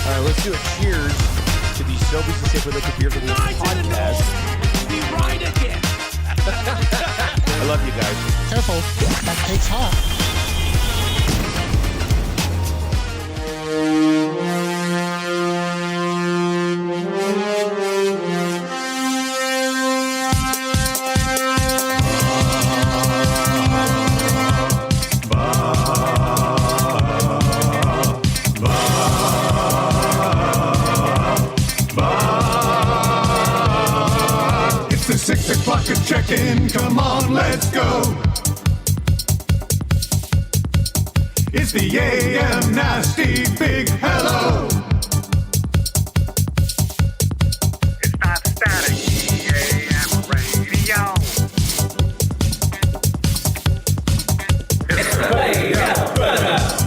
All right, let's do a cheers to the Sobeys and Safeway Liquid Beer for the podcast. Be right again. I love you guys. Careful, that cake's hot. It's the 6 o'clock check-in. Come on, let's go. It's the AM Nasty Big Hello. It's not static. AM radio. It's the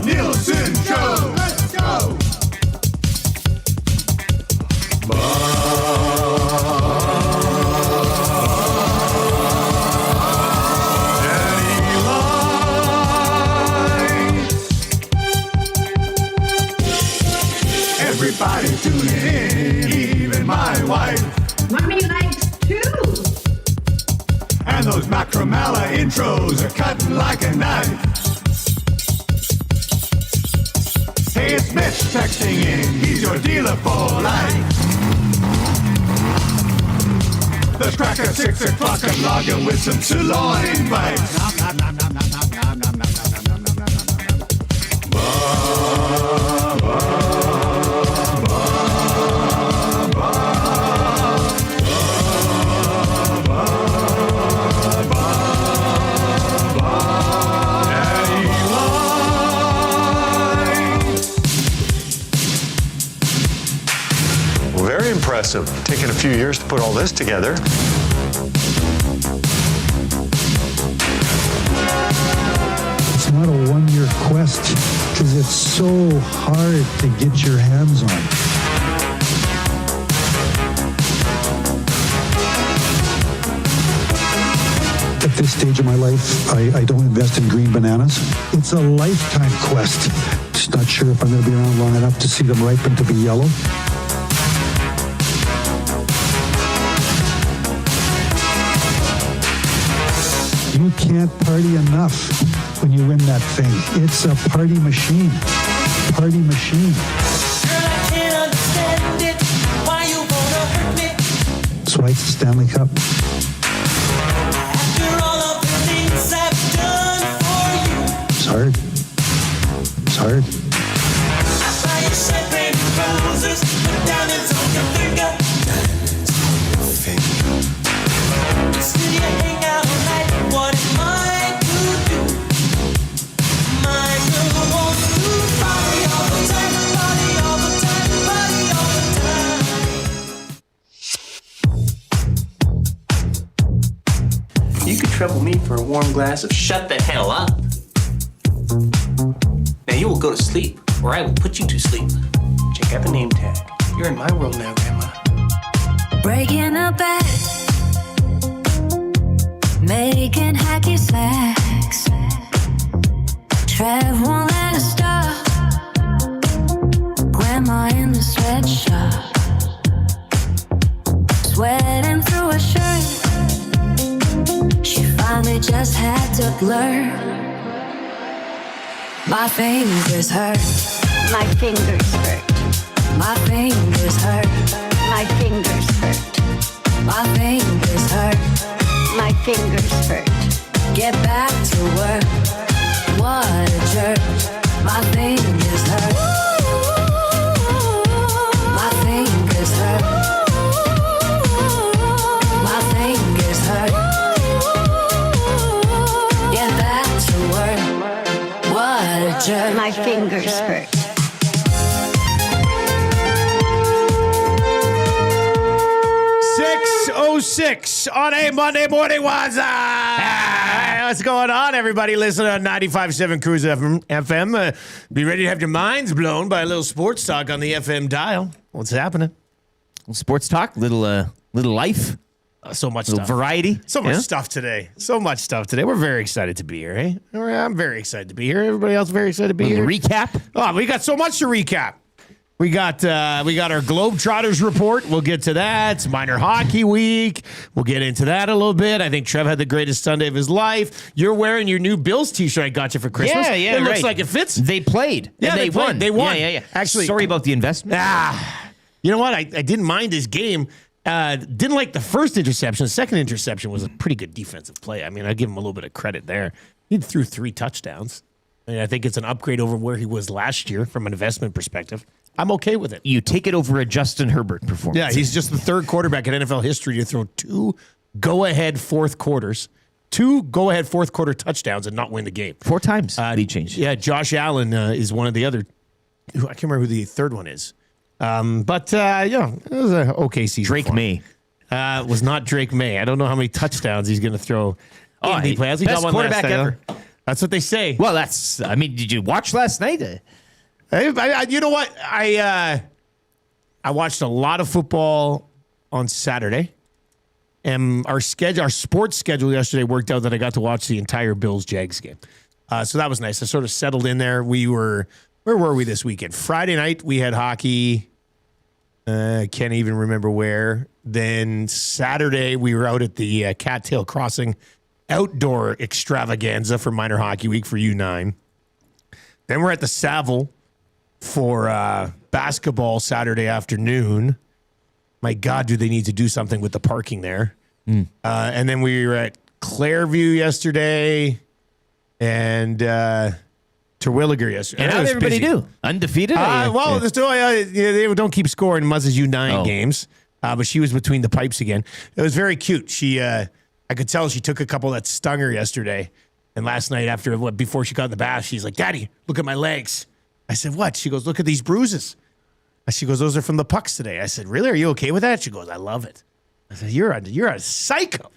Nielson Show. Let's go. Everybody tuning in, even my wife. Mommy likes too. And those Macromala intros are cutting like a knife. Hey, it's Mitch texting in, he's your dealer for life. Let's crack at 6 o'clock and log in with some sirloin bites. Nom, nom, nom, nom, nom, nom, nom, nom, nom, nom, nom, nom, nom, nom, nom. Ba, ba. Very impressive. Taken a few years to put all this together. It's not a one-year quest because it's so hard to get your hands on. At this stage of my life, I don't invest in green bananas. It's a lifetime quest. Just not sure if I'm going to be around long enough to see them ripen to be yellow. You can't party enough when you win that thing. It's a party machine. Party machine. Girl, I can't understand it. Why you wanna hurt me? That's why it's the Stanley Cup. After all of the things I've done for you. It's hard. It's hard. I buy you champagne and roses, put diamonds on your finger. Still you hang out all night. What am I to do? My girl wants to party all the time, party all the time, party all the time. You could trouble me for a warm glass of shut the hell up. Now you will go to sleep, or I will put you to sleep. Check out the name tag. You're in my world now, Grandma. Breaking a bed, making hacky sacks. Trev won't let us stop. Grandma in the sweatshop, sweating through a shirt. She finally just had to blur. My fingers hurt. My fingers hurt. My fingers hurt. My fingers hurt. My fingers hurt. My fingers hurt. Get back to work. What a jerk. My fingers hurt. My fingers hurt. My fingers hurt. Get back to work. What a jerk. My fingers hurt. On a Monday morning, what's going on, everybody? Listen on 95.7 Cruise FM. Be ready to have your minds blown by a little sports talk on the FM dial. What's happening? Sports talk, little life, so much little stuff. variety. So much stuff today. So much stuff today. We're very excited to be here, eh? I'm very excited to be here. Everybody else very excited to be here. Recap. Oh, we got so much to recap. We got our Globetrotters report. We'll get to that. It's minor hockey week. We'll get into that a little bit. I think Trev had the greatest Sunday of his life. You're wearing your new Bills t-shirt I got you for Christmas. Yeah, It looks right. like it fits. They played. Yeah, and they played. won. They won. Yeah. Actually, sorry about the investment. You know what? I didn't mind this game. Didn't like the first interception. The second interception was a pretty good defensive play. I mean, I give him a little bit of credit there. He threw 3 touchdowns. I think it's an upgrade over where he was last year from an investment perspective. I'm okay with it. You take it over a Justin Herbert performance. Yeah, he's just the third quarterback in NFL history to throw 2 go-ahead fourth quarter touchdowns and not win the game. 4 times. He changed. Yeah, Josh Allen is one of the other. I can't remember who the third one is. But it was an okay season. Drake May. Was not Drake May. I don't know how many touchdowns he's going to throw. He best got one quarterback ever. That's what they say. Well, did you watch last night? You know what? I watched a lot of football on Saturday, and our sports schedule yesterday worked out that I got to watch the entire Bills-Jags game. So that was nice. I sort of settled in there. Where were we this weekend? Friday night, we had hockey. Can't even remember where. Then Saturday, we were out at the Cattail Crossing outdoor extravaganza for minor hockey week for U9. Then we're at the Saville for basketball Saturday afternoon. My God, do they need to do something with the parking there? And then we were at Clairview yesterday and Terwilliger yesterday. And how did everybody do? Undefeated? They don't keep scoring Muzz's U9 games, but she was between the pipes again. It was very cute. I could tell she took a couple that stung her yesterday. And last night before she got in the bath, she's like, "Daddy, look at my legs." I said, "What?" She goes, "Look at these bruises." She goes, "Those are from the pucks today." I said, "Really? Are you okay with that?" She goes, "I love it." I said, You're a psycho."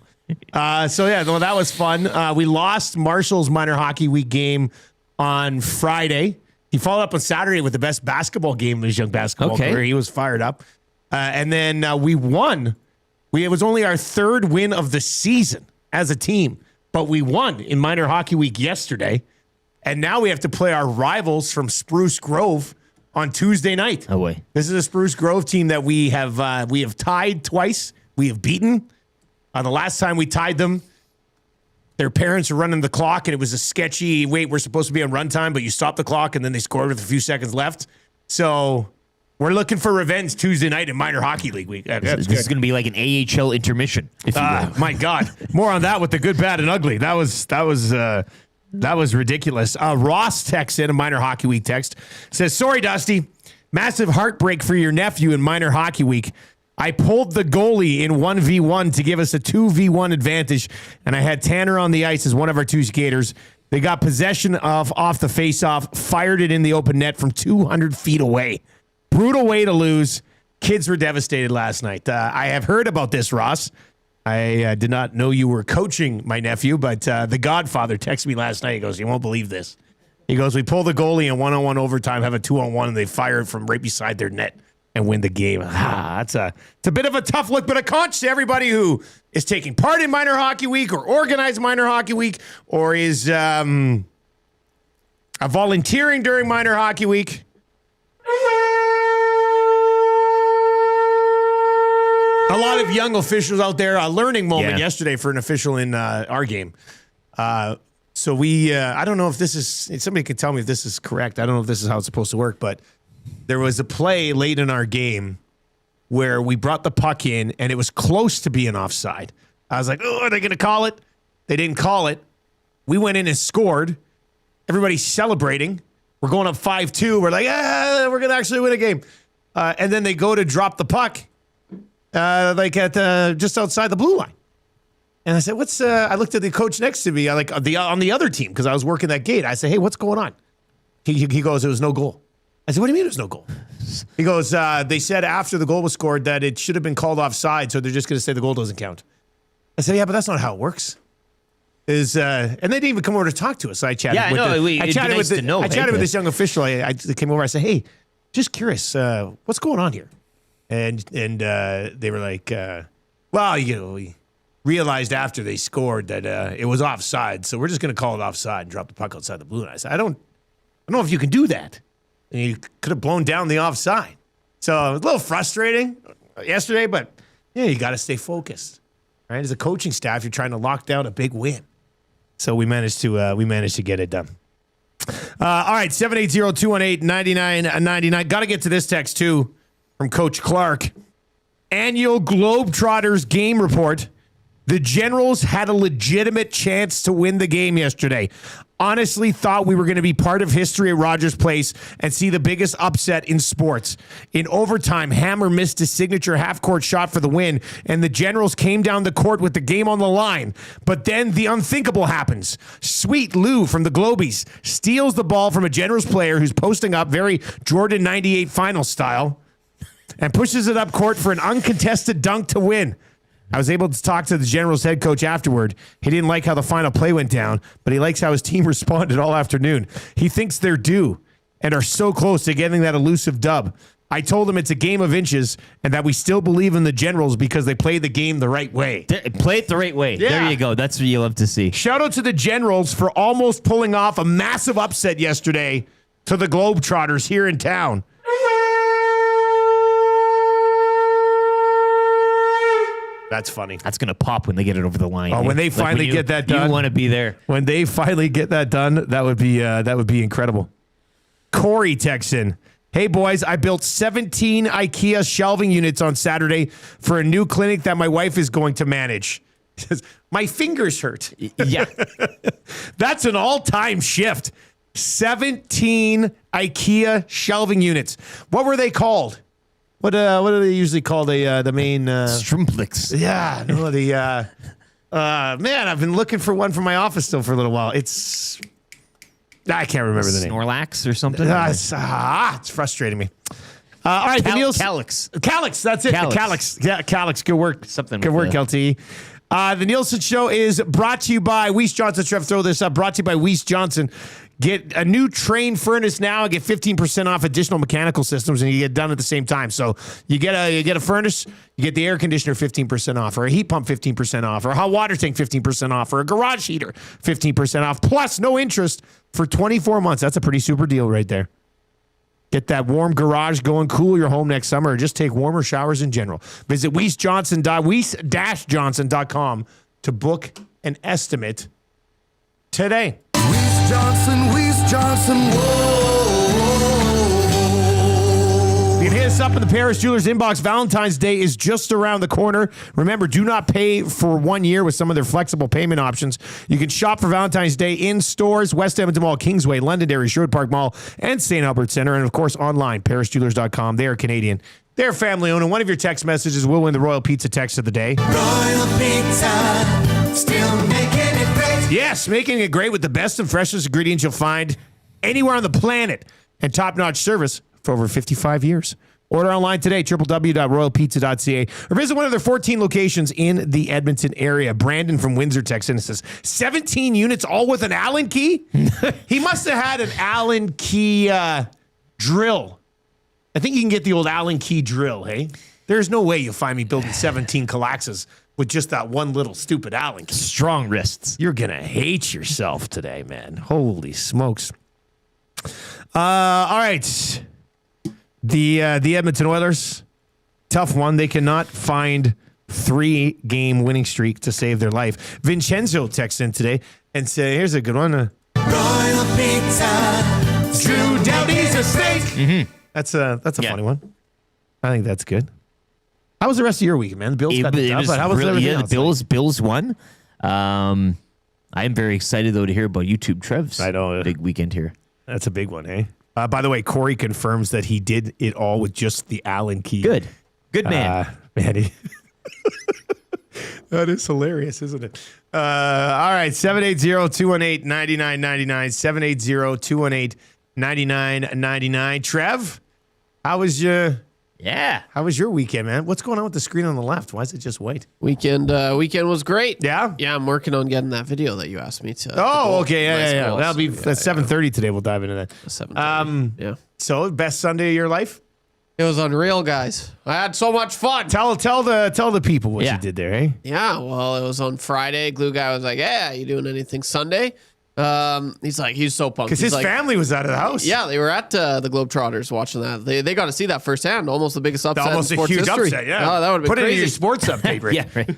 That was fun. We lost Marshall's minor hockey week game on Friday. He followed up on Saturday with the best basketball game of his young basketball career. He was fired up. And then we won. It was only our 3rd win of the season as a team, but we won in minor hockey week yesterday. And now we have to play our rivals from Spruce Grove on Tuesday night. Oh, boy. This is a Spruce Grove team that we have tied twice. We have beaten. The last time we tied them, their parents were running the clock, and it was a sketchy, we're supposed to be on runtime, but you stopped the clock, and then they scored with a few seconds left. So we're looking for revenge Tuesday night in minor hockey league week. This is going to be like an AHL intermission, if you will. My God. More on that with the good, bad, and ugly. That was ridiculous. Ross texts in a minor hockey week text. Says, "Sorry, Dusty. Massive heartbreak for your nephew in minor hockey week. I pulled the goalie in 1v1 to give us a 2v1 advantage, and I had Tanier on the ice as one of our 2 skaters. They got possession off the face-off, fired it in the open net from 200 feet away. Brutal way to lose. Kids were devastated last night. I have heard about this, Ross. I did not know you were coaching my nephew, but the Godfather texted me last night. He goes, "You won't believe this." He goes, "We pull the goalie in 1-on-1 overtime, have a 2-on-1, and they fire it from right beside their net and win the game." It's a bit of a tough look, but a conch to everybody who is taking part in minor hockey week or organized minor hockey week or is volunteering during minor hockey week. A lot of young officials out there. A learning moment yesterday for an official in our game. So I don't know if this is, somebody could tell me if this is correct. I don't know if this is how it's supposed to work, but there was a play late in our game where we brought the puck in and it was close to being offside. I was like, "Oh, are they going to call it?" They didn't call it. We went in and scored. Everybody's celebrating. We're going up 5-2. We're like, we're going to actually win a game. And then they go to drop the puck. Just outside the blue line. And I said, I looked at the coach next to me, on the other team, because I was working that gate. I said, "Hey, what's going on?" He goes, "It was no goal." I said, "What do you mean it was no goal?" He goes, "They said after the goal was scored that it should have been called offside, so they're just going to say the goal doesn't count." I said, "Yeah, but that's not how it works." And they didn't even come over to talk to us. So I chatted with this young official. I came over. I said, "Hey, just curious, what's going on here?" And they were like, we realized after they scored that it was offside, so we're just going to call it offside and drop the puck outside the blue line. I said, I don't know if you can do that. and you could have blown down the offside. So it was a little frustrating yesterday, but yeah, you got to stay focused, right? As a coaching staff, you're trying to lock down a big win. So we managed to get it done. All right, 780-218-9999. Got to get to this text too from Coach Clark. Annual Globetrotters game report. The Generals had a legitimate chance to win the game yesterday. Honestly thought we were going to be part of history at Rogers Place and see the biggest upset in sports. In overtime, Hammer missed his signature half-court shot for the win, and the Generals came down the court with the game on the line. But then the unthinkable happens. Sweet Lou from the Globies steals the ball from a Generals player who's posting up very Jordan 98 final style and pushes it up court for an uncontested dunk to win. I was able to talk to the Generals head coach afterward. He didn't like how the final play went down, but he likes how his team responded all afternoon. He thinks they're due and are so close to getting that elusive dub. I told him it's a game of inches and that we still believe in the Generals because they play the game the right way. Play it the right way. Yeah. There you go. That's what you love to see. Shout out to the Generals for almost pulling off a massive upset yesterday to the Globetrotters here in town. That's funny. That's going to pop when they get it over the line. Oh, when they finally get that done. You want to be there. When they finally get that done, that would be incredible. Corey texts in, hey, boys, I built 17 IKEA shelving units on Saturday for a new clinic that my wife is going to manage. Says, my fingers hurt. Yeah. That's an all-time shift. 17 IKEA shelving units. What were they called? What are they usually called? The main Strumplix. Yeah, no, man, I've been looking for one for my office still for a little while. I can't remember the name. Snorlax or something? It's frustrating me. All right, the Nielson Calyx. Calyx, that's it. Calyx. Calyx. Yeah, Calyx. Good work. Something Good with work, LT. The Nielson Show is brought to you by Weiss Johnson. Trev, throw this up. Brought to you by Weiss Johnson. Get a new Train furnace now and get 15% off additional mechanical systems, and you get done at the same time. So you get a furnace, you get the air conditioner 15% off, or a heat pump 15% off, or a hot water tank 15% off, or a garage heater 15% off, plus no interest for 24 months. That's a pretty super deal right there. Get that warm garage going, cool your home next summer, or just take warmer showers in general. Visit Weiss-Johnson.com to book an estimate today. Weiss Johnson, whoa. You can hit us up in the Paris Jewelers inbox. Valentine's Day is just around the corner. Remember, do not pay for 1 year with some of their flexible payment options. You can shop for Valentine's Day in stores, West Edmonton Mall, Kingsway, Londonderry, Sherwood Park Mall, and St. Albert Center. And, of course, online, parisjewelers.com. They are Canadian. They're family-owned. And one of your text messages will win the Royal Pizza text of the day. Royal Pizza, still making it great. Yes, making it great with the best and freshest ingredients you'll find anywhere on the planet and top-notch service for over 55 years. Order online today, www.royalpizza.ca, or visit one of their 14 locations in the Edmonton area. Brandon from Windsor texts in and says, 17 units all with an Allen key? He must have had an Allen key drill. I think you can get the old Allen key drill, hey? There's no way you'll find me building 17 Calaxas with just that one little stupid Allen key. Strong wrists. You're going to hate yourself today, man. Holy smokes. All right. The Edmonton Oilers, tough one. They cannot find 3-game winning streak to save their life. Vincenzo texts in today and said, here's a good one. Royal Pizza, Drew Downey's a snake. Mm-hmm. That's a funny one. I think that's good. How was the rest of your week, man? The Bills got the dub, but how was everything else? The Bills won. I am very excited, though, to hear about YouTube Trev's big weekend here. That's a big one, eh? By the way, Corey confirms that he did it all with just the Allen key. Good man. Manny. That is hilarious, isn't it? All right, 780-218-9999, 780-218-9999. Trev, how was your weekend, man? What's going on with the screen on the left? Why is it just white? Weekend was great. Yeah? Yeah, I'm working on getting that video that you asked me to. Oh, okay. Yeah. goals. That'll be at 7:30 today. We'll dive into that. 7:30. Yeah. So, best Sunday of your life? It was unreal, guys. I had so much fun. Tell the people what you did there, eh? Yeah, well, it was on Friday. Glue guy was like, "Yeah, you doing anything Sunday?" He's so pumped. Because his family was out of the house. Yeah, they were at the Globetrotters watching that. They got to see that firsthand. Almost the biggest upset Almost in a sports huge history. upset, yeah. Oh, that would have been Put it in crazy. your sports update, Rick. Yeah, right.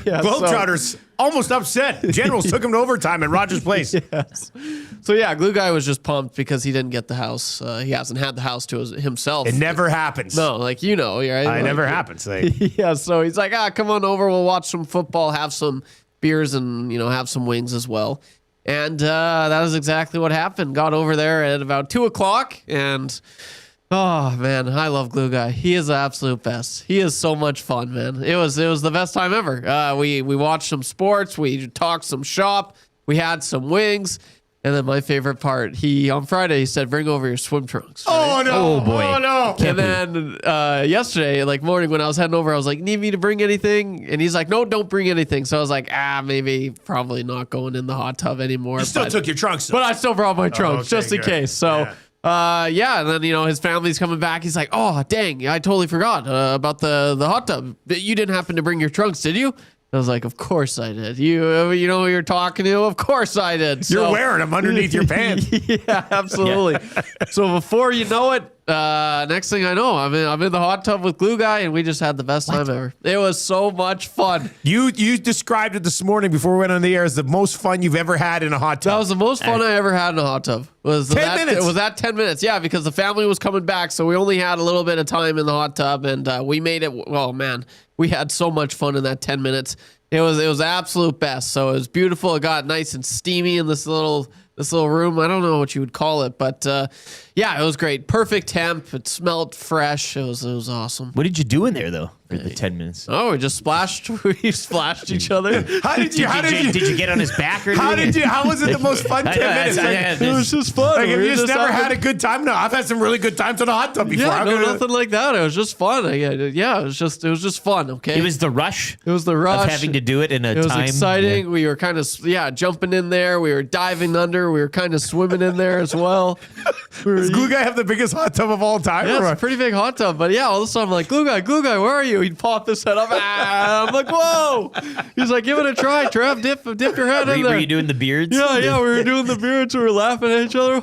Yeah, Globetrotters almost upset. Generals took him to overtime at Rogers Place. Yes. So yeah, Glue Guy was just pumped because he didn't get the house. He hasn't had the house to himself. It never happens. No, right? It never happens. Yeah, so he's like, come on over. We'll watch some football, have some beers, and have some wings as well. And that is exactly what happened. Got over there at about 2:00, and oh man, I love Glue Guy. He is the absolute best. He is so much fun, man. It was the best time ever. We watched some sports. We talked some shop. We had some wings. And then my favorite part, on Friday, he said, bring over your swim trunks. Oh, no. Oh, boy. Oh, no. And then yesterday, morning when I was heading over, I was like, need me to bring anything? And he's like, no, don't bring anything. So I was like, probably not going in the hot tub anymore. You still took your trunks, though. But I still brought my trunks just in good. case. So, and then, his family's coming back. He's like, oh, dang, I totally forgot about the hot tub. You didn't happen to bring your trunks, did you? I was like, of course I did. You know who you're talking to? Of course I did. You're wearing them underneath your pants. Yeah, absolutely. Yeah. So before you know it, next thing I know, I'm in the hot tub with Glue Guy, and we just had the best time ever. It was so much fun. You described it this morning before we went on the air as the most fun you've ever had in a hot tub. That was the most fun I ever had in a hot tub. 10 minutes. It was that 10 minutes, yeah, because the family was coming back, so we only had a little bit of time in the hot tub, and we made it. Well, man, we had so much fun in that 10 minutes. It was the absolute best. So it was beautiful. It got nice and steamy in this little room. I don't know what you would call it, but yeah, it was great. Perfect temp. It smelled fresh. It was awesome. What did you do in there though for the 10 minutes? Oh, we just splashed. We splashed each other. Did you get on his back or anything? How was it the most fun 10 minutes? It was just fun. Have you just never had a good time? No, I've had some really good times in a hot tub before. Yeah, nothing like that. It was just fun. Yeah, it was just fun. Okay. It was the rush. It was the rush of having to do it in a time. It was exciting. Yeah. We were kind of jumping in there. We were diving under. We were kind of swimming in there as well. Does Glue Guy have the biggest hot tub of all time? Yeah, it's a pretty big hot tub. But yeah, all of a sudden I'm like, Glue Guy, where are you? He'd pop his head up. I'm like, whoa. He's like, give it a try, Trev. Dip your head in there. Were you doing the beards? Yeah, we were doing the beards. We were laughing at each other.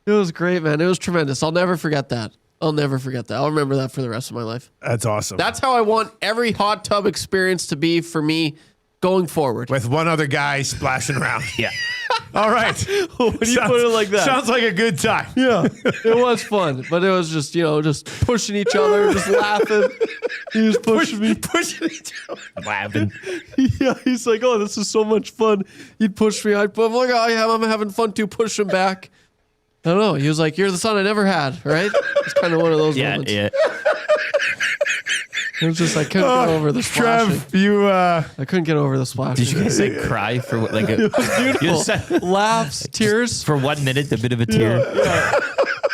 It was great, man. It was tremendous. I'll never forget that. I'll remember that for the rest of my life. That's awesome. That's how I want every hot tub experience to be for me going forward. With one other guy splashing around. Yeah. All right. When you put it like that. Sounds like a good time. Yeah. It was fun. But it was just, just pushing each other, just laughing. He was pushing me. Pushing each other. Laughing. Yeah. He's like, oh, this is so much fun. He'd push me. I'm like, oh, I'm having fun too. Push him back. I don't know. He was like, you're the son I never had, right? It's kind of one of those moments. Yeah. It was just, I couldn't get over the splashing. Trev, I couldn't get over the splashing. Did you guys cry for like a It was beautiful. Laughs, tears. for 1 minute, a bit of a tear? Yeah.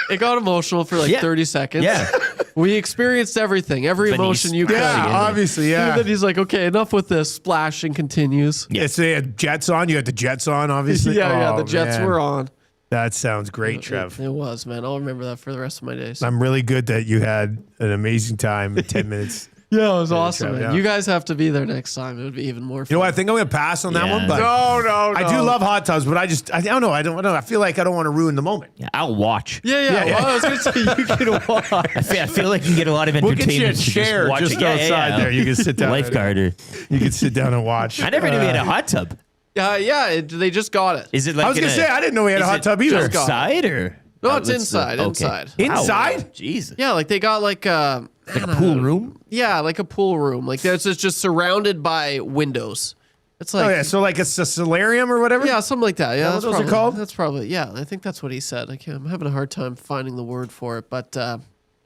It got emotional for 30 seconds. Yeah. We experienced everything, every emotion you could. Yeah, obviously, yeah. And then he's like, okay, enough with this. Splashing continues. Yeah, so they had jets on. You had the jets on, obviously. Yeah, the jets were on. That sounds great, Trev. It was, man. I'll remember that for the rest of my days. I'm really good that you had an amazing time in 10 minutes. Yeah, it was awesome, Trev, man. yeah. You guys have to be there next time. It would be even more fun. You know what? I think I'm going to pass on that one. But No. I do love hot tubs, but I don't know. I don't know. I feel like I don't want to ruin the moment. Yeah, I'll watch. Yeah. Well, I was going to say you can watch. I feel like you can get a lot of We'll entertainment. get you a chair watch just it. outside there. You can sit down. Lifeguard. You can sit down and watch. I never knew we had a hot tub. They just got it. Is it like I was going to say, I didn't know we had a hot tub either. outside or? No, it's inside. Okay. Inside. Inside? Wow. Jesus. Yeah, like they got like a pool room? Yeah, like a pool room. Like it's just surrounded by windows. It's like Oh, yeah. So like it's a solarium or whatever? yeah, something like that. Yeah, Is that what those are called? That's probably yeah. I think that's what he said. I'm having a hard time finding the word for it, but yeah,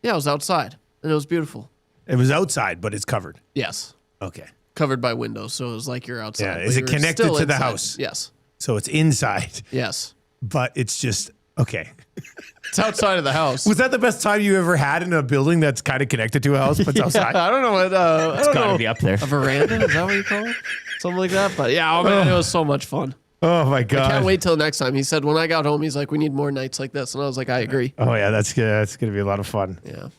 it was outside and it was beautiful. It was outside, but it's covered. Yes, Okay. covered by windows, so it was like you're outside. Yeah, but is it you're connected still to the inside. house? Yes. So it's inside, Yes. but it's just, okay. It's outside of the house. Was that the best time you ever had in a building that's kind of connected to a house, but it's outside? I don't know what. I It's don't got to know. be up there. A veranda? Is that what you call it? Something like that. But yeah, oh man, it was so much fun. Oh my I God. can't wait till next time. He said when I got home, he's like, we need more nights like this. And I was like, I agree. Oh yeah, that's good. That's going to be a lot of fun. Yeah.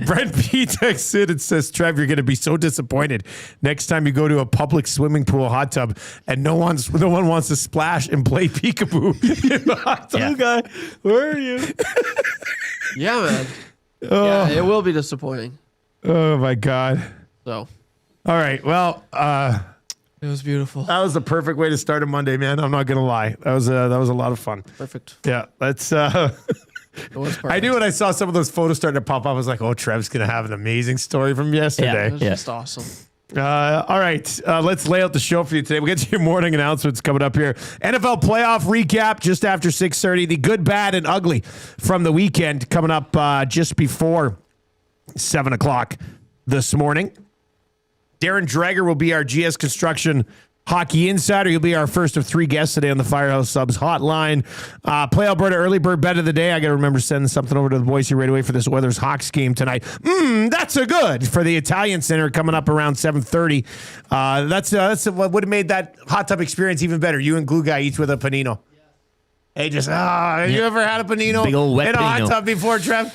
Brent P texts in and says, Trev, you're going to be so disappointed next time you go to a public swimming pool hot tub and no one wants to splash and play peekaboo in the hot tub. Guy, where are you? Yeah, man. Yeah, it will be disappointing. Oh my God. So. All right. Well, it was beautiful. That was the perfect way to start a Monday, man. I'm not gonna lie. That was a lot of fun. Perfect. Yeah. Let's. It was perfect. I knew when I saw some of those photos starting to pop up, I was like, "Oh, Trev's gonna have an amazing story from yesterday." It was just awesome. All right, let's lay out the show for you today. We'll get to your morning announcements coming up here. NFL playoff recap just after 6:30. The good, bad, and ugly from the weekend coming up just before 7 o'clock this morning. Darren Dreger will be our GS Construction Hockey Insider. He'll be our first of 3 guests today on the Firehouse Subs hotline. Play Alberta early bird bet of the day. I got to remember sending something over to the boys here right away for this Weathers Hawks game tonight. That's a good for the Italian Center coming up around 7:30. That's what would have made that hot tub experience even better. You and Glue Guy each with a panino. Hey, just have you ever had a panino Big old wet in a hot panino. tub before, Trev?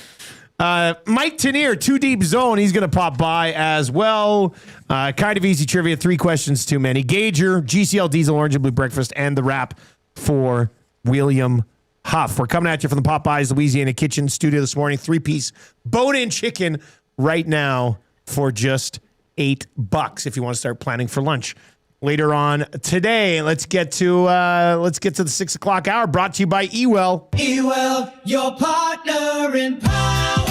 Mike Taneer, 2 Deep Zone. He's going to pop by as well. Kind of easy trivia. 3 questions too many. Gager, GCL Diesel Orange and Blue Breakfast, and the wrap for William Huff. We're coming at you from the Popeyes Louisiana Kitchen studio this morning. 3-piece bone-in chicken right now for just $8 if you want to start planning for lunch. Later on today, let's get to the 6 o'clock hour. Brought to you by Ewell. Ewell, your partner in power.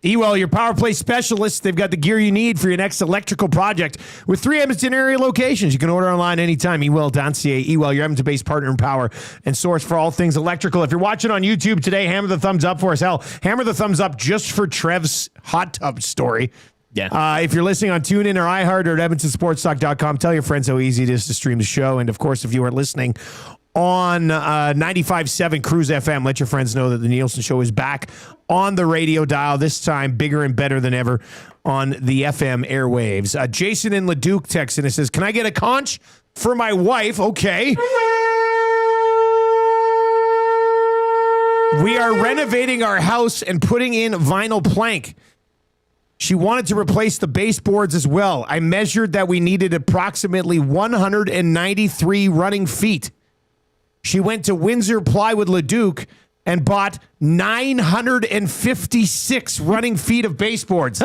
Ewell, your power play specialist. They've got the gear you need for your next electrical project with 3 Edmonton area locations. You can order online anytime. Ewell.ca. Ewell, your Edmonton-based partner in power and source for all things electrical. If you're watching on YouTube today, hammer the thumbs up for us. Hell, hammer the thumbs up just for Trev's hot tub story. Yeah. If you're listening on TuneIn or iHeart or at EdmontonSportsTalk.com, tell your friends how easy it is to stream the show. And, of course, if you are listening on 95.7 Cruise FM, let your friends know that the Nielson Show is back on the radio dial, this time bigger and better than ever on the FM airwaves. Jason in Leduc texts and it says, can I get a conch for my wife? Okay. We are renovating our house and putting in vinyl plank. She wanted to replace the baseboards as well. I measured that we needed approximately 193 running feet. She went to Windsor Plywood Leduc and bought 956 running feet of baseboards.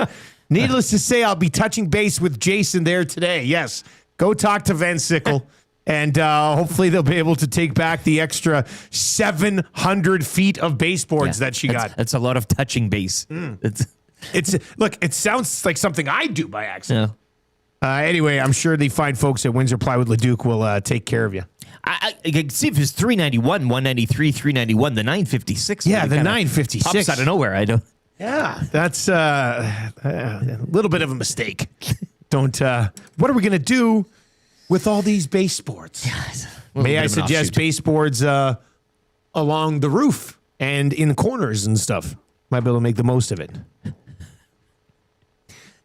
Needless to say, I'll be touching base with Jason there today. Yes, go talk to Van Sickle, and hopefully they'll be able to take back the extra 700 feet of baseboards that she got. That's a lot of touching base. Look, it sounds like something I do by accident. Yeah. Anyway, I'm sure the fine folks at Windsor Plywood Leduc will take care of you. I can see if it's 391, 193, 391, the 956. Yeah, the kinda 956. pops out of nowhere. I don't. Yeah, that's a little bit of a mistake. What are we going to do with all these baseboards? May I suggest baseboards along the roof and in corners and stuff? Might be able to make the most of it.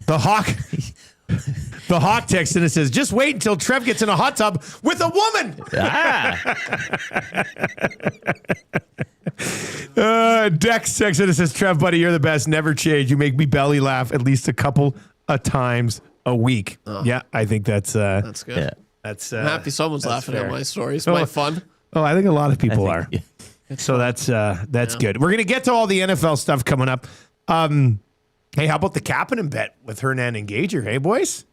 The Hawk texted and it says, just wait until Trev gets in a hot tub with a woman. Dex texted and it says, Trev, buddy, you're the best. Never change. You make me belly laugh at least a couple of times a week. Yeah, I think that's good. Yeah. I'm happy someone's laughing at my stories. My fun. Oh, I think a lot of people are. Yeah. So that's good. We're gonna get to all the NFL stuff coming up. Hey, how about the Kapanen bet with Hernan and Gager? Hey, boys.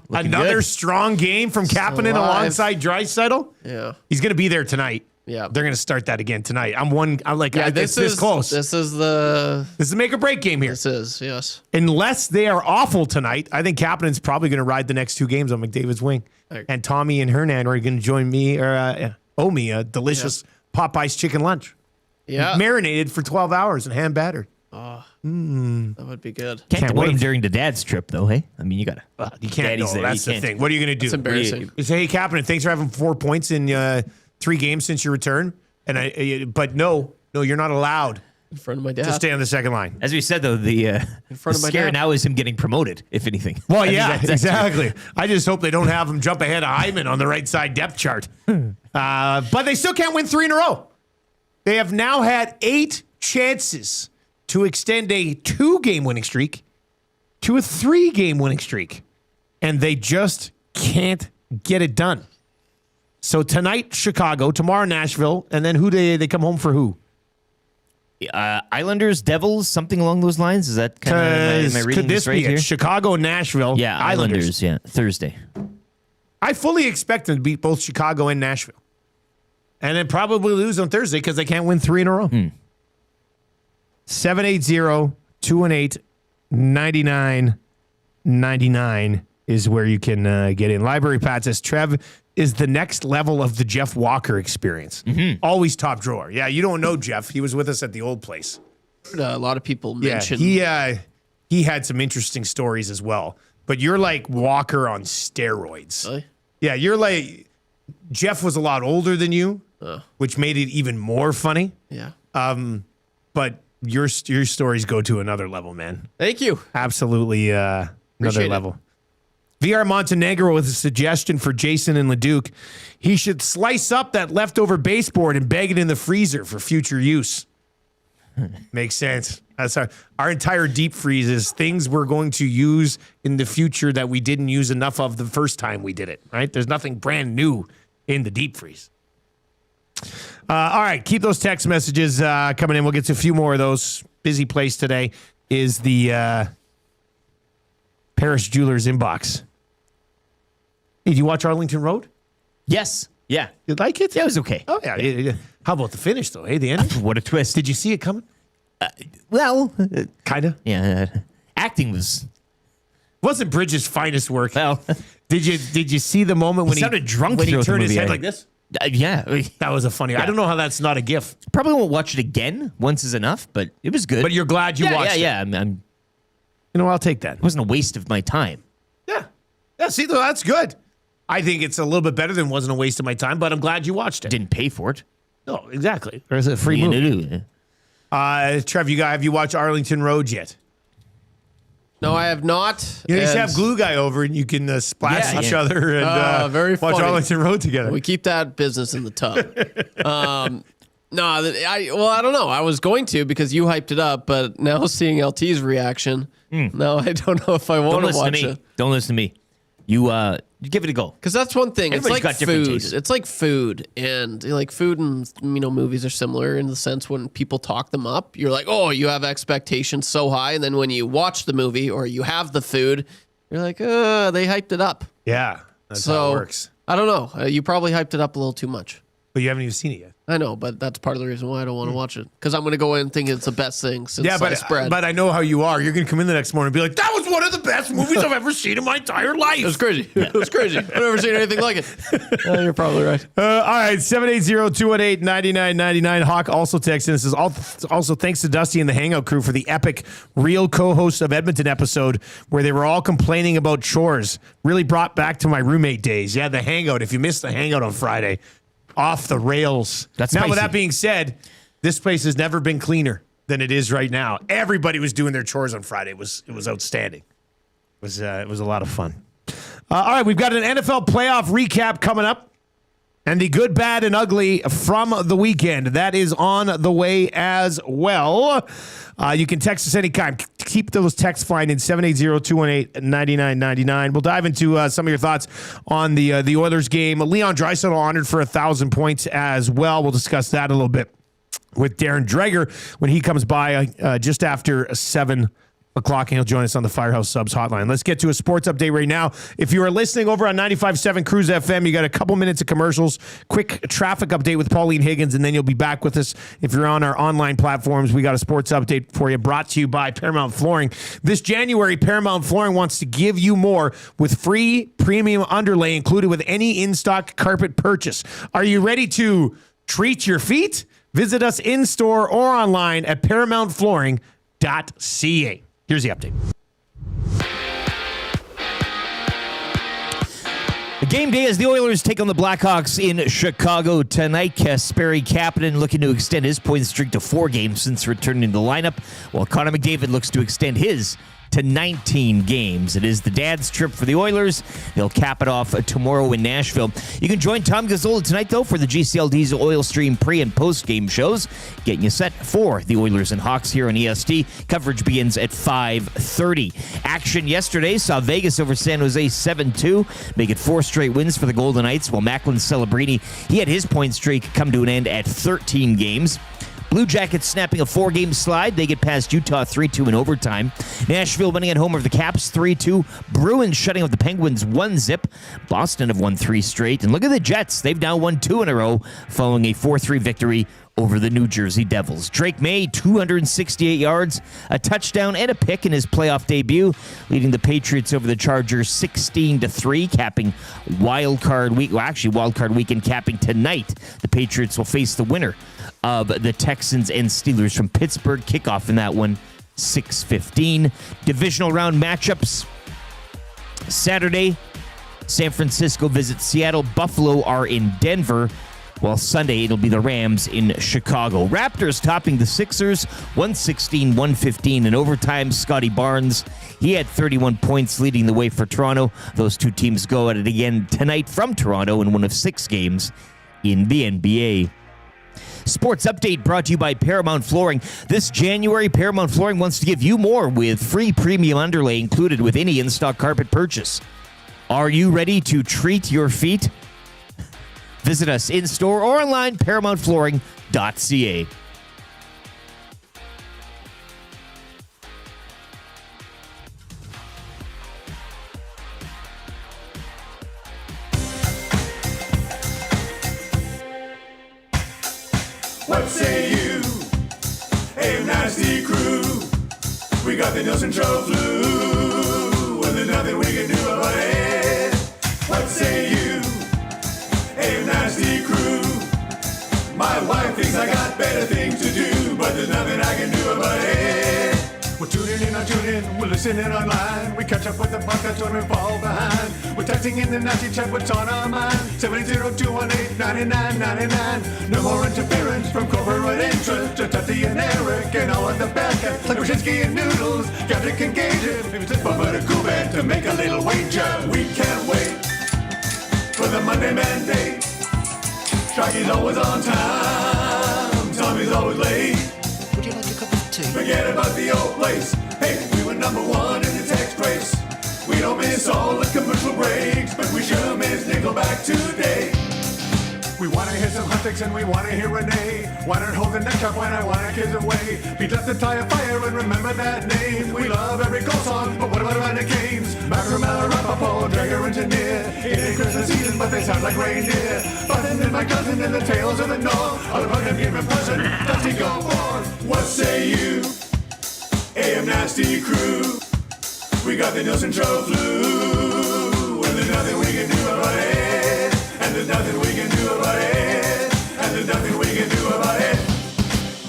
Looking Another good. strong game from Kapanen alongside Draisaitl. Yeah. He's going to be there tonight. Yeah. They're going to start that again tonight. This this close. This is a make or break game here. This is, yes. Unless they are awful tonight, I think Kapanen's probably going to ride the next 2 games on McDavid's wing. And Tommy and Hernan are going to join me or owe me a delicious Popeyes chicken lunch. Yeah. Marinated for 12 hours and hand battered. That would be good. Can't wait. him during the dad's trip, though, hey? I mean, you got to. You can't. No, that's the thing. What are you going to do? That's embarrassing. You say, hey, Kapanen, thanks for having 4 points in 3 games since your return. But no, you're not allowed In front of my dad. to stay on the second line. As we said, though, the front of my scare dad. now is him getting promoted, if anything. Well, I mean, yeah, that's exactly. I just hope they don't have him jump ahead of Hyman on the right side depth chart. But they still can't win 3 in a row. They have now had 8 chances to extend a 2-game winning streak to a 3-game winning streak. And they just can't get it done. So tonight, Chicago, tomorrow, Nashville, and then who they come home for who? Islanders, Devils, something along those lines. Is that kind of am I reading Could this right be here? it? Chicago, Nashville, Yeah, Islanders. Yeah, Thursday. I fully expect them to beat both Chicago and Nashville. And then probably lose on Thursday because they can't win 3 in a row. 780-218-9999 is where you can get in. Library Pat says, Trev is the next level of the Jeff Walker experience. Always top drawer. Yeah, you don't know Jeff. He was with us at the old place. A lot of people Yeah, mention. he had some interesting stories as well. But you're like Walker on steroids. Really? Yeah, you're like Jeff was a lot older than you, which made it even more funny. Yeah. But your stories go to another level, man. Thank you. Absolutely another Appreciate it. level. VR Montenegro with a suggestion for Jason and Leduc. He should slice up that leftover baseboard and bag it in the freezer for future use. Makes sense. That's our entire deep freeze is things we're going to use in the future that we didn't use enough of the first time we did it, right? There's nothing brand new in the deep freeze. All right, keep those text messages coming in. We'll get to a few more of those. Busy place today is the Paris Jewelers inbox. Hey, did you watch Arlington Road? Yes. Yeah. You like it? Yeah, it was okay. Oh, yeah. How about the finish, though? Hey, the end? What a twist. Did you see it coming? Well, Kind of. yeah. Acting was, Wasn't Bridges' finest work? well, Did you see the moment when He sounded drunk when he throughout the turned his movie, head I- like this? yeah. That was a funny. I don't know how that's not a GIF. Probably won't watch it again. Once is enough, but it was good. But you're glad you watched it. Yeah. It You know, I'll take that. wasn't a waste of my time. Yeah. Yeah, see, though, that's good. I think it's a little bit better than wasn't a waste of my time, but I'm glad you watched it. Didn't pay for it. No, exactly. There's a free Yeah, movie. Trev, have you watched Arlington Road yet? No, I have not. You just And have Glue Guy over and you can splash Yeah, each yeah. other and very watch funny. Arlington Road together. We keep that business in the tub. I don't know. I was going to because you hyped it up, but now seeing LT's reaction, now I don't know if I Don't want to listen to watch me. it. Don't listen to me. You give it a go. Because that's one thing. Everybody's It's got like different food. tastes. It's like food, and like food and movies are similar in the sense when people talk them up, you're like, oh, you have expectations so high, and then when you watch the movie or you have the food, you're like, they hyped it up. Yeah, that's So how it works. I don't know. You probably hyped it up a little too much. But you haven't even seen it yet. I know, but that's part of the reason why I don't want to watch it. Because I'm going to go in and think it's the best thing since Yeah, sliced bread. but I know how you are. You're going to come in the next morning and be like, that was one of the best movies I've ever seen in my entire life. it was crazy. It was crazy. I've never seen anything like it. You're probably right. All right, 780-218-9999. Hawk also texted and says, also thanks to Dusty and the Hangout crew for the epic Real Co-Host of Edmonton episode where they were all complaining about chores. Really brought back to my roommate days. Yeah, the Hangout. If you missed the Hangout on Friday, off the rails. That's now, with spicy. that being said, this place has never been cleaner than it is right now. Everybody was doing their chores on Friday. It was outstanding. It was a lot of fun. All right, we've got an NFL playoff recap coming up. And the good, bad, and ugly from the weekend. That is on the way as well. You can text us anytime. Keep those texts flying in 780-218-9999. We'll dive into some of your thoughts on the Oilers game. Leon Draisaitl honored for 1,000 points as well. We'll discuss that a little bit with Darren Dreger when he comes by just after 7 o'clock, and he'll join us on the Firehouse Subs hotline. Let's get to a sports update right now. If you are listening over on 95.7 Cruise FM, you got a couple minutes of commercials, quick traffic update with Pauline Higgins, and then you'll be back with us. If you're on our online platforms, we got a sports update for you brought to you by Paramount Flooring. This January, Paramount Flooring wants to give you more with free premium underlay included with any in-stock carpet purchase. Are you ready to treat your feet? Visit us in-store or online at ParamountFlooring.com. Here's the update. The game day as the Oilers take on the Blackhawks in Chicago tonight. Kasperi Kapanen looking to extend his point streak to 4 games since returning to the lineup, while Connor McDavid looks to extend his to 19 games. It is the dad's trip for the Oilers. They'll cap it off tomorrow in Nashville. You can join Tom Gazzola tonight, though, for the GCLD's Oil Stream pre- and post-game shows, getting you set for the Oilers and Hawks here on EST. Coverage begins at 5:30. Action yesterday saw Vegas over San Jose 7-2, make it 4 straight wins for the Golden Knights, while Macklin Celebrini, he had his point streak come to an end at 13 games. Blue Jackets snapping a 4-game slide. They get past Utah 3-2 in overtime. Nashville winning at home over the Caps 3-2. Bruins shutting out the Penguins 1-0. Boston have won 3 straight. And look at the Jets. They've now won 2 in a row following a 4-3 victory over the New Jersey Devils. Drake May, 268 yards, a touchdown, and a pick in his playoff debut, leading the Patriots over the Chargers 16-3, capping wildcard weekend, capping tonight. The Patriots will face the winner of the Texans and Steelers from Pittsburgh. Kickoff in that one, 6:15. Divisional round matchups. Saturday, San Francisco visits Seattle. Buffalo are in Denver. While Sunday, it'll be the Rams in Chicago. Raptors topping the Sixers, 116-115 in overtime. Scotty Barnes, he had 31 points leading the way for Toronto. Those two teams go at it again tonight from Toronto in one of 6 games in the NBA. Sports Update brought to you by Paramount Flooring. This January, Paramount Flooring wants to give you more with free premium underlay included with any in-stock carpet purchase. Are you ready to treat your feet? Visit us in-store or online, ParamountFlooring.ca. What say you? Hey, nasty crew. We got the Nielson Show flu. Well, there's nothing we can do about it. What say you? Hey, nasty crew. My wife thinks I got better things to do, but there's nothing I can do about it. We're tuning in on TuneIn, we're listening online. We catch up with the podcast when we fall behind. We're texting in the nasty chat, what's on our mind. 780-218-9999. No more interference from corporate interest. Just Tutti and Eric and all of the back end. Like Brzezinski and Noodles, Gavdik and Gage. If it's a fun but a cool band to make a little wager. We can't wait for the Monday Mandate. Shaggy's always on time. Tommy's always late. Would you like a cup of tea? Forget about the old place. Hey, we were number 1 in the text race. We don't miss all the commercial breaks, but we sure miss Nickelback today. We want to hear some hot takes and we want to hear Renee. Why not hold the neck up when I want to kiss away? Beat left the tire fire and remember that name. We love every goal song, but what about Amanda Gaines? Macramella, Rapaport, Dreger and Tanier. It ain't Christmas season, but they sound like reindeer. Button and my cousin and the tales of the North. All about him giving present, does he go forth? What say you? AM Nasty Crew. We got the Nielson Show flu. And there's nothing we can do about it. And there's nothing we can do about it. And there's nothing we can do about it.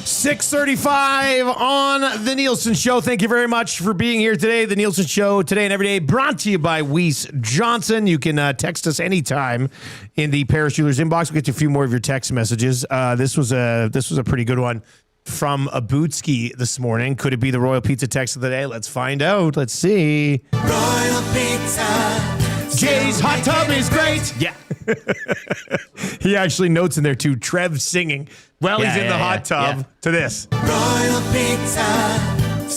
6:35 on the Nielson Show. Thank you very much for being here today. The Nielson Show today and every day brought to you by Weiss Johnson. You can text us anytime in the Paris Jewelers inbox. We'll get you a few more of your text messages. This was a pretty good one from a Bootski this morning. Could it be the Royal Pizza text of the day? Let's find out. Let's see. Royal Pizza. Jay's hot tub is great. Yeah. He actually notes in there too, Trev singing while he's in the hot tub to this. Royal Pizza.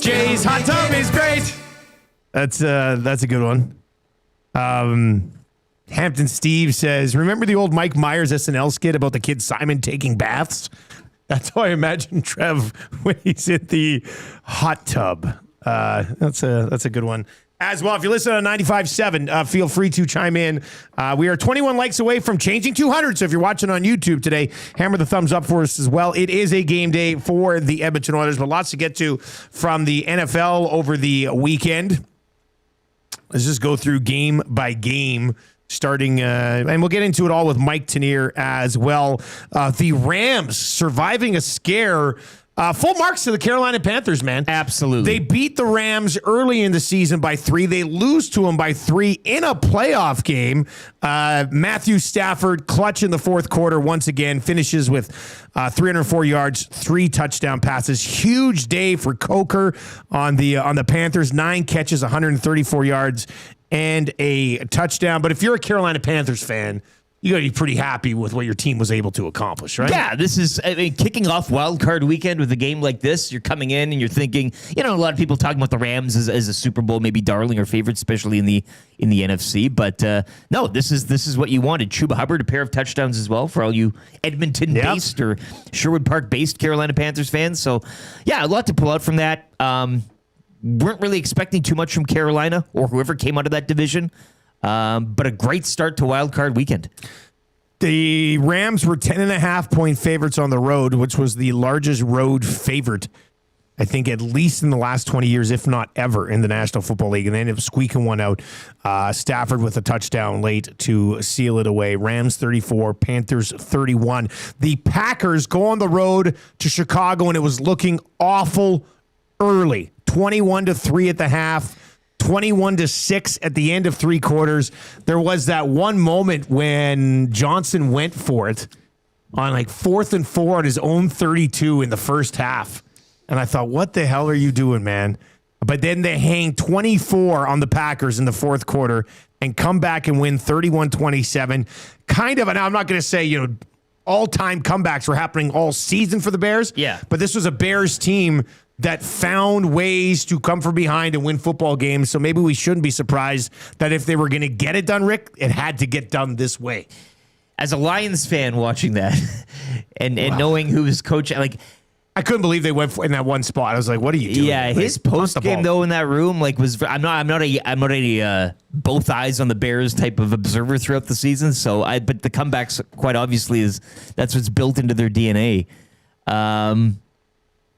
Jay's hot tub is great. That's a good one. Hampton Steve says, remember the old Mike Myers SNL skit about the kid Simon taking baths? That's how I imagine Trev when he's in the hot tub. That's a good one. As well, if you listen on 95.7, feel free to chime in. We are 21 likes away from changing 200, so if you're watching on YouTube today, hammer the thumbs up for us as well. It is a game day for the Edmonton Oilers, but lots to get to from the NFL over the weekend. Let's just go through game by game, starting, and we'll get into it all with Mike Taneer as well. The Rams surviving a scare Full marks to the Carolina Panthers, man. Absolutely. They beat the Rams early in the season by 3. They lose to them by 3 in a playoff game. Matthew Stafford, clutch in the fourth quarter once again, finishes with 304 yards, 3 touchdown passes. Huge day for Coker on the Panthers. 9 catches, 134 yards, and a touchdown. But if you're a Carolina Panthers fan, you got to be pretty happy with what your team was able to accomplish, right? Yeah, this is kicking off wild card weekend with a game like this. You're coming in and you're thinking, a lot of people talking about the Rams as a Super Bowl, maybe darling or favorite, especially in the NFC. But no, this is what you wanted. Chuba Hubbard, a pair of touchdowns as well for all you Edmonton-based or Sherwood Park-based Carolina Panthers fans. So, yeah, a lot to pull out from that. Weren't really expecting too much from Carolina or whoever came out of that division. But a great start to wild card weekend. The Rams were 10.5-point favorites on the road, which was the largest road favorite, I think, at least in the last 20 years, if not ever, in the National Football League. And they ended up squeaking one out. Stafford with a touchdown late to seal it away. Rams 34, Panthers 31. The Packers go on the road to Chicago, and it was looking awful early. 21-3 at the half. 21-6 at the end of 3 quarters. There was that one moment when Johnson went for it on 4th and 4 on his own 32 in the first half. And I thought, what the hell are you doing, man? But then they hang 24 on the Packers in the fourth quarter and come back and win 31-27. Kind of, and I'm not going to say, all-time comebacks were happening all season for the Bears. Yeah. But this was a Bears team that found ways to come from behind and win football games. So maybe we shouldn't be surprised that if they were going to get it done, Rick, it had to get done this way. As a Lions fan watching that and knowing who was coaching, I couldn't believe they went in that one spot. I was like, what are you doing? Yeah, his post game though in that room was I'm not a both eyes on the Bears type of observer throughout the season. But the comebacks quite obviously that's what's built into their DNA.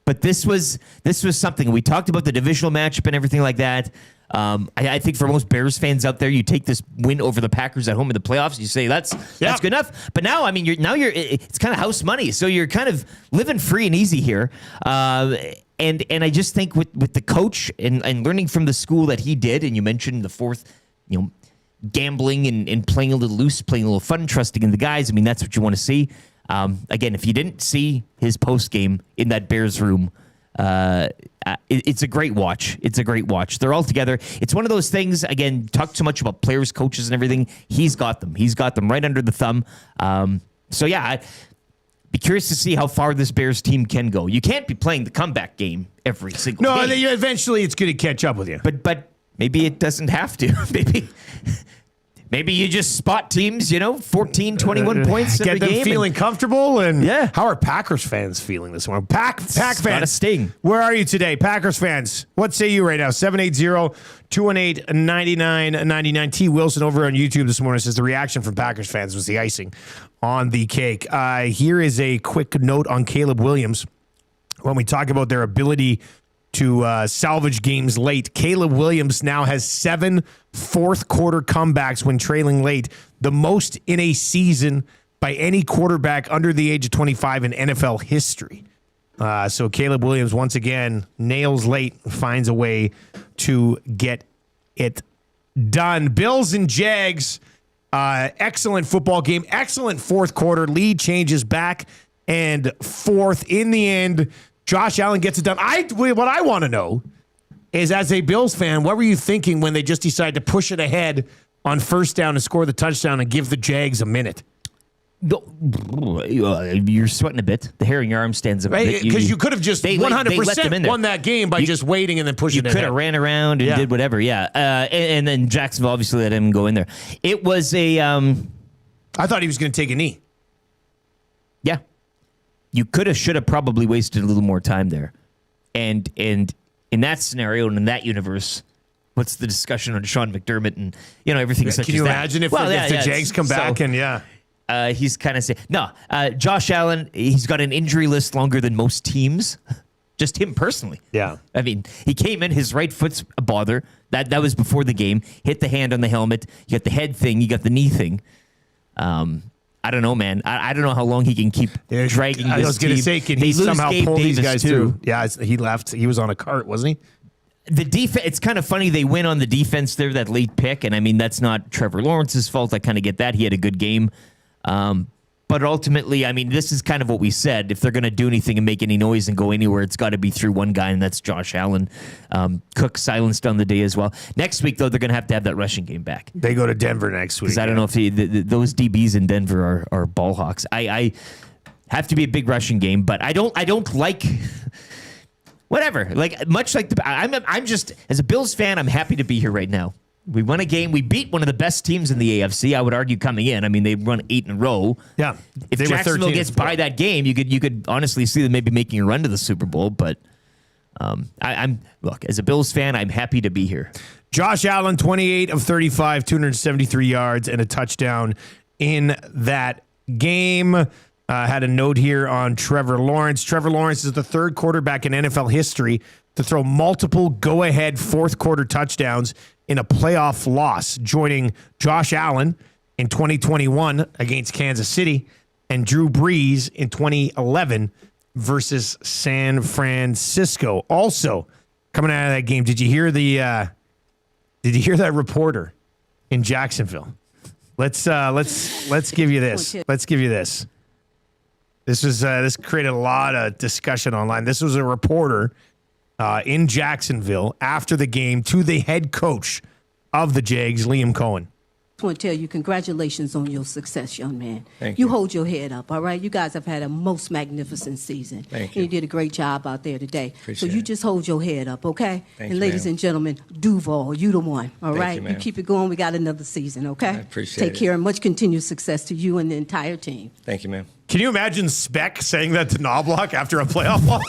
But this was something. We talked about the divisional matchup and everything like that. I think for most Bears fans out there, you take this win over the Packers at home in the playoffs. You say that's good enough. But now, it's kind of house money, so you're kind of living free and easy here. And I just think with the coach and learning from the school that he did, and you mentioned the fourth, gambling and playing a little loose, playing a little fun, trusting in the guys. That's what you want to see. Again, if you didn't see his post game in that Bears room, it's a great watch. It's a great watch. They're all together. It's one of those things, again, talk too much about players, coaches, and everything. He's got them. He's got them right under the thumb. I'd be curious to see how far this Bears team can go. You can't be playing the comeback game every single game. No, eventually it's going to catch up with you. But maybe it doesn't have to. Maybe you just spot teams, 14, 21 points every get them game. Feeling comfortable. And yeah. How are Packers fans feeling this morning? Pack fans. Got a sting. Where are you today? Packers fans. What say you right now? 780-218-9999. T. Wilson over on YouTube this morning says the reaction from Packers fans was the icing on the cake. Here is a quick note on Caleb Williams. When we talk about their ability to salvage games late, Caleb Williams now has 7 fourth quarter comebacks when trailing late, the most in a season by any quarterback under the age of 25 in NFL history. So Caleb Williams, once again, nails late, finds a way to get it done. Bills and Jags, excellent football game, excellent fourth quarter. Lead changes back and forth. In the end, Josh Allen gets it done. What I want to know is, as a Bills fan, what were you thinking when they just decided to push it ahead on first down and score the touchdown and give the Jags a minute? You're sweating a bit. The hair in your arm stands up. Because you could have just 100% won that game by just waiting and then pushing it ahead. You could have ran around and did whatever, and then Jacksonville obviously let him go in there. It was a... I thought he was going to take a knee. Yeah. You could have, should have probably wasted a little more time there. And in that scenario and in that universe, what's the discussion on Sean McDermott and everything such as that? Can you imagine if the Jags come back and he's kind of saying, Josh Allen, he's got an injury list longer than most teams. Just him personally. Yeah. He came in, his right foot's a bother. That was before the game. Hit the hand on the helmet. You got the head thing. You got the knee thing. I don't know, man. I don't know how long he can keep dragging this I was going to team. say, can They he lose somehow Gabe pull these Davis, guys too. through? Yeah, he left. He was on a cart, wasn't he? The defense, it's kind of funny they win on the defense there, that late pick. And I mean, that's not Trevor Lawrence's fault. I kind of get that. He had a good game. But ultimately, I mean, this is kind of what we said. If they're going to do anything and make any noise and go anywhere, it's got to be through one guy, and that's Josh Allen. Cook silenced on the day as well. Next week, though, they're going to have that rushing game back. They go to Denver next week. Because I don't know if those DBs in Denver are ball hawks. I have to be a big rushing game, but I don't like... Whatever. Like, much like I'm just, as a Bills fan, I'm happy to be here right now. We won a game. We beat one of the best teams in the AFC, I would argue, coming in. I mean, they run 8 in a row. Yeah. If They were Jacksonville 13 gets by that game, you could honestly see them maybe making a run to the Super Bowl. But look, as a Bills fan, I'm happy to be here. Josh Allen, 28 of 35, 273 yards and a touchdown in that game. Had a note here on Trevor Lawrence. Trevor Lawrence is the third quarterback in NFL history to throw multiple go-ahead fourth-quarter touchdowns in a playoff loss, joining Josh Allen in 2021 against Kansas City and Drew Brees in 2011 versus San Francisco. Also, coming out of that game, did you hear that reporter in Jacksonville? Let's give you this. Let's give you this. This created a lot of discussion online. This was a reporter in Jacksonville after the game to the head coach of the Jags, Liam Cohen. I want to tell you, congratulations on your success, young man. Thank you. you. Hold your head up, all right? You guys have had a most magnificent season. Thank And you did a great job out there today. Appreciate so you it. just hold your head up, okay? Thank and you, ladies ma'am. and gentlemen, Duval, you the one, all Thank right? you, ma'am. keep it going. We got another season, okay? I appreciate Take it. care and much continued success to you and the entire team. Thank you, ma'am. Can you imagine Speck saying that to Knobloch after a playoff loss?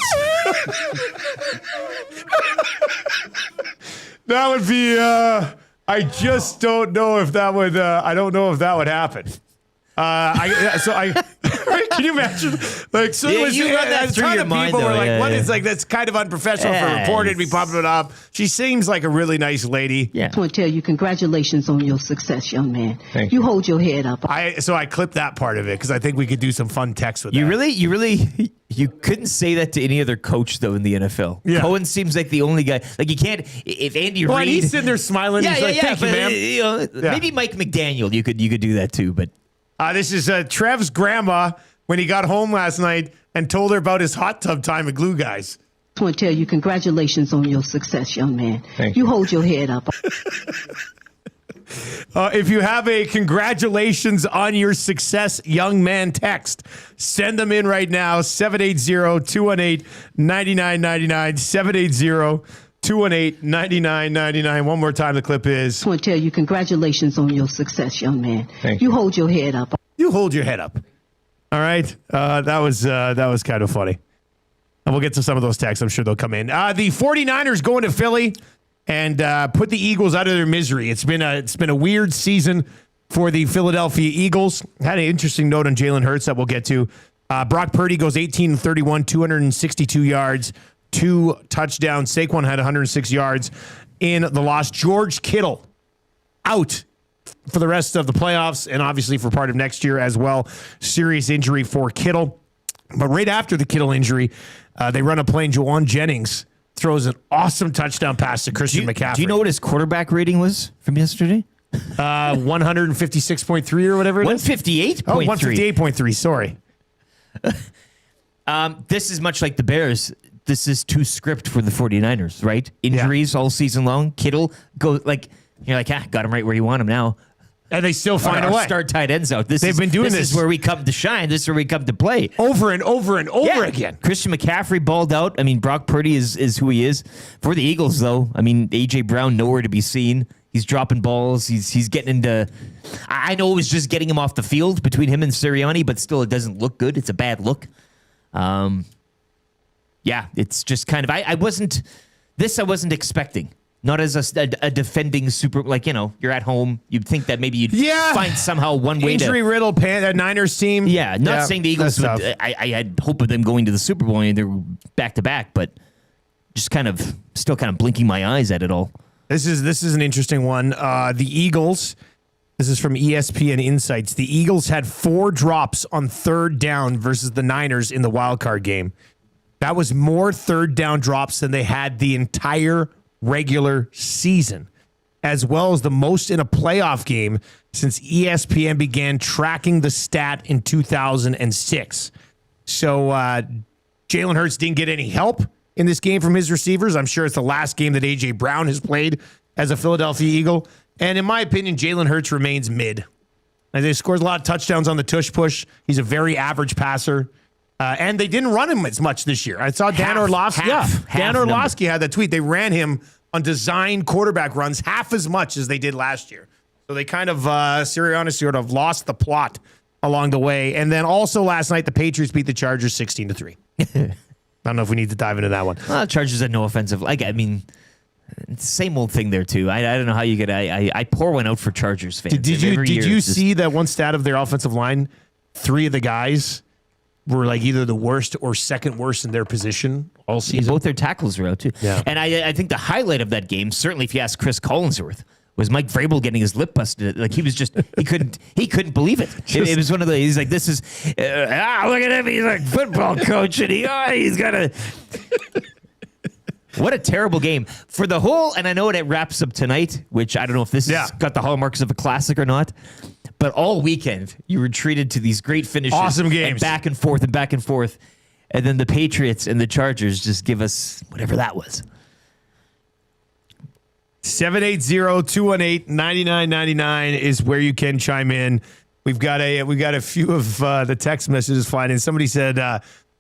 That would be. I just don't know if that would. I don't know if that would happen. Can you imagine? Like, so Yeah, it was, you run that a through ton your of mind, people were though, like, yeah, "What yeah. is like? That's kind of unprofessional for a reporter to be pumping it up." She seems like a really nice lady. Yeah. I want to tell you, congratulations on your success, young man. Thank you. Hold your head up. So I clipped that part of it because I think we could do some fun text with that. You couldn't say that to any other coach though in the NFL. Yeah. Cohen seems like the only guy. Like you can't. If Andy Well, Reid, and he's sitting there smiling. He's like, "Thank you, but, ma'am." Yeah. Maybe Mike McDaniel. You could do that too, but. This is Trev's grandma when he got home last night and told her about his hot tub time at Glue Guys. I want to tell you, congratulations on your success, young man. Thank you. you. Hold your head up. If you have a congratulations on your success, young man text, send them in right now, 780-218-9999, 780-218-9999. One more time, the clip is. I want to tell you, congratulations on your success, young man. Thank you. you. Hold your head up. You hold your head up. All right? That was kind of funny. And we'll get to some of those texts. I'm sure they'll come in. The 49ers going to Philly and put the Eagles out of their misery. It's been a weird season for the Philadelphia Eagles. Had an interesting note on Jalen Hurts that we'll get to. Brock Purdy goes 18-31, 262 yards, 2 touchdowns. Saquon had 106 yards in the loss. George Kittle out for the rest of the playoffs and obviously for part of next year as well. Serious injury for Kittle. But right after the Kittle injury, they run a play and Juwan Jennings throws an awesome touchdown pass to Christian McCaffrey. Do you know what his quarterback rating was from yesterday? 156.3 or whatever it is? 158.3. Oh, 158.3, sorry. This is much like the Bears. This is too script for the 49ers, right? Injuries all season long. Kittle you're like, got him right where you want him now. And they still find a Our way. Start tight ends out. They've been doing this. this. Is where we come to shine. This is where we come to play. Over and over and over again. Christian McCaffrey balled out. I mean, Brock Purdy is who he is. For the Eagles, though, I mean, A.J. Brown nowhere to be seen. He's dropping balls. He's getting into... I know it was just getting him off the field between him and Sirianni, but still it doesn't look good. It's a bad look. It's just kind of... I wasn't expecting. Not as a defending super, you're at home. You'd think that maybe you'd find somehow one way to... Injury-riddled Niners team. Yeah, not saying the Eagles would... I had hope of them going to the Super Bowl and they're back-to-back, but just still kind of blinking my eyes at it all. This is an interesting one. The Eagles This is from ESPN Insights. The Eagles had 4 drops on third down versus the Niners in the wildcard game. That was more third down drops than they had the entire regular season, as well as the most in a playoff game since ESPN began tracking the stat in 2006. So Jalen Hurts didn't get any help in this game from his receivers. I'm sure it's the last game that A.J. Brown has played as a Philadelphia Eagle. And in my opinion, Jalen Hurts remains mid. And he scores a lot of touchdowns on the tush push. He's a very average passer. And they didn't run him as much this year. I saw Dan Orlovsky. Dan Orlovsky had that tweet. They ran him on designed quarterback runs half as much as they did last year. So they kind of, Sirianni sort of lost the plot along the way. And then also last night, the Patriots beat the Chargers 16-3. I don't know if we need to dive into that one. Well, Chargers had no offensive. Same old thing there too. I don't know how you get. I pour one out for Chargers fans. Did you see that one stat of their offensive line? 3 of the guys were like either the worst or second worst in their position all season. Yeah, both their tackles were out too. Yeah. And I think the highlight of that game, certainly if you ask Chris Collinsworth, was Mike Vrabel getting his lip busted. Like he was just he couldn't believe it. It was one of the. He's like, this is look at him. He's like football coach, and he's got a. What a terrible game for the whole. And I know it wraps up tonight, which I don't know if this has got the hallmarks of a classic or not. But all weekend, you were treated to these great finishes. Awesome games. And back and forth and back and forth. And then the Patriots and the Chargers just give us whatever that was. 780-218-9999 is where you can chime in. We've got a few of the text messages flying in. Somebody said,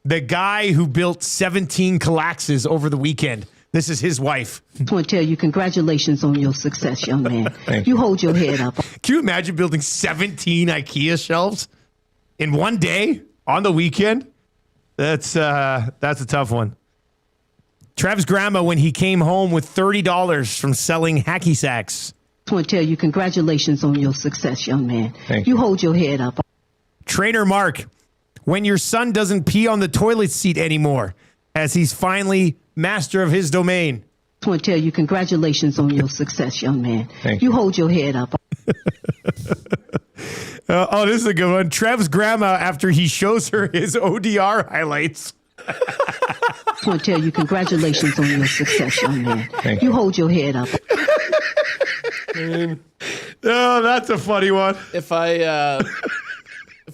the guy who built 17 Calaxes over the weekend. This is his wife. I just want to tell you, congratulations on your success, young man. Thank you hold your head up. Can you imagine building 17 IKEA shelves in one day on the weekend? That's a tough one. Trev's grandma, when he came home with $30 from selling hacky sacks. I just want to tell you, congratulations on your success, young man. Thank you hold your head up. Trainer Mark, when your son doesn't pee on the toilet seat anymore, as he's finally master of his domain. I just want to tell you, congratulations on your success, young man. Thank you hold your head up. This is a good one. Trev's grandma, after he shows her his ODR highlights. I just want to tell you, congratulations on your success, young man. Thank you hold your head up. Oh, that's a funny one. If I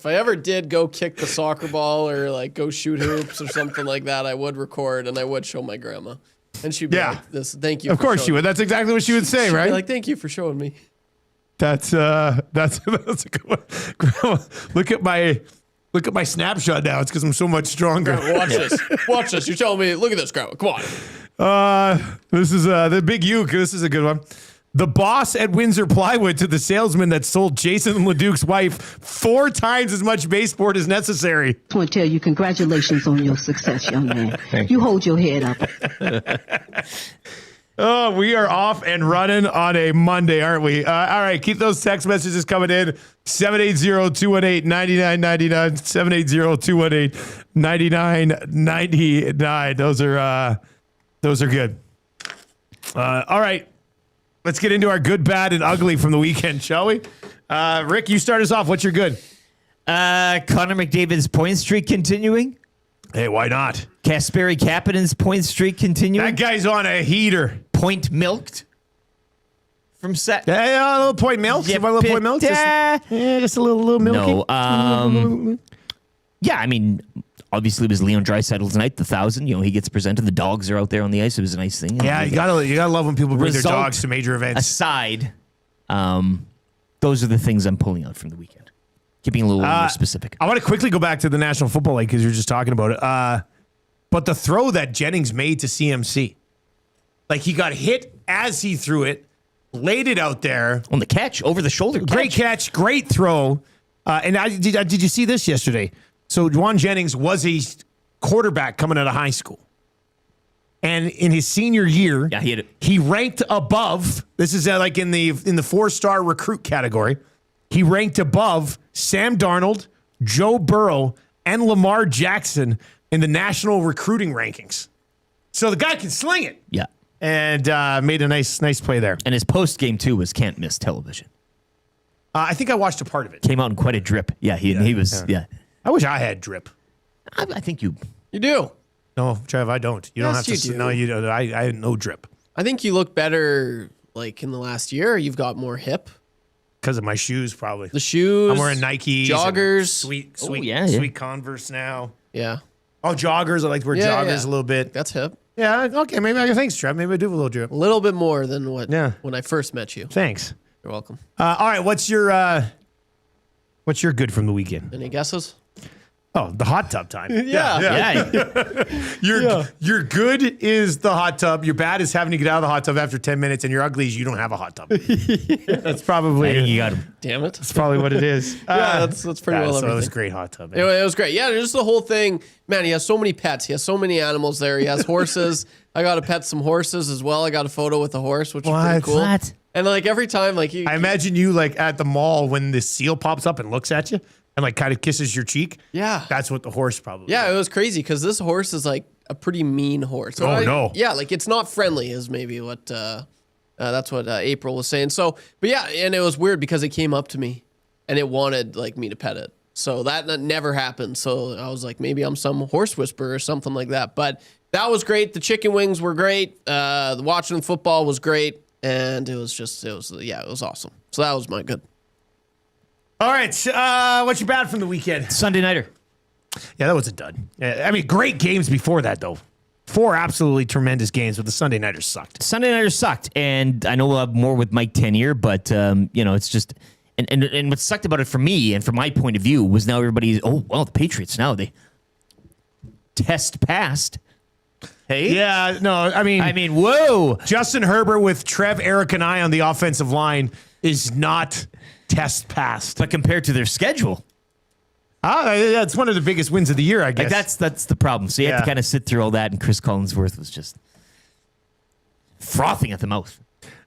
ever did go kick the soccer ball or like go shoot hoops or something like that, I would record and I would show my grandma. And she'd be like, "This, thank you." Of course she would. That's exactly what she would say, She'd right? be like, "Thank you for showing me." That's a good one. Grandma, look at my snapshot now. It's because I'm so much stronger. Grandma, watch this. Watch this. You're telling me, look at this, Grandma. Come on. This is the Big Uke. This is a good one. The boss at Windsor Plywood to the salesman that sold Jason LeDuc's wife 4 times as much baseboard as necessary. I just want to tell you, congratulations on your success, young man. You hold your head up. Oh, we are off and running on a Monday, aren't we? All right, keep those text messages coming in. 780-218-9999. 780-218-9999. Those are good. All right. Let's get into our good, bad, and ugly from the weekend, shall we? Rick, you start us off. What's your good? Connor McDavid's point streak continuing. Hey, why not? Kasperi Kapanen's point streak continuing. That guy's on a heater. Point milked from set. Yeah, a little point milk. Yeah, a little point milk. Just a little milky. No. Yeah, I mean, obviously it was Leon Draisaitl's night, the 1,000. You know, he gets presented. The dogs are out there on the ice. It was a nice thing. Yeah, you gotta love when people bring their Result dogs to major events. Aside, those are the things I'm pulling out from the weekend. Keeping a little more specific. I want to quickly go back to the National Football League because you're just talking about it. But the throw that Jennings made to CMC, like he got hit as he threw it, laid it out there on the catch, over the shoulder. Great catch, great throw. Did you see this yesterday? So Juwan Jennings was a quarterback coming out of high school. And in his senior year, he ranked above. This is like in the 4-star recruit category. He ranked above Sam Darnold, Joe Burrow, and Lamar Jackson in the national recruiting rankings. So the guy can sling it. Yeah. And made a nice play there. And his post game too was can't miss television. I think I watched a part of it. Came out in quite a drip. Yeah, he was. Yeah. I wish I had drip. I think you do. No, Trev, I don't. You don't have Yes, to. you do. No, you don't. I had no drip I think you look better like in the last year. You've got more hip. because of my shoes, probably. The shoes. I'm wearing Nikes, joggers. and sweet, yeah. sweet Converse now. Yeah. Oh, joggers. I like to wear joggers a little bit. That's hip. Yeah. Okay. Maybe I thanks, Trev. Maybe I do have a little drip. A little bit more than what when I first met you. Thanks. You're welcome. All right. What's your good from the weekend? Any guesses? Oh, the hot tub time. Yeah. Your good is the hot tub. Your bad is having to get out of the hot tub after 10 minutes, and your ugly is you don't have a hot tub. That's probably. I think you got him. Damn it. That's probably what it is. That's pretty well So everything. it was a great hot tub. It was great. Yeah, just the whole thing. Man, he has so many pets. He has so many animals there. He has horses. I got to pet some horses as well. I got a photo with the horse, which was pretty cool. What? And like every time, like I imagine you like at the mall when the seal pops up and looks at you and like kind of kisses your cheek. Yeah. That's what the horse probably. Yeah, it was crazy because this horse is like a pretty mean horse. So no. Yeah, like it's not friendly is maybe what that's what April was saying. So, but yeah, and it was weird because it came up to me and it wanted like me to pet it. So that never happened. So I was like, maybe I'm some horse whisperer or something like that. But that was great. The chicken wings were great. The watching football was great. And it was awesome. So that was my good. All right. What's your bad from the weekend? Sunday nighter. Yeah, that was a dud. I mean, great games before that, though. 4 absolutely tremendous games, but the Sunday nighters sucked. Sunday nighters sucked. And I know we'll have more with Mike Taneer, but, it's just. And what sucked about it for me and from my point of view was now everybody's, the Patriots now, they test passed. Hey? Yeah, no, I mean, whoa. Justin Herbert with Trev, Eric, and I on the offensive line is not test passed. But compared to their schedule. It's one of the biggest wins of the year, I guess. Like that's the problem. So you have to kind of sit through all that, and Chris Collinsworth was just frothing at the mouth.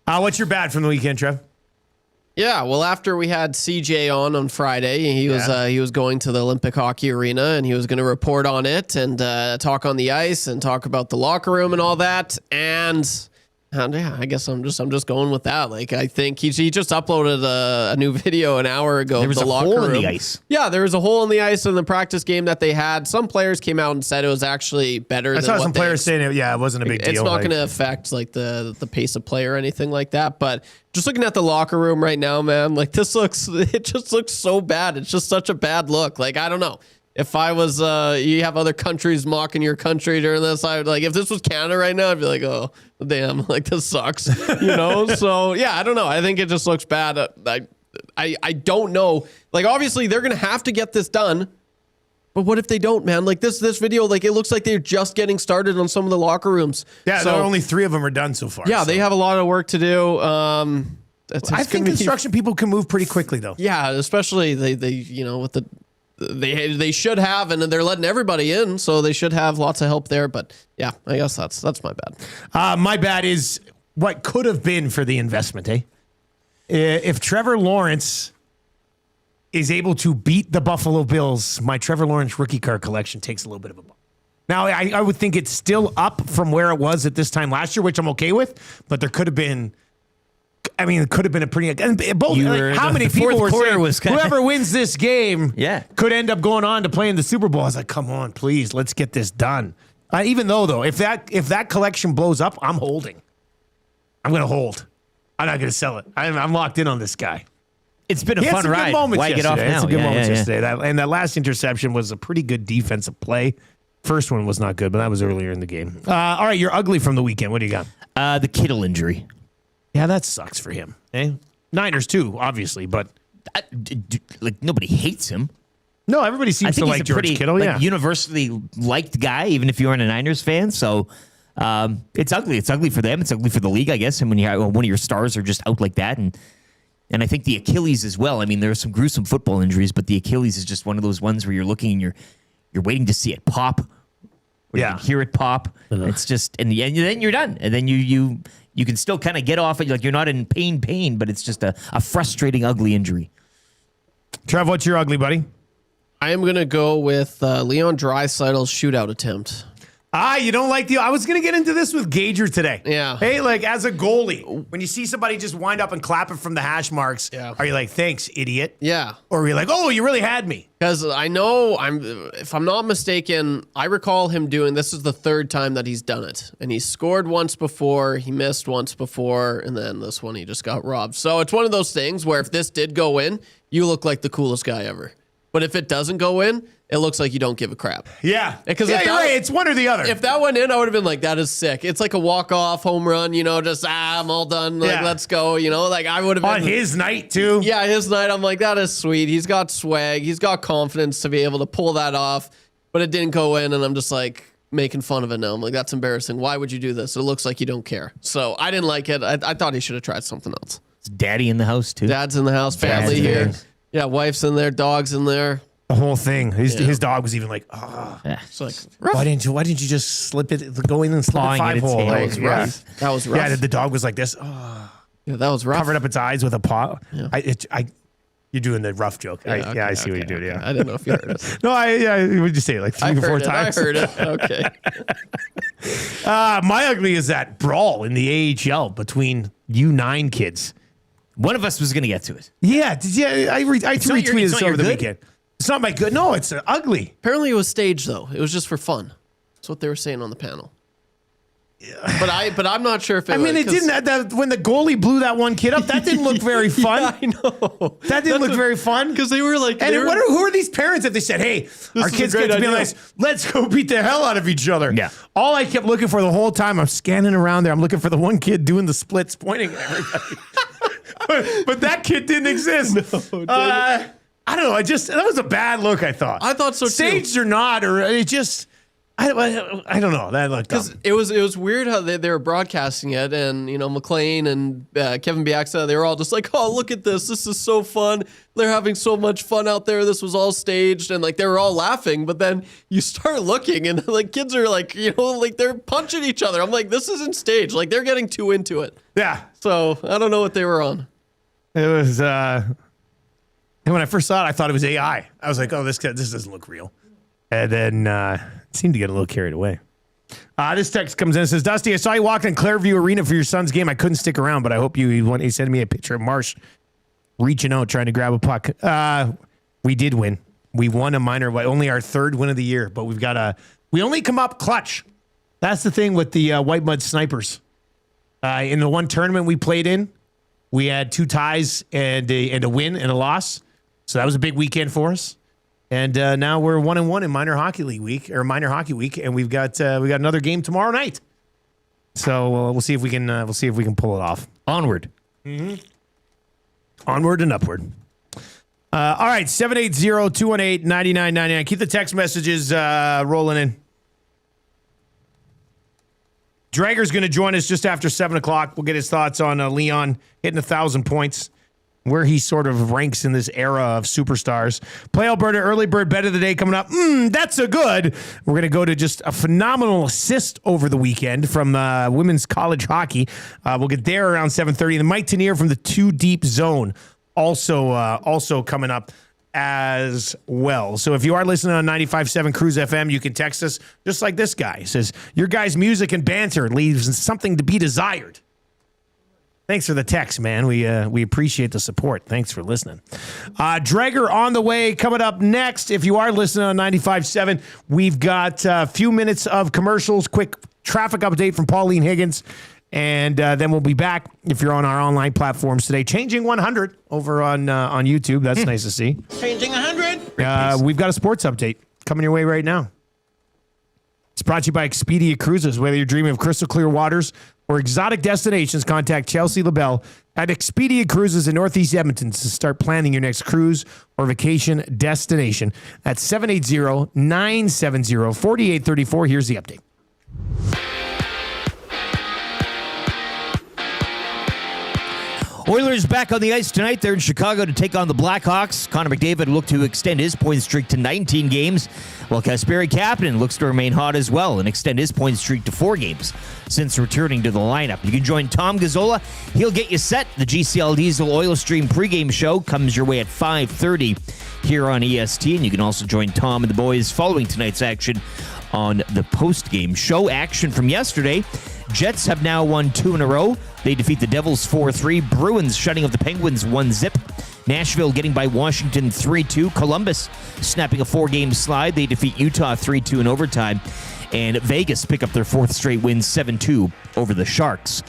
What's your bad from the weekend, Trev? Yeah, well, after we had CJ on Friday, he was going to the Olympic Hockey Arena and he was going to report on it and talk on the ice and talk about the locker room and all that. And I guess I'm just going with that. Like I think he just uploaded a new video an hour ago. There was of the a locker hole room. in the ice. Yeah, there was a hole in the ice in the practice game that they had. Some players came out and said it was actually better. I saw some players saying it wasn't a big deal. It's not going to affect like the pace of play or anything like that. But just looking at the locker room right now, man, like it just looks so bad. It's just such a bad look. Like I don't know. If I was, you have other countries mocking your country during this, I would like, if this was Canada right now, I'd be like, oh, damn, like this sucks, So yeah, I don't know. I think it just looks bad. I don't know. Like, obviously they're going to have to get this done, but what if they don't, man? Like this video, like it looks like they're just getting started on some of the locker rooms. Yeah, so only 3 of them are done so far. Yeah, so. they have a lot of work to do. I think construction people can move pretty quickly, though. Yeah, especially they with the. They should have, and they're letting everybody in, so they should have lots of help there. But yeah, I guess that's my bad. My bad is what could have been for the investment, eh? If Trevor Lawrence is able to beat the Buffalo Bills, my Trevor Lawrence rookie card collection takes a little bit of a bump. Now, I would think it's still up from where it was at this time last year, which I'm okay with, but there could have been. I mean, it could have been a pretty. Both. How many people were saying whoever wins this game, could end up going on to play in the Super Bowl? I was like, come on, please, let's get this done. Even though, if that collection blows up, I'm holding. I'm going to hold. I'm not going to sell it. I'm locked in on this guy. It's been a fun ride. Why get off now? It's a good moment yesterday. That last interception was a pretty good defensive play. First one was not good, but that was earlier in the game. All right, you're ugly from the weekend. What do you got? The Kittle injury. Yeah, that sucks for him. Eh? Niners too, obviously, but like nobody hates him. No, everybody seems to like George Kittle. Yeah, universally liked guy, even if you aren't a Niners fan. So it's ugly. It's ugly for them. It's ugly for the league, I guess. And when you have one of your stars are just out like that, and I think the Achilles as well. I mean, there are some gruesome football injuries, but the Achilles is just one of those ones where you're looking and you're waiting to see it pop. Or you can hear it pop. It's just and then you're done, and then you can still kind of get off it. Like you're not in pain, but it's just a frustrating, ugly injury. Trev, what's your ugly, buddy? I am going to go with Leon Draisaitl's shootout attempt. You don't like I was going to get into this with Gager today. Yeah. Hey, like as a goalie, when you see somebody just wind up and clap it from the hash marks, are you like, thanks, idiot? Yeah. Or are you like, oh, you really had me? Because I know, if I'm not mistaken, I recall him doing, this is the third time that he's done it. And he scored once before, he missed once before, and then this one he just got robbed. So it's one of those things where if this did go in, you look like the coolest guy ever. But if it doesn't go in, it looks like you don't give a crap. Yeah. Because you're right. It's one or the other. If that went in, I would have been like, that is sick. It's like a walk-off home run, just, I'm all done. Like, let's go, Like, I would have been. On his night, too. Yeah, his night. I'm like, that is sweet. He's got swag. He's got confidence to be able to pull that off. But it didn't go in, and I'm just like making fun of it now. I'm like, that's embarrassing. Why would you do this? It looks like you don't care. So I didn't like it. I thought he should have tried something else. Is Daddy in the house, too? Dad's in the house. Family here. Yeah, wife's in there. Dog's in there. The whole thing. His dog was even like, It's like, why didn't you just slip it, go in and slip it 5-hole? That was rough. That was rough. Yeah, the dog was like this. Yeah, that was rough. Covered up its eyes with a paw. Yeah. You're doing the rough joke. I see what you're doing. Yeah, I didn't know if you heard it. No, would you say it like 3 or 4 times? I heard it. Okay. My ugly is that brawl in the AHL between U9 kids. One of us was going to get to it. Yeah, I retweeted this over the weekend. It's not my good. No, it's ugly. Apparently, it was staged though. It was just for fun. That's what they were saying on the panel. But I'm not sure if it. I mean, was, it didn't. When the goalie blew that one kid up, that didn't look very fun. Yeah, I know. That didn't look very fun because they were like. And who are these parents if they said, "Hey, our kids get to be nice. Let's go beat the hell out of each other." Yeah. All I kept looking for the whole time, I'm scanning around there. I'm looking for the one kid doing the splits, pointing at everybody. but that kid didn't exist. No, I don't know. That was a bad look. I thought. I thought so too. Staged or not, or it just. I don't know. That looked dumb. It was weird how they were broadcasting it, and McLean and Kevin Bieksa, they were all just like, "Oh, look at this! This is so fun! They're having so much fun out there. This was all staged," and like they were all laughing. But then you start looking, and like kids are like, like they're punching each other. I'm like, this isn't staged. Like they're getting too into it. Yeah. So I don't know what they were on. It was. And when I first saw it, I thought it was AI. I was like, "Oh, this doesn't look real." And then it seemed to get a little carried away. This text comes in and says, Dusty, I saw you walk in Clairview Arena for your son's game. I couldn't stick around, but I hope he sent me a picture of Marsh reaching out, trying to grab a puck. We did win. We won a minor, only our third win of the year, but we only come up clutch. That's the thing with the White Mud Snipers. In the one tournament we played in, we had 2 ties and a win and a loss. So that was a big weekend for us. And now we're 1-1 in minor hockey week, and we've got another game tomorrow night. So we'll see if we can pull it off. Onward, onward and upward. All right, 780-218-9999. Keep the text messages rolling in. Dreger's going to join us just after 7 o'clock. We'll get his thoughts on Leon hitting 1,000 points. Where he sort of ranks in this era of superstars. Play Alberta early bird bet of the day coming up. That's a good. We're going to go to just a phenomenal assist over the weekend from women's college hockey. We'll get there around 7:30. And Mike Taneer from the 2 Deep Zone also coming up as well. So if you are listening on 95.7 Cruise FM, you can text us just like this guy. He says, your guys' music and banter leaves something to be desired. Thanks for the text, man. We appreciate the support. Thanks for listening. Dreger on the way. Coming up next, if you are listening on 95.7, we've got a few minutes of commercials, quick traffic update from Pauline Higgins, and then we'll be back if you're on our online platforms today. Changing 100 over on YouTube. That's nice to see. Changing 100. We've got a sports update coming your way right now. It's brought to you by Expedia Cruises. Whether you're dreaming of crystal clear waters or exotic destinations, contact Chelsea LaBelle at Expedia Cruises in Northeast Edmonton to start planning your next cruise or vacation destination. That's 780-970-4834. Here's the update. Oilers back on the ice tonight. They're in Chicago to take on the Blackhawks. Connor McDavid looked to extend his point streak to 19 games, while Kasperi Kapanen looks to remain hot as well and extend his point streak to 4 games since returning to the lineup. You can join Tom Gazzola. He'll get you set. The GCL Diesel Oil Stream pregame show comes your way at 5:30 here on EST, and you can also join Tom and the boys following tonight's action on the post-game show. Action from yesterday. Jets have now won 2 in a row. They defeat the Devils 4-3. Bruins shutting up the Penguins 1-0. Nashville getting by Washington 3-2. Columbus snapping a 4-game slide. They defeat Utah 3-2 in overtime. And Vegas pick up their 4th straight win 7-2 over the Sharks.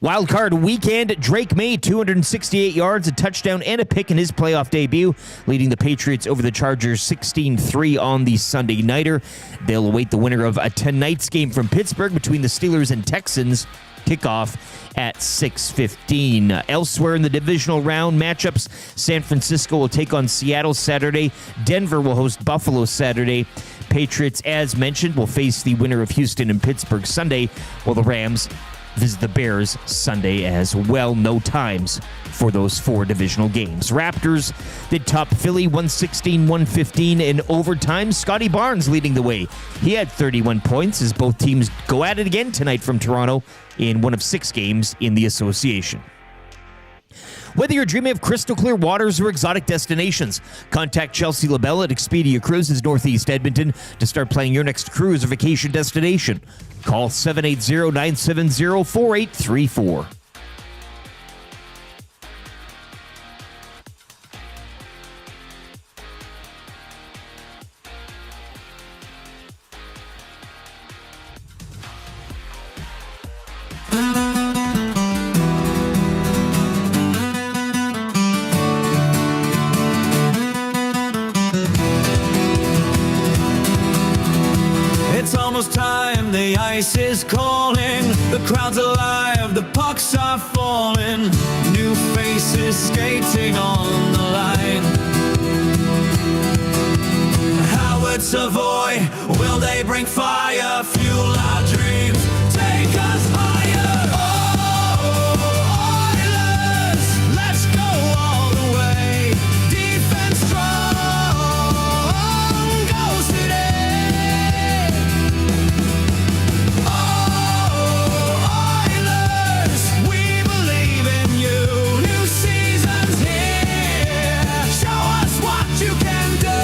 Wildcard weekend, Drake made 268 yards, a touchdown, and a pick in his playoff debut, leading the Patriots over the Chargers 16-3 on the Sunday nighter. They'll await the winner of tonight's game from Pittsburgh between the Steelers and Texans. Kickoff at 6:15. Elsewhere in the divisional round matchups, San Francisco will take on Seattle Saturday. Denver will host Buffalo Saturday. Patriots, as mentioned, will face the winner of Houston and Pittsburgh Sunday, while the Rams visit the Bears Sunday as well. No times for those 4 divisional games. Raptors did top Philly 116-115 in overtime. Scotty Barnes leading the way. He had 31 points as both teams go at it again tonight from Toronto in one of 6 games in the association. Whether you're dreaming of crystal clear waters or exotic destinations, contact Chelsea LaBelle at Expedia Cruises Northeast Edmonton to start planning your next cruise or vacation destination. Call 780-970-4834. It's almost time, the ice is calling, the crowd's alive, the pucks are falling, new faces skating on the line. Howard Savoy, will they bring fire, fuel our dreams, take us higher? Oh, Oilers, let's go all the way, defense strong, goes today. Oilers, we believe in you. New season's here. Show us what you can do.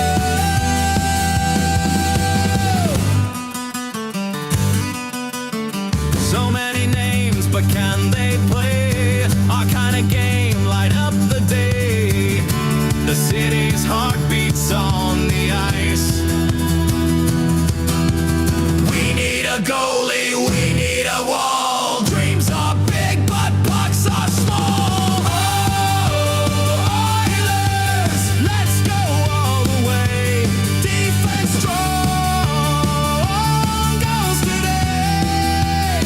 So many names, but can they play our kind of game? Light up the day. The city's heartbeats on the ice. We need a goalie, we need a wall. Dreams are big, but pucks are small. Oh, Oilers, let's go all the way. Defense strong, goes today.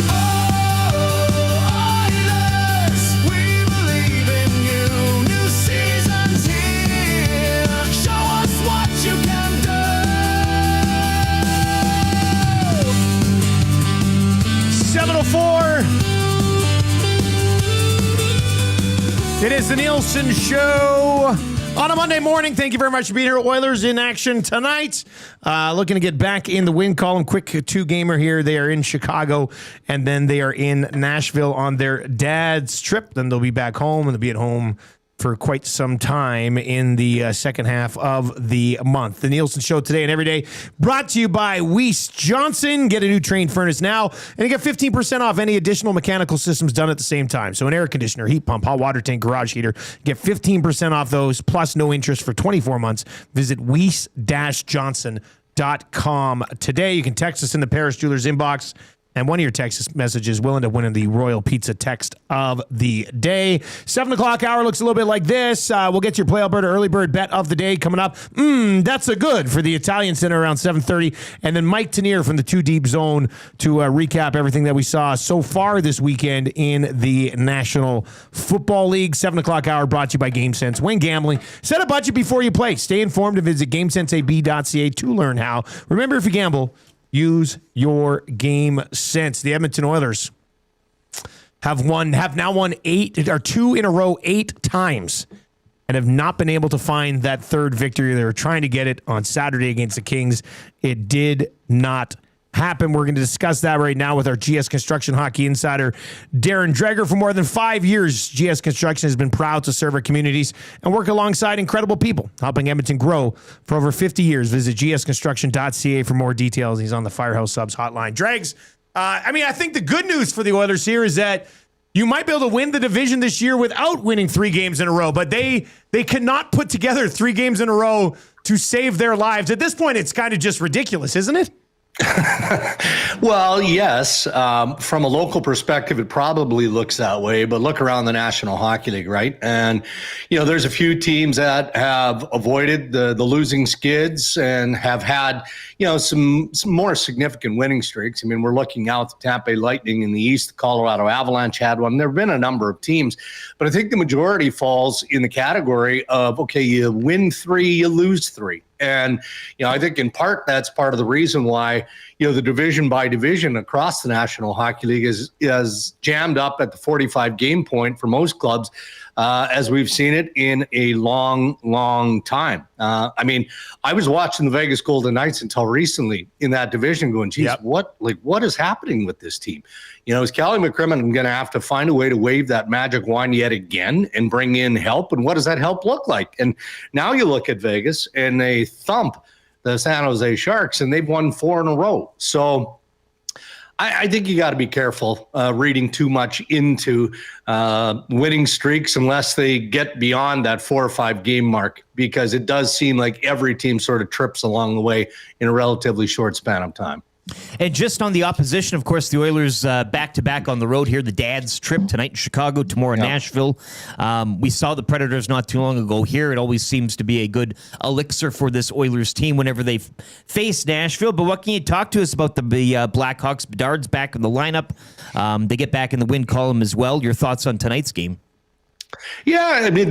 Oh, Oilers, we believe in you. New season's here. Show us what you can do. 7:04. It is the Nielson Show on a Monday morning. Thank you very much for being here. Oilers in action tonight. Looking to get back in the win column. Quick 2-gamer here. They are in Chicago, and then they are in Nashville on their dad's trip. Then they'll be back home, and they'll be at home for quite some time in the second half of the month. The Nielson Show today and every day brought to you by Weiss Johnson. Get a new Train furnace now and you get 15% off any additional mechanical systems done at the same time. So an air conditioner, heat pump, hot water tank, garage heater, get 15% off those plus no interest for 24 months. Visit Weiss-Johnson.com today. You can text us in the Paris Jewelers inbox. And one of your text messages will end up winning the Royal Pizza text of the day. 7 o'clock hour looks a little bit like this. We'll get your Play Alberta early bird bet of the day coming up. That's a good for the Italian Center around 7:30. And then Mike Taneer from the 2 Deep Zone to recap everything that we saw so far this weekend in the National Football League. 7 o'clock hour brought to you by GameSense. When gambling, set a budget before you play. Stay informed and visit GameSenseAB.ca to learn how. Remember, if you gamble, use your game sense. The Edmonton Oilers have now won 2 in a row 8 times and have not been able to find that third victory. They were trying to get it on Saturday against the Kings. It did not happen? We're going to discuss that right now with our GS Construction hockey insider, Darren Dreger. For more than 5 years, GS Construction has been proud to serve our communities and work alongside incredible people, helping Edmonton grow for over 50 years. Visit gsconstruction.ca for more details. He's on the Firehouse Subs hotline. Dregs, I think the good news for the Oilers here is that you might be able to win the division this year without winning 3 games in a row, but they cannot put together 3 games in a row to save their lives. At this point, it's kind of just ridiculous, isn't it? Well, yes. From a local perspective, it probably looks that way, but look around the National Hockey League, right? And, there's a few teams that have avoided the losing skids and have had, some more significant winning streaks. I mean, we're looking now at the Tampa Bay Lightning in the East. The Colorado Avalanche had one. There have been a number of teams, but I think the majority falls in the category of, okay, you win 3, you lose 3. And, I think in part that's part of the reason why, the division by division across the National Hockey League is jammed up at the 45 game point for most clubs, as we've seen it in a long, long time. I was watching the Vegas Golden Knights until recently in that division going, geez, what is happening with this team? Is Kelly McCrimmon going to have to find a way to wave that magic wand yet again and bring in help? And what does that help look like? And now you look at Vegas and they thump the San Jose Sharks and they've won 4 in a row. So I think you got to be careful reading too much into winning streaks unless they get beyond that 4 or 5 game mark, because it does seem like every team sort of trips along the way in a relatively short span of time. And just on the opposition, of course, the Oilers back-to-back on the road here. The Dad's trip tonight in Chicago, tomorrow in Nashville. We saw the Predators not too long ago here. It always seems to be a good elixir for this Oilers team whenever they face Nashville. But what can you talk to us about the Blackhawks? Bedard's back in the lineup. They get back in the win column as well. Your thoughts on tonight's game? Yeah, I mean,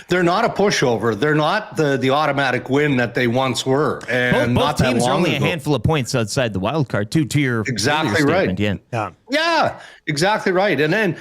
they're not a pushover. They're not the automatic win that they once were. And both not that teams long are only ago. a handful of points outside the wild card, too, to your exactly right. Yeah, exactly right. And then,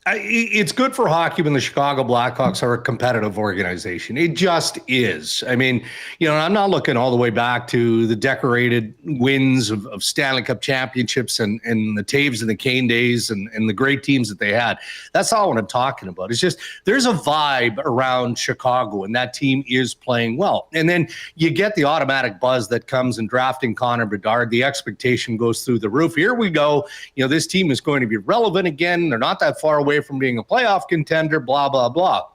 it's good for hockey when the Chicago Blackhawks are a competitive organization. It just is. I mean, I'm not looking all the way back to the decorated wins of Stanley Cup championships and the Taves and the Kane days and the great teams that they had. That's not what I'm talking about. It's just there's a vibe around Chicago, and that team is playing well. And then you get the automatic buzz that comes in drafting Connor Bedard. The expectation goes through the roof. Here we go. This team is going to be relevant again. They're not that far away from being a playoff contender, blah, blah, blah.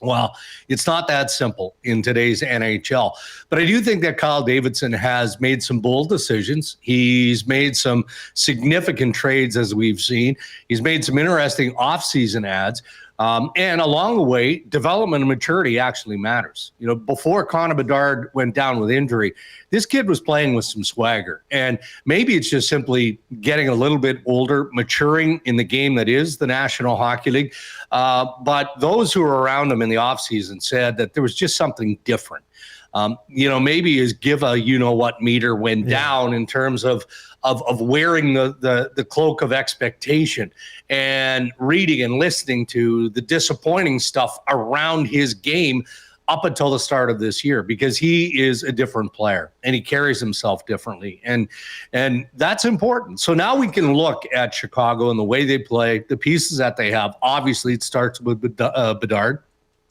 Well, it's not that simple in today's NHL. But I do think that Kyle Davidson has made some bold decisions. He's made some significant trades, as we've seen. He's made some interesting offseason ads. And along the way, development and maturity actually matters. Before Connor Bedard went down with injury, this kid was playing with some swagger. And maybe it's just simply getting a little bit older, maturing in the game that is the National Hockey League. But those who were around him in the offseason said that there was just something different. Maybe his give a you-know-what meter went down in terms of wearing the cloak of expectation and reading and listening to the disappointing stuff around his game up until the start of this year, because he is a different player and he carries himself differently. And that's important. So now we can look at Chicago and the way they play, the pieces that they have. Obviously, it starts with Bedard.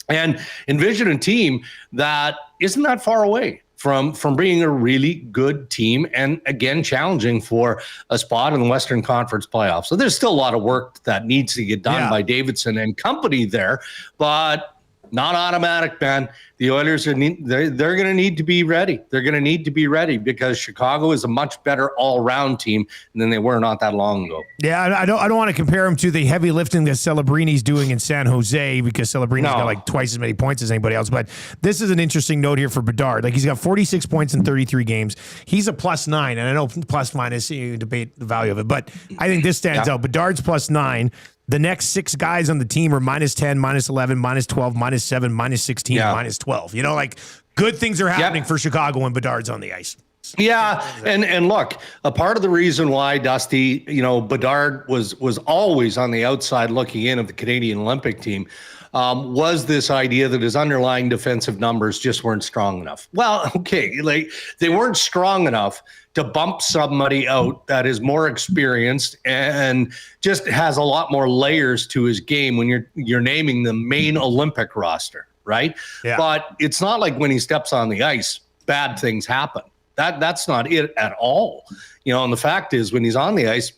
And envision a team that isn't that far away from being a really good team and, again, challenging for a spot in the Western Conference playoffs. So there's still a lot of work that needs to get done by Davidson and company there, but not automatic, man. The Oilers they're going to need to be ready. They're going to need to be ready because Chicago is a much better all-around team than they were not that long ago. Yeah, I don't want to compare him to the heavy lifting that Celebrini's doing in San Jose, because Celebrini's got like twice as many points as anybody else. But this is an interesting note here for Bedard. Like, he's got 46 points in 33 games. He's a +9, and I know +- you debate the value of it, but I think this stands out. Bedard's +9. The next 6 guys on the team are -10, -11, -12, -7, -16, -12. Good things are happening for Chicago when Bedard's on the ice. Yeah, and look, a part of the reason why, Dusty, Bedard was always on the outside looking in of the Canadian Olympic team was this idea that his underlying defensive numbers just weren't strong enough. Well, okay, like they weren't strong enough to bump somebody out that is more experienced and just has a lot more layers to his game when you're naming the main Olympic roster, right? Yeah. But it's not like when he steps on the ice, bad things happen. That's not it at all. And the fact is, when he's on the ice,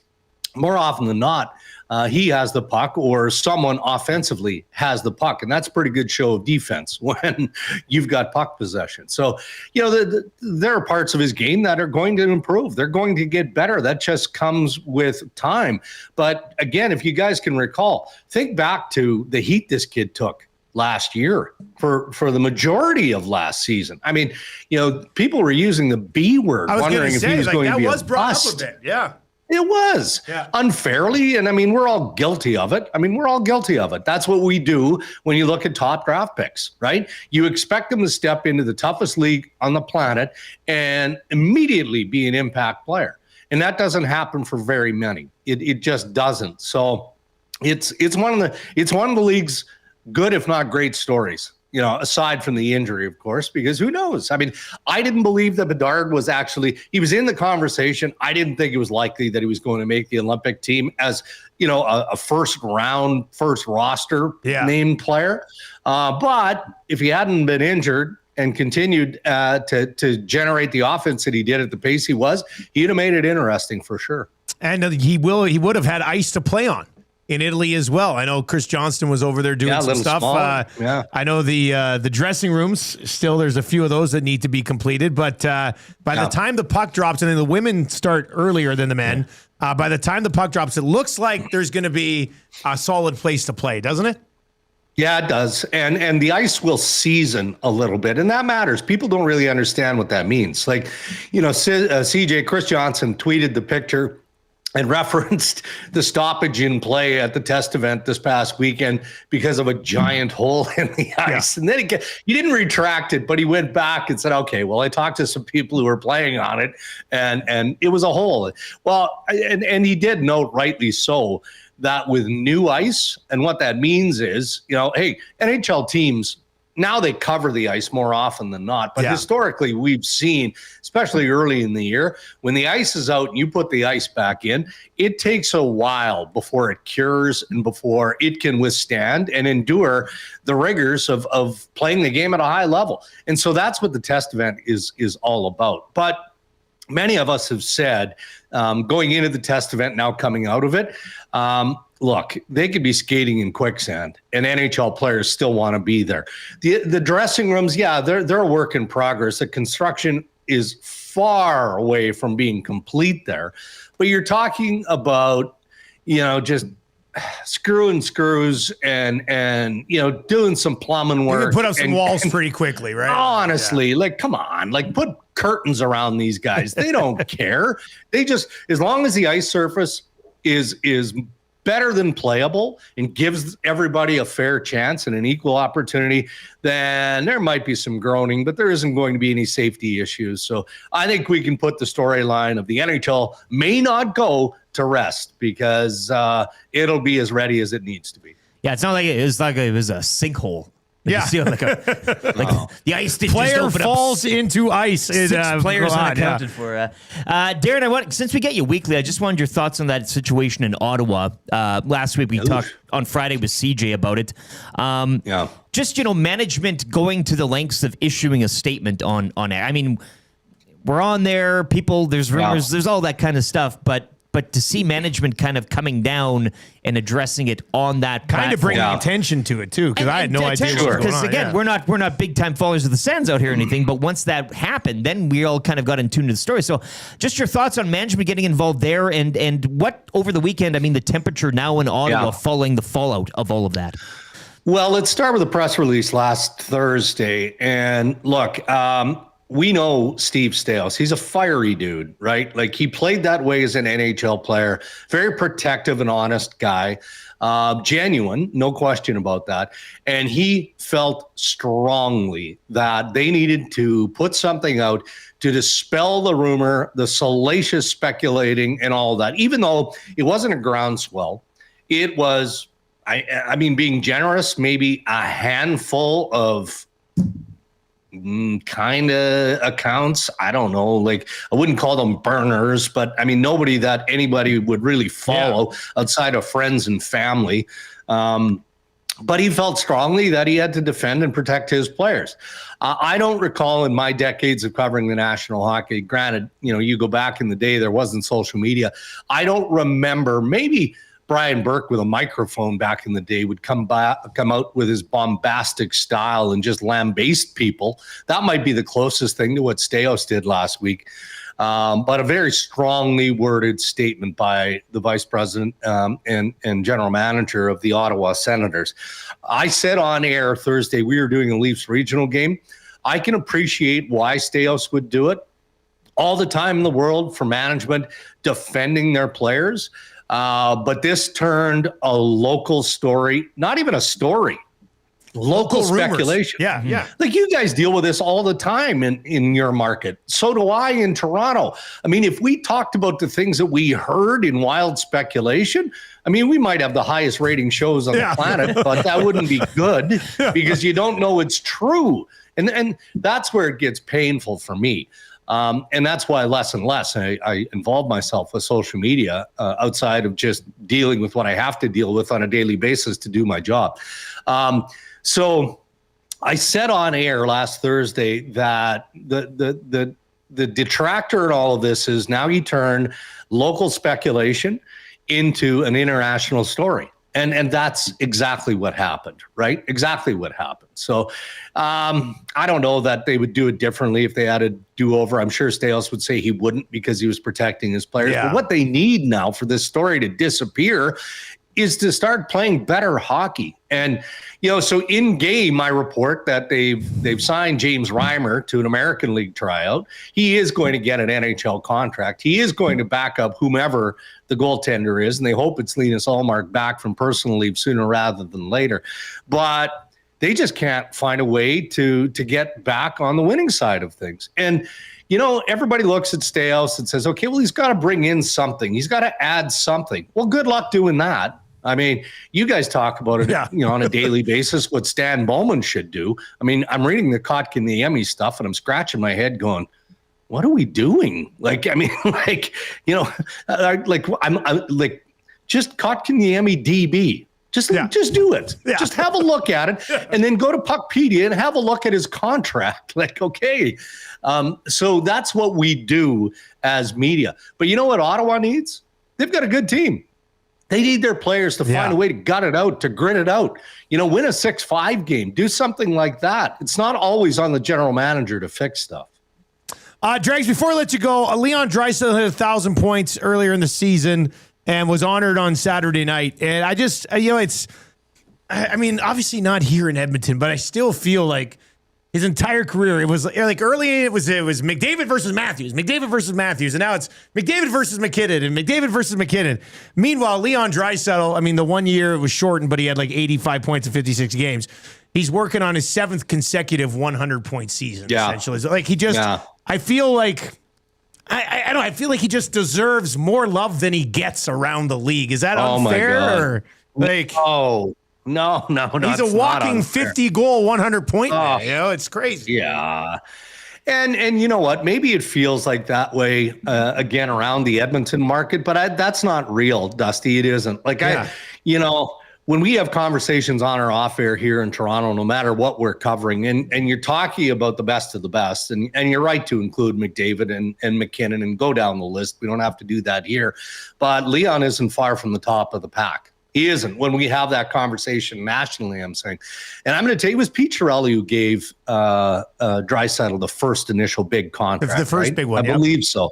more often than not, he has the puck or someone offensively has the puck. And that's a pretty good show of defense when you've got puck possession. So, there are parts of his game that are going to improve. They're going to get better. That just comes with time. But again, if you guys can recall, think back to the heat this kid took last year for the majority of last season. I mean, people were using the B word, wondering if he was going to be a bust. That was brought up a bit, yeah. It was unfairly. And I mean, we're all guilty of it. That's what we do when you look at top draft picks, right? You expect them to step into the toughest league on the planet and immediately be an impact player. And that doesn't happen for very many. It just doesn't. So it's one of the league's good, if not great stories. Aside from the injury, of course, because who knows? I mean, I didn't believe that Bedard he was in the conversation. I didn't think it was likely that he was going to make the Olympic team as, a first roster named player. But if he hadn't been injured and continued to generate the offense that he did at the pace he was, he'd have made it interesting for sure. And he would have had ice to play on in Italy as well. I know Chris Johnston was over there doing some stuff. I know the dressing rooms, still there's a few of those that need to be completed. But by the time the puck drops, and then the women start earlier than the men, by the time the puck drops, it looks like there's going to be a solid place to play, doesn't it? Yeah, it does. And the ice will season a little bit, and that matters. People don't really understand what that means. Like, CJ, Chris Johnson tweeted the picture and referenced the stoppage in play at the test event this past weekend because of a giant hole in the ice. And then he didn't retract it, but he went back and said, okay, well, I talked to some people who were playing on it, and it was a hole. Well, and he did note, rightly so, that with new ice, and what that means is, hey, NHL teams, now they cover the ice more often than not. But historically, we've seen, especially early in the year, when the ice is out and you put the ice back in, it takes a while before it cures and before it can withstand and endure the rigors of playing the game at a high level. And so that's what the test event is all about. But many of us have said, going into the test event, now coming out of it, look, they could be skating in quicksand, and NHL players still want to be there. The dressing rooms, they're a work in progress. The construction is far away from being complete there, but you're talking about, just screwing screws and doing some plumbing work. You can put up some walls pretty quickly, right? Honestly, come on, put curtains around these guys. They don't care. They just, as long as the ice surface is better than playable and gives everybody a fair chance and an equal opportunity, then there might be some groaning, but there isn't going to be any safety issues. So I think we can put the storyline of the NHL may not go to rest because it'll be as ready as it needs to be. Yeah, it's not like it was a sinkhole. The ice didn't player just open falls up. into ice. Six players unaccounted for. Darren, since we get you weekly, I just wanted your thoughts on that situation in Ottawa. Last week we talked on Friday with CJ about it. Just management going to the lengths of issuing a statement on it. I mean, we're on there. People, there's rumors, there's all that kind of stuff, but to see management kind of coming down and addressing it on that kind of bringing attention to it too, because I had no idea what was going on. Because again, we're not big time followers of the Sens out here or anything, but once that happened, then we all kind of got in tune to the story. So, just your thoughts on management getting involved there, and what over the weekend? I mean, the temperature now in Ottawa following the fallout of all of that. Well, let's start with the press release last Thursday, and look. We know Steve Stales. He's a fiery dude, right? He played that way as an NHL player. Very protective and honest guy. Genuine, no question about that. And he felt strongly that they needed to put something out to dispel the rumor, the salacious speculating and all that. Even though it wasn't a groundswell, it was I mean, being generous, maybe a handful of kind of accounts. I don't know. Like, I wouldn't call them burners, but I mean, nobody that anybody would really follow outside of friends and family. But he felt strongly that he had to defend and protect his players. I don't recall in my decades of covering the National Hockey, granted, you go back in the day, there wasn't social media. I don't remember, maybe Brian Burke with a microphone back in the day would come out with his bombastic style and just lambaste people. That might be the closest thing to what Staios did last week. But a very strongly worded statement by the vice president and general manager of the Ottawa Senators. I said on air Thursday, we were doing a Leafs regional game. I can appreciate why Staios would do it. All the time in the world for management defending their players. But this turned a local story, not even a story, local speculation. Yeah. Like, you guys deal with this all the time in your market. So do I in Toronto. I mean, if we talked about the things that we heard in wild speculation, I mean, we might have the highest rating shows on the planet, but that wouldn't be good because you don't know it's true. And that's where it gets painful for me. And that's why less and less I involve myself with social media outside of just dealing with what I have to deal with on a daily basis to do my job. So I said on air last Thursday that the detractor in all of this is now you turn local speculation into an international story. And that's exactly what happened, right? Exactly what happened. So I don't know that they would do it differently if they had a do-over. I'm sure Staios would say he wouldn't because he was protecting his players. Yeah. But what they need now for this story to disappear is to start playing better hockey. And, so in game, I report that they've signed James Reimer to an American League tryout. He is going to get an NHL contract. He is going to back up whomever the goaltender is, and they hope it's Linus Ullmark back from personal leave sooner rather than later. But they just can't find a way to get back on the winning side of things. And, everybody looks at Staios and says, okay, well, he's got to bring in something. He's got to add something. Well, good luck doing that. I mean, you guys talk about it, on a daily basis, what Stan Bowman should do. I mean, I'm reading the Kotkaniemi stuff and I'm scratching my head going, what are we doing? Like, I mean, I'm just Kotkaniemi DB. Just do it. Yeah. Just have a look at it and then go to Puckpedia and have a look at his contract. Like, okay. So that's what we do as media. But you know what Ottawa needs? They've got a good team. They need their players to find a way to gut it out, to grit it out. Win a 6-5 game. Do something like that. It's not always on the general manager to fix stuff. Dregs, before I let you go, Leon Draisaitl hit 1,000 points earlier in the season and was honored on Saturday night. And I just, obviously not here in Edmonton, but I still feel like his entire career, it was like early, it was McDavid versus Matthews, and now it's McDavid versus McKinnon and McDavid versus McKinnon. Meanwhile, Leon Draisaitl, the 1 year it was shortened, but he had like 85 points in 56 games. He's working on his 7th consecutive 100-point season, essentially. So, like, he just, I feel like, I feel like he just deserves more love than he gets around the league. Is that unfair? Or, like, No. He's a walking 50-goal, 100-point man. It's crazy. Yeah. And you know what? Maybe it feels like that way again around the Edmonton market, but that's not real, Dusty. It isn't. Like, when we have conversations on or off air here in Toronto, no matter what we're covering, and you're talking about the best of the best, and you're right to include McDavid and McKinnon and go down the list. We don't have to do that here. But Leon isn't far from the top of the pack. He isn't when we have that conversation nationally, I'm saying. And I'm going to tell you, it was Pete Chiarelli who gave Draisaitl the first initial big contract. The first big one, I believe so.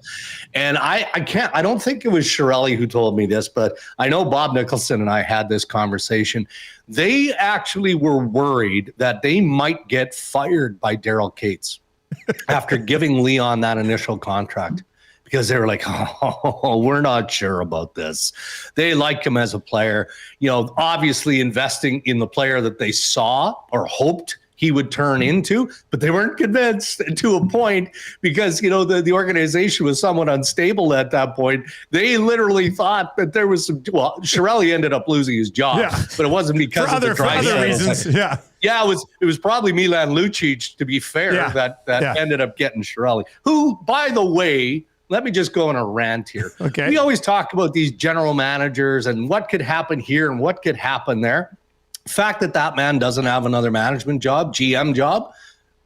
And I don't think it was Chiarelli who told me this, but I know Bob Nicholson and I had this conversation. They actually were worried that they might get fired by Daryl Cates after giving Leon that initial contract. Because they were like, oh, we're not sure about this. They like him as a player, obviously investing in the player that they saw or hoped he would turn into, but they weren't convinced to a point because, the organization was somewhat unstable at that point. They literally thought that there was Chiarelli ended up losing his job, but it wasn't because of the dry other reasons. Yeah. Yeah, it was probably Milan Lucic, to be fair, that ended up getting Chiarelli, who, by the way, let me just go on a rant here. Okay. We always talk about these general managers and what could happen here and what could happen there. The fact that man doesn't have another management job, GM job,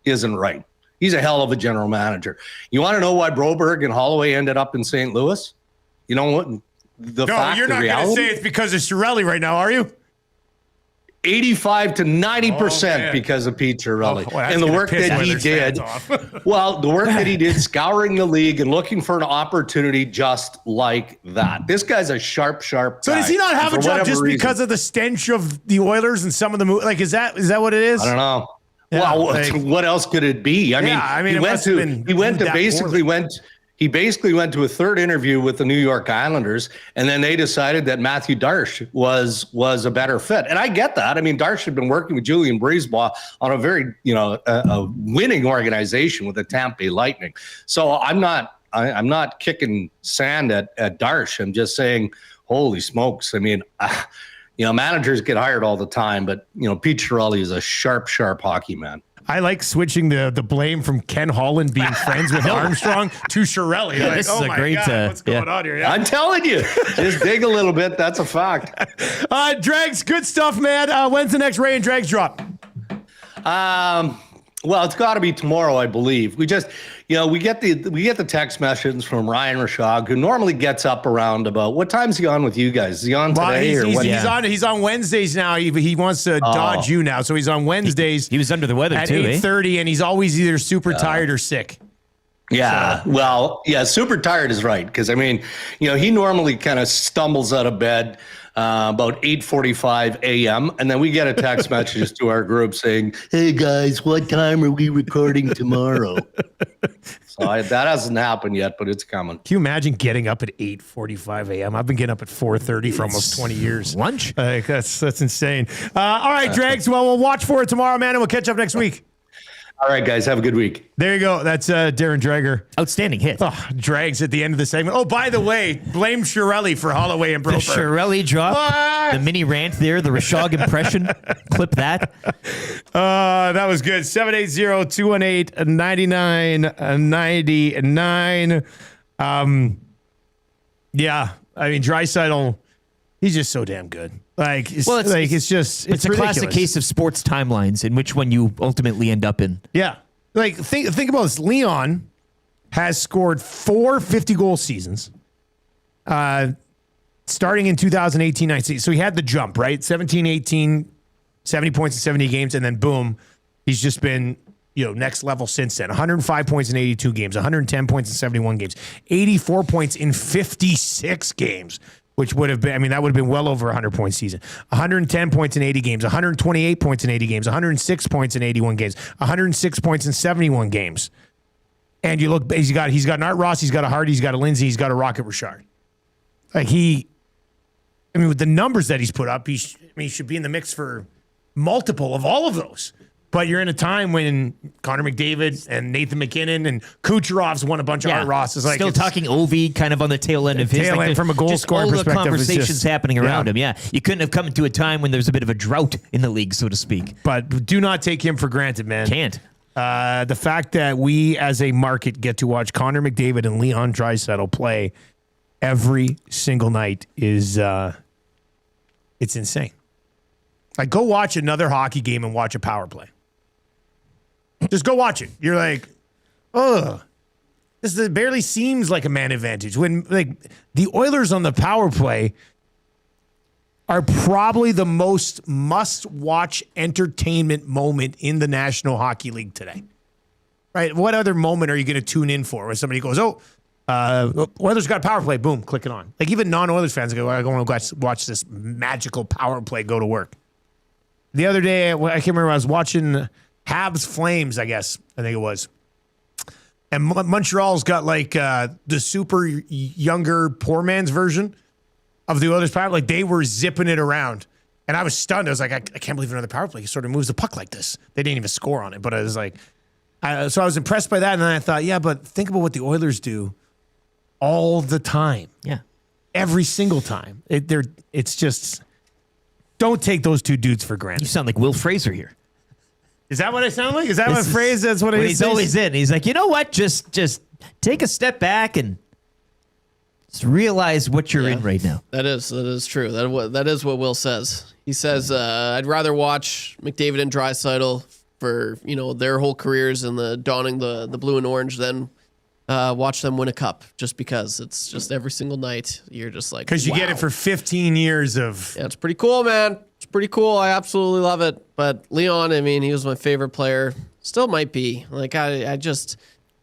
isn't right. He's a hell of a general manager. You want to know why Broberg and Holloway ended up in St. Louis? You know what? You're not going to say it's because of Chiarelli right now, are you? 85 to 90% because of Pete Chiarelli and the work that he did. Well, the work that he did scouring the league and looking for an opportunity just like that. This guy's a sharp guy. So does he not have a job just because of the stench of the Oilers and some of the like? Is that what it is? I don't know. Yeah, well, what else could it be? I mean, he basically went to a third interview with the New York Islanders, and then they decided that Matthew Darche was a better fit. And I get that. I mean, Darche had been working with Julien Brisebois on a very, a winning organization with the Tampa Bay Lightning. So I'm not kicking sand at Darche. I'm just saying, holy smokes. I mean, managers get hired all the time, but, Pete Chiarelli is a sharp hockey man. I like switching the blame from Ken Holland being friends with Armstrong to Chiarelli. Yeah, this is a great. What's going on here? Yeah. I'm telling you, just dig a little bit. That's a fact. Dregs, good stuff, man. When's the next Ray and Dregs drop? Well, it's got to be tomorrow, I believe. We just, we get the text messages from Ryan Rashog, who normally gets up around about what time's he on with you guys? Is he on today or what? He's on Wednesdays now. He wants to dodge you now, so he's on Wednesdays. He was under the weather at too, 8:30, and he's always either super tired or sick. Yeah, super tired is right because he normally kind of stumbles out of bed. About 8:45 a.m. And then we get a text message to our group saying, "Hey guys, what time are we recording tomorrow?" So that hasn't happened yet, but it's coming. Can you imagine getting up at 8:45 a.m.? I've been getting up at 4:30 for almost 20 years. Lunch? That's insane. All right, Dregs. Well, we'll watch for it tomorrow, man, and we'll catch up next week. All right, guys. Have a good week. There you go. That's Darren Dreger. Outstanding hit. Dregs at the end of the segment. Oh, by the way, blame Chiarelli for Holloway and Broberg. The Chiarelli drop. The mini rant there. The Rashog impression. Clip that. That was good. 780-218-9999. Yeah. I mean, Draisaitl, he's just so damn good. It's a ridiculous. Classic case of sports timelines and which one you ultimately end up in. Yeah. Think about this. Leon has scored 4 50-goal seasons starting in 2018-19. So he had the jump, right? 17-18, 70 points in 70 games, and then boom, he's just been next level since then. 105 points in 82 games, 110 points in 71 games, 84 points in 56 games. Which would have been, that would have been well over 100-point season. 110 points in 80 games, 128 points in 80 games, 106 points in 81 games, 106 points in 71 games. And you look, he's got an Art Ross, he's got a Hardy, he's got a Lindsay, he's got a Rocket Richard. With the numbers that he's put up, he should be in the mix for multiple of all of those. But you're in a time when Connor McDavid and Nathan McKinnon and Kucherov's won a bunch of Art Rosses. Still talking Ovi kind of on the tail end of his. Tail end from a goal scoring perspective. All the conversations happening around him. Yeah. You couldn't have come into a time when there's a bit of a drought in the league, so to speak. But do not take him for granted, man. Can't. The fact that we as a market get to watch Connor McDavid and Leon Draisaitl play every single night is it's insane. Go watch another hockey game and watch a power play. Just go watch it. You're like, this barely seems like a man advantage. When the Oilers on the power play are probably the most must-watch entertainment moment in the National Hockey League today. Right? What other moment are you going to tune in for when somebody goes, Oilers got a power play, boom, click it on. Even non-Oilers fans go, I want to watch this magical power play go to work. The other day, I can't remember, I was watching Habs Flames, I think it was. And Montreal's got the super younger poor man's version of the Oilers power. They were zipping it around. And I was stunned. I was like, I can't believe another power play sort of moves the puck like this. They didn't even score on it, but I was like, so I was impressed by that. And then I thought, yeah, but think about what the Oilers do all the time. Yeah. Every single time. It's just, don't take those two dudes for granted. You sound like Will Fraser here. Is that what I sound like? Is that what phrase? That's what it is. He's always in. He's like, you know what? Just take a step back and just realize what you're in right now. That is true. That is what Will says. He says, I'd rather watch McDavid and Draisaitl for their whole careers and the donning the blue and orange than watch them win a cup. Just because it's just every single night you're just like, because you get it for 15 years of. Yeah, it's pretty cool, man. It's pretty cool. I absolutely love it. But Leon, I mean, he was my favorite player. Still might be. Like I just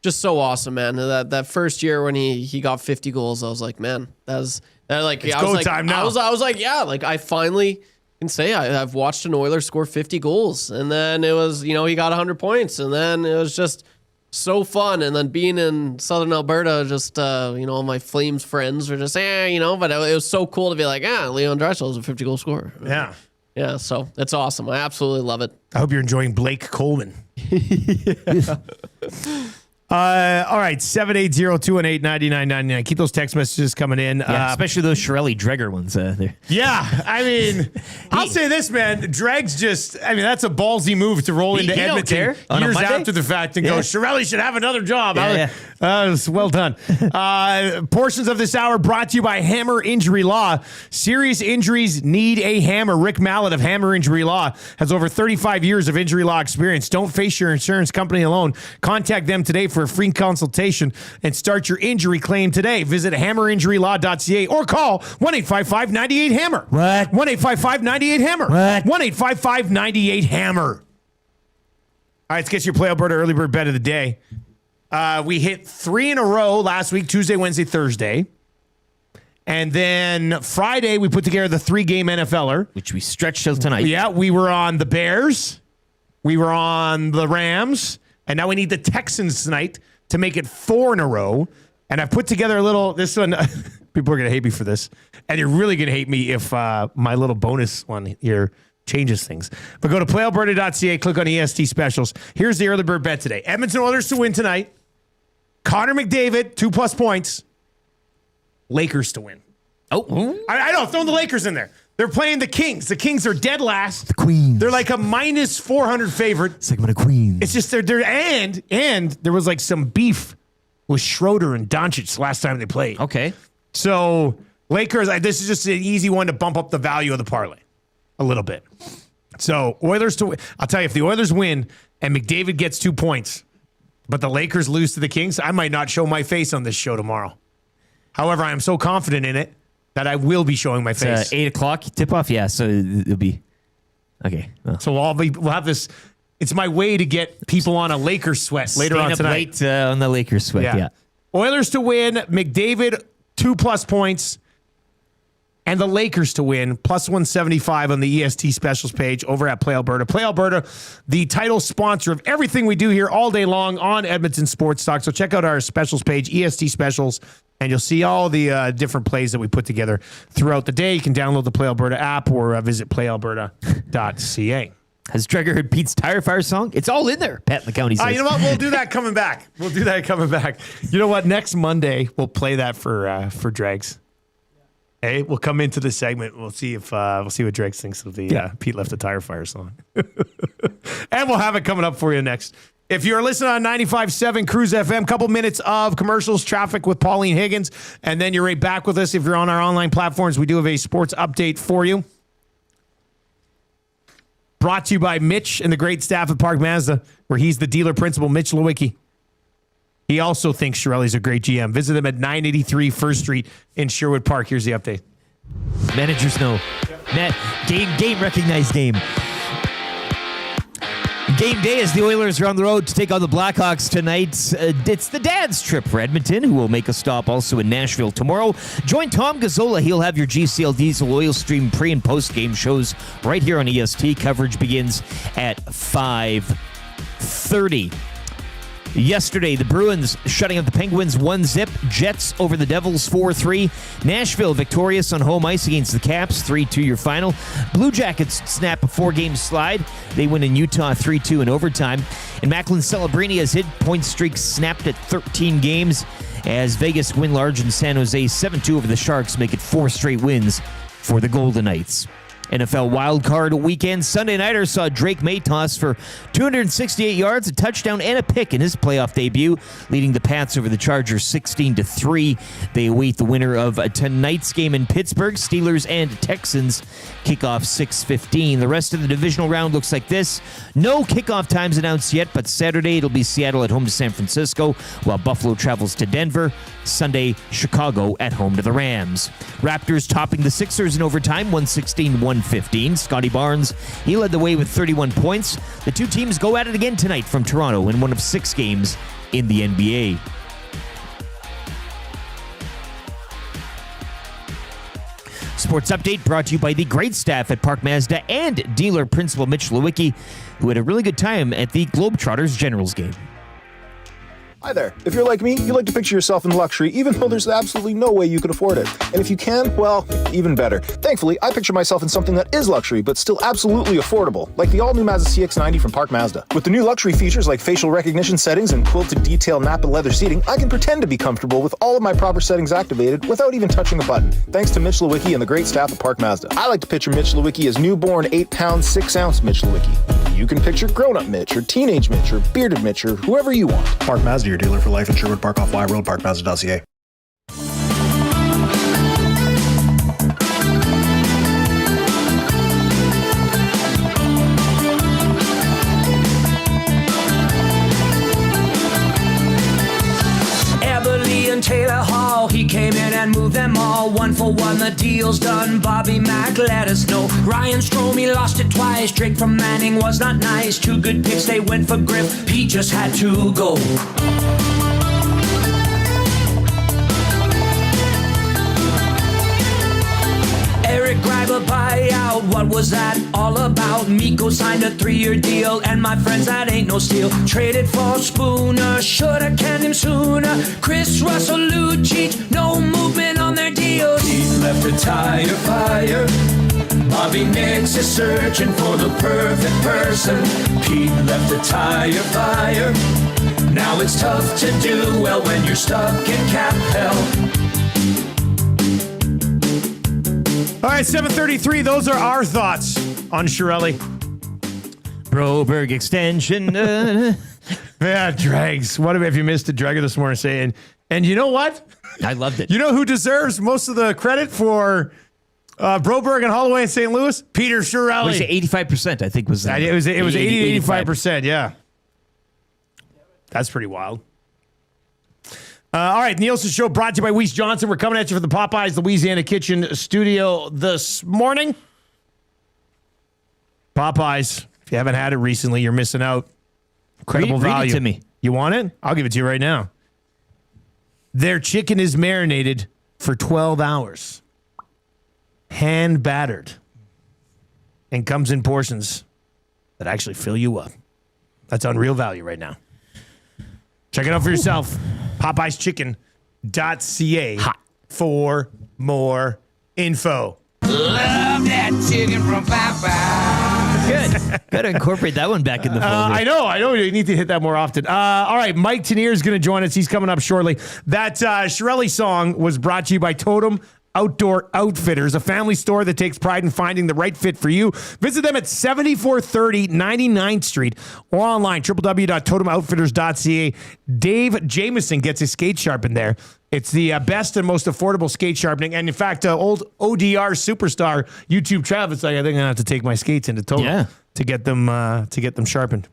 so awesome, man. That first year when he got 50 goals, I was like, man, it's go time now. I was like, yeah, like I finally can say I've watched an Oiler score 50 goals. And then it was, he got 100 points. And then it was just so fun. And then being in Southern Alberta, just, my Flames friends were just, but it was so cool to be like, Leon Draisaitl is a 50-goal scorer. Yeah. Yeah, so it's awesome. I absolutely love it. I hope you're enjoying Blake Coleman. All right, 780-218-9999. Keep those text messages coming in. Especially those Shirley Dreger ones. Yeah, I mean, I'll say this, man. Dreg's that's a ballsy move to roll into Edmonton years after the fact and go, Shirley should have another job. It was well done. Portions of this hour brought to you by Hammer Injury Law. Serious injuries need a hammer. Rick Mallett of Hammer Injury Law has over 35 years of injury law experience. Don't face your insurance company alone. Contact them today for a free consultation and start your injury claim today. Visit hammerinjurylaw.ca or call 1-855-98-HAMMER. What? 1-855-98-HAMMER. What? 1-855-98-HAMMER. All right, let's get your Play Alberta early bird bet of the day. We hit 3 in a row last week, Tuesday, Wednesday, Thursday. And then Friday, we put together the 3-game NFLer. Which we stretched till tonight. Yeah, we were on the Bears. We were on the Rams. And now we need the Texans tonight to make it 4 in a row. And I've put together this one, people are going to hate me for this. And you're really going to hate me if my little bonus one here changes things. But go to playalberta.ca, click on EST Specials. Here's the early bird bet today. Edmonton Oilers to win tonight. Connor McDavid, 2+ points. Lakers to win. Oh. I know, throwing the Lakers in there. They're playing the Kings. The Kings are dead last. The Queens. They're like a minus 400 favorite. Segment of Queens. It's just they're and there was like some beef with Schroeder and Doncic last time they played. Okay. So Lakers, this is just an easy one to bump up the value of the parlay a little bit. So Oilers to win. I'll tell you, if the Oilers win and McDavid gets 2 points, but the Lakers lose to the Kings, I might not show my face on this show tomorrow. However, I am so confident in it that I will be showing my face. 8 o'clock tip off? Yeah, so it'll be okay. Well. So we'll have this. It's my way to get people on a Lakers sweat later on tonight. Late on the Lakers sweat, yeah. Oilers to win, McDavid 2+ points, and the Lakers to win, plus 175 on the EST Specials page over at Play Alberta. Play Alberta, the title sponsor of everything we do here all day long on Edmonton Sports Talk. So check out our specials page, EST Specials, and you'll see all the different plays that we put together throughout the day. You can download the Play Alberta app or visit playalberta.ca. Has Dreger heard Pete's Tire Fire song? It's all in there, Pat McCowney says. You know what? We'll do that coming back. You know what? Next Monday, we'll play that for Dregs. Hey, we'll come into the segment. We'll see what Dregs thinks of the Pete Left the Tire Fire song. And we'll have it coming up for you next. If you're listening on 95.7 Cruise FM, couple minutes of commercials, traffic with Pauline Higgins, and then you're right back with us. If you're on our online platforms, we do have a sports update for you. Brought to you by Mitch and the great staff at Park Mazda, where he's the dealer principal, Mitch Lewicki. He also thinks Shirelli's a great GM. Visit him at 983 First Street in Sherwood Park. Here's the update. Managers know. Game recognized game. Game day as the Oilers are on the road to take on the Blackhawks tonight. It's the dad's trip for Edmonton, who will make a stop also in Nashville tomorrow. Join Tom Gazzola. He'll have your GCL Diesel Oil Stream pre- and post-game shows right here on EST. Coverage begins at 5:30. Yesterday, the Bruins shutting out the Penguins 1-0. Jets over the Devils 4-3. Nashville victorious on home ice against the Caps 3-2 your final. Blue Jackets snap a 4-game slide. They win in Utah 3-2 in overtime. And Macklin Celebrini has hit point streak snapped at 13 games as Vegas win large in San Jose 7-2 over the Sharks, make it 4 straight wins for the Golden Knights. NFL wildcard weekend. Sunday nighter saw Drake May toss for 268 yards, a touchdown, and a pick in his playoff debut, leading the Pats over the Chargers 16-3. They await the winner of tonight's game in Pittsburgh. Steelers and Texans kick off 6:15. The rest of the divisional round looks like this. No kickoff times announced yet, but Saturday it'll be Seattle at home to San Francisco, while Buffalo travels to Denver. Sunday, Chicago at home to the Rams. Raptors topping the Sixers in overtime, 116-115. Scotty Barnes, he led the way with 31 points. The two teams go at it again tonight from Toronto in one of 6 games in the NBA. Sports Update brought to you by the great staff at Park Mazda and dealer principal Mitch Lewicki, who had a really good time at the Globetrotters Generals game. Hi there. If you're like me, you like to picture yourself in luxury, even though there's absolutely no way you could afford it. And if you can, well, even better. Thankfully, I picture myself in something that is luxury, but still absolutely affordable, like the all-new Mazda CX-90 from Park Mazda. With the new luxury features like facial recognition settings and quilted detail Napa leather seating, I can pretend to be comfortable with all of my proper settings activated without even touching a button. Thanks to Mitch Lewicki and the great staff at Park Mazda. I like to picture Mitch Lewicki as newborn 8-pound, 6-ounce Mitch Lewicki. You can picture grown-up Mitch, or teenage Mitch, or bearded Mitch, or whoever you want. Park Mazda, your dealer for life in Sherwood Park off Y Road, parkmazda.ca. Taylor Hall, he came in and moved them all. 1-for-1, the deal's done. Bobby Mack let us know. Ryan Strome lost it twice. Drake from Manning was not nice. 2 good picks, they went for Griff. Pete just had to go. Eric Greiber buyout, what was that all about? Miko signed a 3-year deal, and my friends, that ain't no steal. Traded for Spooner, shoulda canned him sooner. Chris Russell, Lucic, no movement on their deals. He left a tire fire. Bobby Nix is searching for the perfect person. Pete left a tire fire. Now it's tough to do well when you're stuck in cap hell. All right, 7:33. Those are our thoughts on Shirelli. Broberg extension. Yeah, Dregs. What if you missed a Dreger this morning saying, and you know what? I loved it. You know who deserves most of the credit for Broberg and Holloway in St. Louis? Peter Shirelli. Was it 85%, I think was that. It was 80 to 85%, yeah. That's pretty wild. All right, Nielson Show brought to you by Weiss Johnson. We're coming at you from the Popeyes Louisiana Kitchen studio this morning. Popeyes, if you haven't had it recently, you're missing out. Incredible value. Read it to me. You want it? I'll give it to you right now. Their chicken is marinated for 12 hours. Hand battered. And comes in portions that actually fill you up. That's unreal value right now. Check it out for yourself. PopeyesChicken.ca for more info. Love that chicken from Popeye. Good. Got to incorporate that one back in the folder. I know. You need to hit that more often. All right, Mike Taneer is going to join us. He's coming up shortly. That Shirelli song was brought to you by Totem Outdoor Outfitters, a family store that takes pride in finding the right fit for you. Visit them at 7430 99th Street or online, www.totemoutfitters.ca. Dave Jameson gets his skate sharpened there. It's the best and most affordable skate sharpening. And in fact, old ODR superstar YouTube Travis, like, I think I'm going to have to take my skates into Totem to get them sharpened.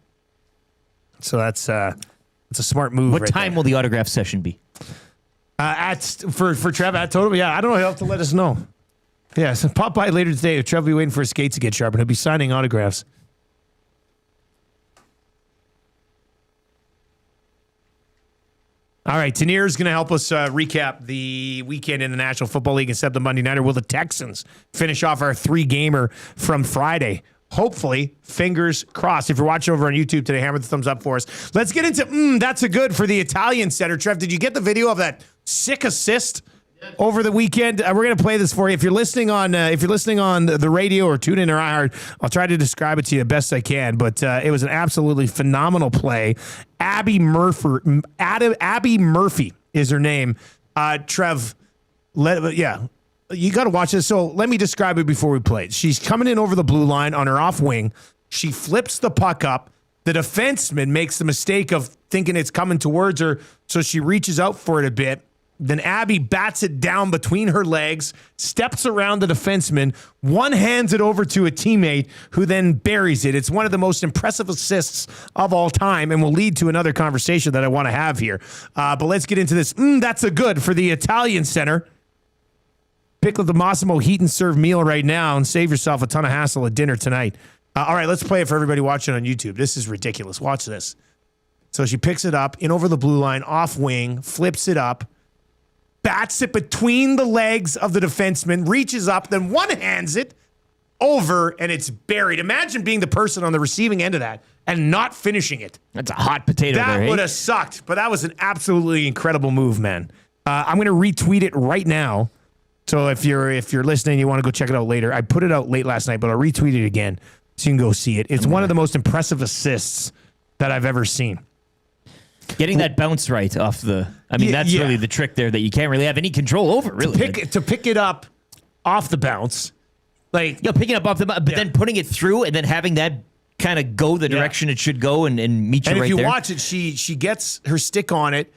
So that's a smart move. What time will the autograph session be? For Trev at Totem, yeah, I don't know. He'll have to let us know. Yeah, so pop by later today. Trev will be waiting for his skates to get sharpened. He'll be signing autographs. All right, Tanier is going to help us recap the weekend in the National Football League instead of the Monday Nighter. Will the Texans finish off our 3-gamer from Friday? Hopefully, fingers crossed. If you're watching over on YouTube today, hammer the thumbs up for us. Let's get into that's a good for the Italian center. Trev, did you get the video of that sick assist over the weekend? We're gonna play this for you. If you're listening on the radio or tune in or iHeart, I'll try to describe it to you the best I can. But it was an absolutely phenomenal play. Abby Murphy is her name. Trev, you got to watch this. So let me describe it before we play it. She's coming in over the blue line on her off wing. She flips the puck up. The defenseman makes the mistake of thinking it's coming towards her, so she reaches out for it a bit. Then Abby bats it down between her legs, steps around the defenseman, one-hands it over to a teammate who then buries it. It's one of the most impressive assists of all time and will lead to another conversation that I want to have here. But let's get into this. That's a good for the Italian center. Pick up the Massimo Heat and Serve meal right now and save yourself a ton of hassle at dinner tonight. All right, let's play it for everybody watching on YouTube. This is ridiculous. Watch this. So she picks it up in over the blue line, off wing, flips it up, bats it between the legs of the defenseman, reaches up, then one-hands it over, and it's buried. Imagine being the person on the receiving end of that and not finishing it. That's a hot potato that there, would have sucked, but that was an absolutely incredible move, man. I'm going to retweet it right now. So if you're listening, you want to go check it out later. I put it out late last night, but I'll retweet it again so you can go see it. It's one of the most impressive assists that I've ever seen. Getting that bounce right off the... that's really the trick there that you can't really have any control over, really. To pick it up off the bounce. Picking it up off the bounce, but then putting it through and then having that kind of go the direction it should go and meet you right there. And if you watch it, she gets her stick on it.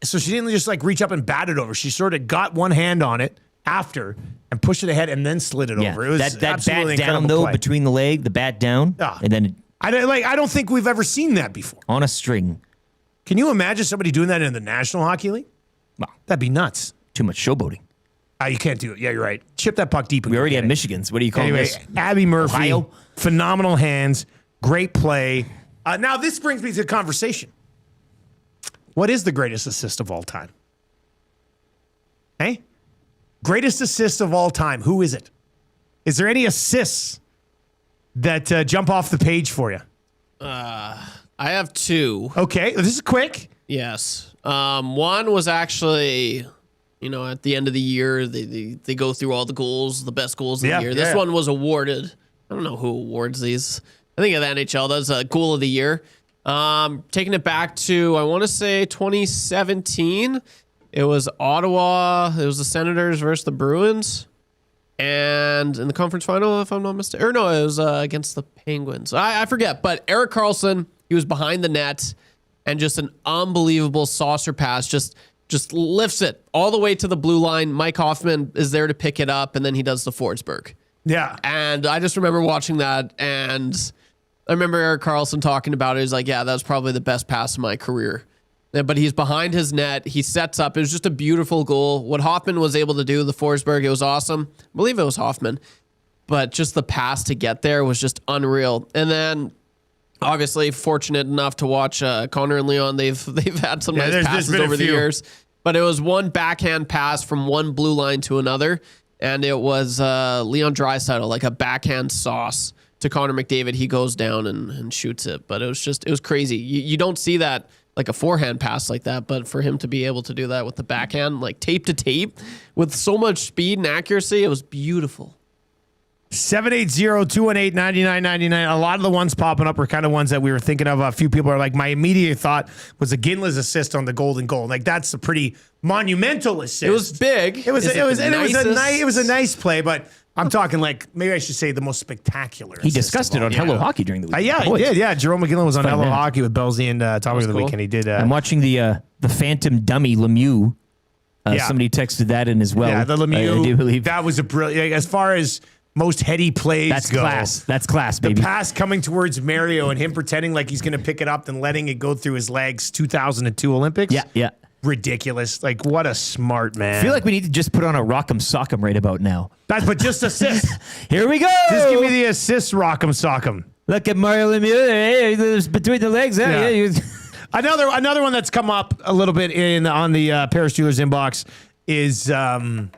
So she didn't just reach up and bat it over. She sort of got one hand on it after and pushed it ahead and then slid it over. It was that absolutely bat down though, play. between the leg, the bat down, and then I don't think we've ever seen that before. On a string. Can you imagine somebody doing that in the National Hockey League? Well, that'd be nuts. Too much showboating. You can't do it. Yeah, you're right. Chip that puck deep. We already have Michigan's. What do you call this? Abby Murphy, Ohio? phenomenal hands, great play. Now this brings me to a conversation. What is the greatest assist of all time? Hey? Greatest assist of all time. Who is it? Is there any assists that jump off the page for you? I have two. Okay, this is quick. Yes. One was actually, at the end of the year, they go through all the goals, the best goals of the year. This one was awarded. I don't know who awards these. I think the NHL does a goal of the year. Taking it back to, I want to say 2017. It was Ottawa. It was the Senators versus the Bruins. And in the conference final, if I'm not mistaken. Or no, it was against the Penguins. I forget. But Erik Karlsson, he was behind the net. And just an unbelievable saucer pass. Just lifts it all the way to the blue line. Mike Hoffman is there to pick it up. And then he does the Forsberg. Yeah. And I just remember watching that. And I remember Erik Karlsson talking about it. He's like, yeah, that was probably the best pass of my career. But he's behind his net. He sets up. It was just a beautiful goal. What Hoffman was able to do, the Forsberg, it was awesome. I believe it was Hoffman. But just the pass to get there was just unreal. And then, obviously, fortunate enough to watch Connor and Leon. They've had some nice passes over the years. But it was one backhand pass from one blue line to another. And it was Leon Draisaitl, like a backhand sauce to Connor McDavid. He goes down and shoots it. But it was crazy. You don't see that, like a forehand pass like that, but for him to be able to do that with the backhand, like tape to tape, with so much speed and accuracy, it was beautiful. 780-218-9999. A lot of the ones popping up are kind of ones that we were thinking of. A few people are like, my immediate thought was a Ginla's assist on the golden goal. Like, that's a pretty monumental assist. It was big. It was a nice play, but I'm talking maybe I should say the most spectacular. He discussed it on Hello Hockey during the week. He did. Yeah, Jerome McGinley was on Hello Hockey with Belzy and Tommy of the weekend. He did. I'm watching the Phantom Dummy Lemieux. Somebody texted that in as well. Yeah, the Lemieux. I do believe that was a brilliant. As far as most heady plays go, That's class, baby. The pass coming towards Mario and him pretending like he's going to pick it up, then letting it go through his legs. 2002 Olympics. Yeah. Ridiculous. Like, what a smart man. I feel like we need to just put on a Rock'em Sock'em right about now. But just assist. Here we go. Just give me the assist, Rock'em Sock'em. Look at Mario Lemieux. Hey, between the legs. Yeah. Another one that's come up a little bit on the Paris Steelers inbox is now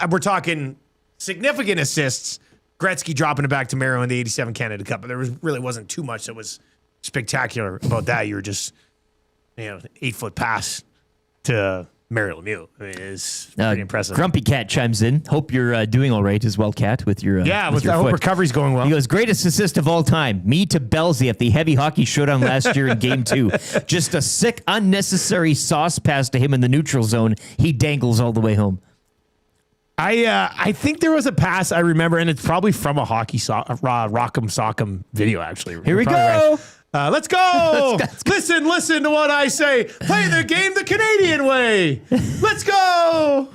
we're talking significant assists Gretzky dropping it back to Merrill in the 87 Canada Cup. But there really wasn't too much that was spectacular about that. You were just, 8-foot pass to Mario Lemieux. I mean, it's pretty impressive. Grumpy Cat chimes in. Hope you're doing all right as well, Cat, with your I with your hope foot. recovery's going well. He goes, greatest assist of all time. Me to Belzy at the heavy hockey showdown last year in Game 2. Just a sick, unnecessary sauce pass to him in the neutral zone. He dangles all the way home. I think there was a pass I remember, and it's probably from a hockey Rock'em Sock'em video, actually. Here we go. Right. Let's go. Listen to what I say. Play the game the Canadian way. Let's go.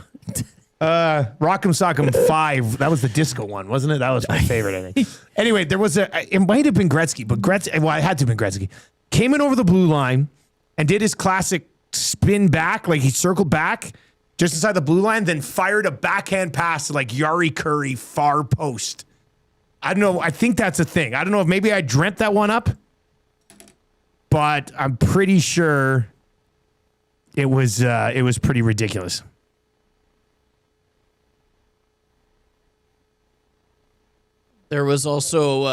Rock'em Sock'em 5. That was the disco one, wasn't it? That was my favorite, I think. Anyway, there was it might have been Gretzky, but it had to have been Gretzky. Came in over the blue line and did his classic spin back, like he circled back just inside the blue line, then fired a backhand pass to like Yari Curry far post. I don't know. I think that's a thing. I don't know if maybe I dreamt that one up, but I'm pretty sure it was pretty ridiculous. There was also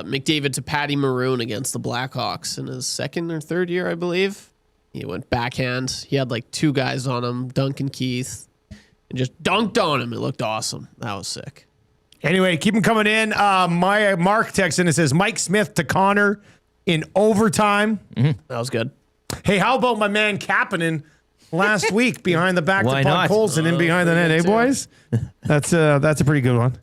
McDavid to Patty Maroon against the Blackhawks in his second or third year, I believe. He went backhand. He had like two guys on him, Duncan Keith, and just dunked on him. It looked awesome. That was sick. Anyway, keep them coming in. My Mark texts in and says Mike Smith to Connor in overtime. Mm-hmm. That was good. Hey, how about my man Kapanen last week behind the back Why to not? Punk Colson and in behind the net, eh, boys? That's a pretty good one.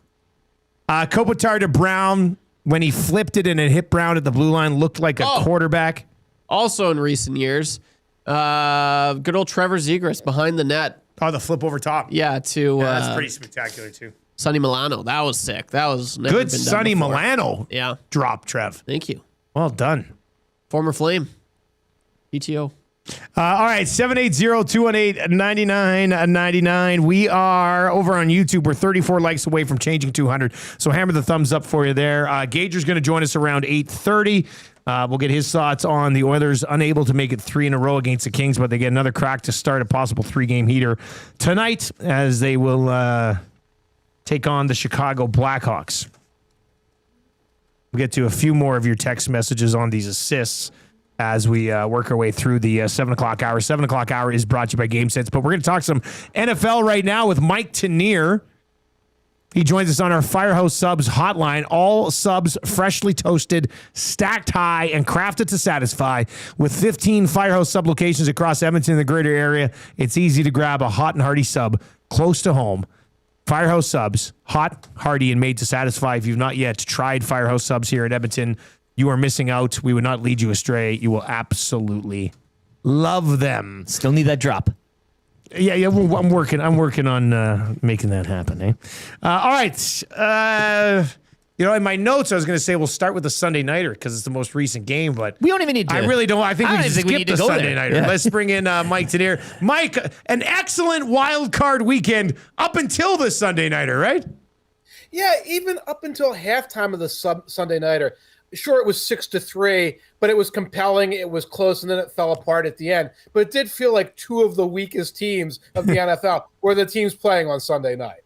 Kopitar to Brown, when he flipped it and it hit Brown at the blue line, looked like a quarterback. Also in recent years, good old Trevor Zegras behind the net. Oh, the flip over top. Yeah, that's pretty spectacular too. Sonny Milano. That was sick. That was never good. Been done Sonny before. Milano. Yeah. Drop, Trev. Thank you. Well done. Former Flame. PTO. All right, 780-218-9999. We are over on YouTube. We're 34 likes away from changing 200. So hammer the thumbs up for you there. Gager's going to join us around 8:30. We'll get his thoughts on the Oilers unable to make it 3 in a row against the Kings, but they get another crack to start a possible 3-game heater tonight as they will take on the Chicago Blackhawks. We'll get to a few more of your text messages on these assists as we work our way through the 7 o'clock hour. 7 o'clock hour is brought to you by GameSense, but we're going to talk some NFL right now with Mike Taneer. He joins us on our Firehouse Subs hotline. All subs freshly toasted, stacked high, and crafted to satisfy. With 15 Firehouse Sub locations across Edmonton and the greater area, it's easy to grab a hot and hearty sub close to home. Firehouse Subs, hot, hearty, and made to satisfy. If you've not yet tried Firehouse Subs here in Edmonton, you are missing out. We would not lead you astray. You will absolutely love them. Still need that drop. Yeah. I'm working on making that happen. Eh? All right. In my notes, I was going to say we'll start with the Sunday Nighter because it's the most recent game, but we don't even need to. I really don't. I think we should skip the Sunday Nighter. Yeah. Let's bring in Mike Taneer. Mike, an excellent wild card weekend up until the Sunday Nighter, right? Yeah, even up until halftime of the Sunday Nighter. Sure, it was 6-3, but it was compelling. It was close, and then it fell apart at the end. But it did feel like two of the weakest teams of the NFL were the teams playing on Sunday night.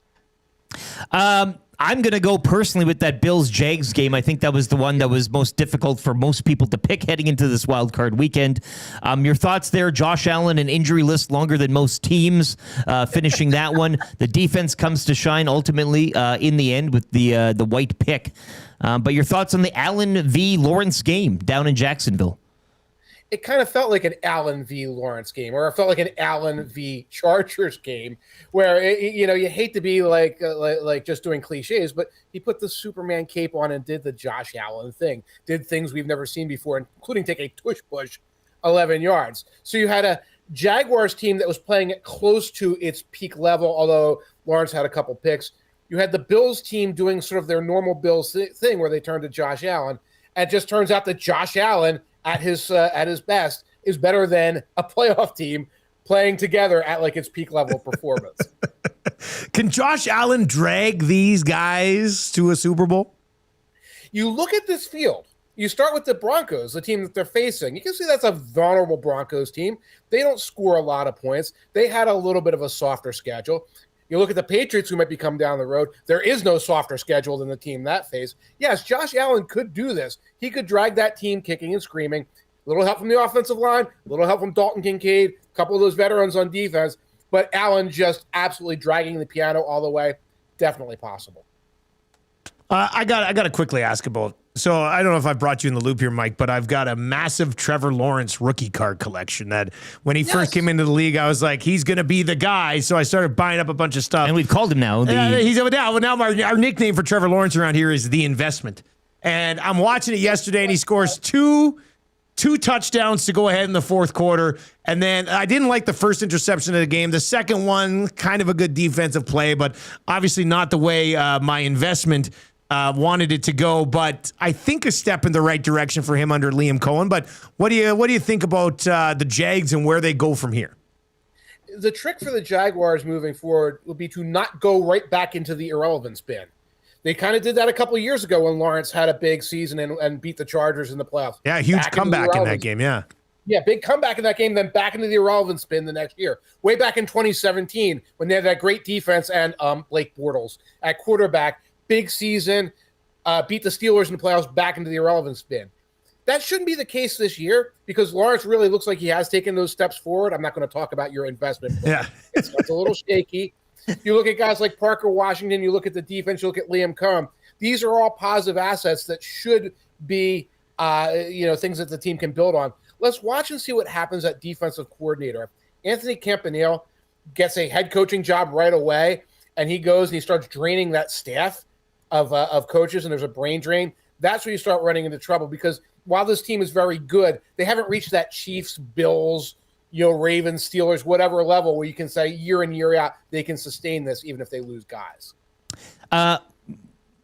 I'm going to go personally with that Bills-Jags game. I think that was the one that was most difficult for most people to pick heading into this wild card weekend. Your thoughts there? Josh Allen, an injury list longer than most teams, finishing that one. The defense comes to shine ultimately in the end with the white pick. But your thoughts on the Allen v. Lawrence game down in Jacksonville? It kind of felt like an Allen v. Lawrence game, or it felt like an Allen v. Chargers game, where you hate to be like just doing cliches, but he put the Superman cape on and did the Josh Allen thing, did things we've never seen before, including take a tush push 11 yards. So you had a Jaguars team that was playing close to its peak level, although Lawrence had a couple picks. You had the Bills team doing sort of their normal Bills thing where they turned to Josh Allen, and it just turns out that Josh Allen at his best is better than a playoff team playing together at like its peak level performance. Can Josh Allen drag these guys to a Super Bowl? You look at this field. You start with the Broncos, the team that they're facing. You can see that's a vulnerable Broncos team. They don't score a lot of points. They had a little bit of a softer schedule. You look at the Patriots who might be coming down the road. There is no softer schedule than the team that phase. Yes, Josh Allen could do this. He could drag that team kicking and screaming. A little help from the offensive line, a little help from Dalton Kincaid, a couple of those veterans on defense, but Allen just absolutely dragging the piano all the way. Definitely possible. I got to quickly ask about. So I don't know if I brought you in the loop here, Mike, but I've got a massive Trevor Lawrence rookie card collection that when he first came into the league, I was like, he's going to be the guy. So I started buying up a bunch of stuff. And we've called him now. Now our nickname for Trevor Lawrence around here is The Investment. And I'm watching it yesterday, and he scores two touchdowns to go ahead in the fourth quarter. And then I didn't like the first interception of the game. The second one, kind of a good defensive play, but obviously not the way my investment wanted it to go. But I think a step in the right direction for him under Liam Cohen. But what do you think about the Jags and where they go from here? The trick for the Jaguars moving forward would be to not go right back into the irrelevance bin. They kind of did that a couple of years ago when Lawrence had a big season and beat the Chargers in the playoffs. Yeah, huge comeback in that game, yeah. Yeah, big comeback in that game, then back into the irrelevance bin the next year. Way back in 2017 when they had that great defense and Blake Bortles at quarterback. Big season, beat the Steelers in the playoffs, back into the irrelevance bin. That shouldn't be the case this year because Lawrence really looks like he has taken those steps forward. I'm not going to talk about your investment. Yeah. It's a little shaky. You look at guys like Parker Washington, you look at the defense, you look at Liam Cohen. These are all positive assets that should be things that the team can build on. Let's watch and see what happens at defensive coordinator. Anthony Campanile gets a head coaching job right away, and he goes and he starts draining that staff of coaches, and there's a brain drain. That's where you start running into trouble because while this team is very good, they haven't reached that Chiefs, Bills, Ravens, Steelers, whatever level where you can say year in, year out, they can sustain this even if they lose guys.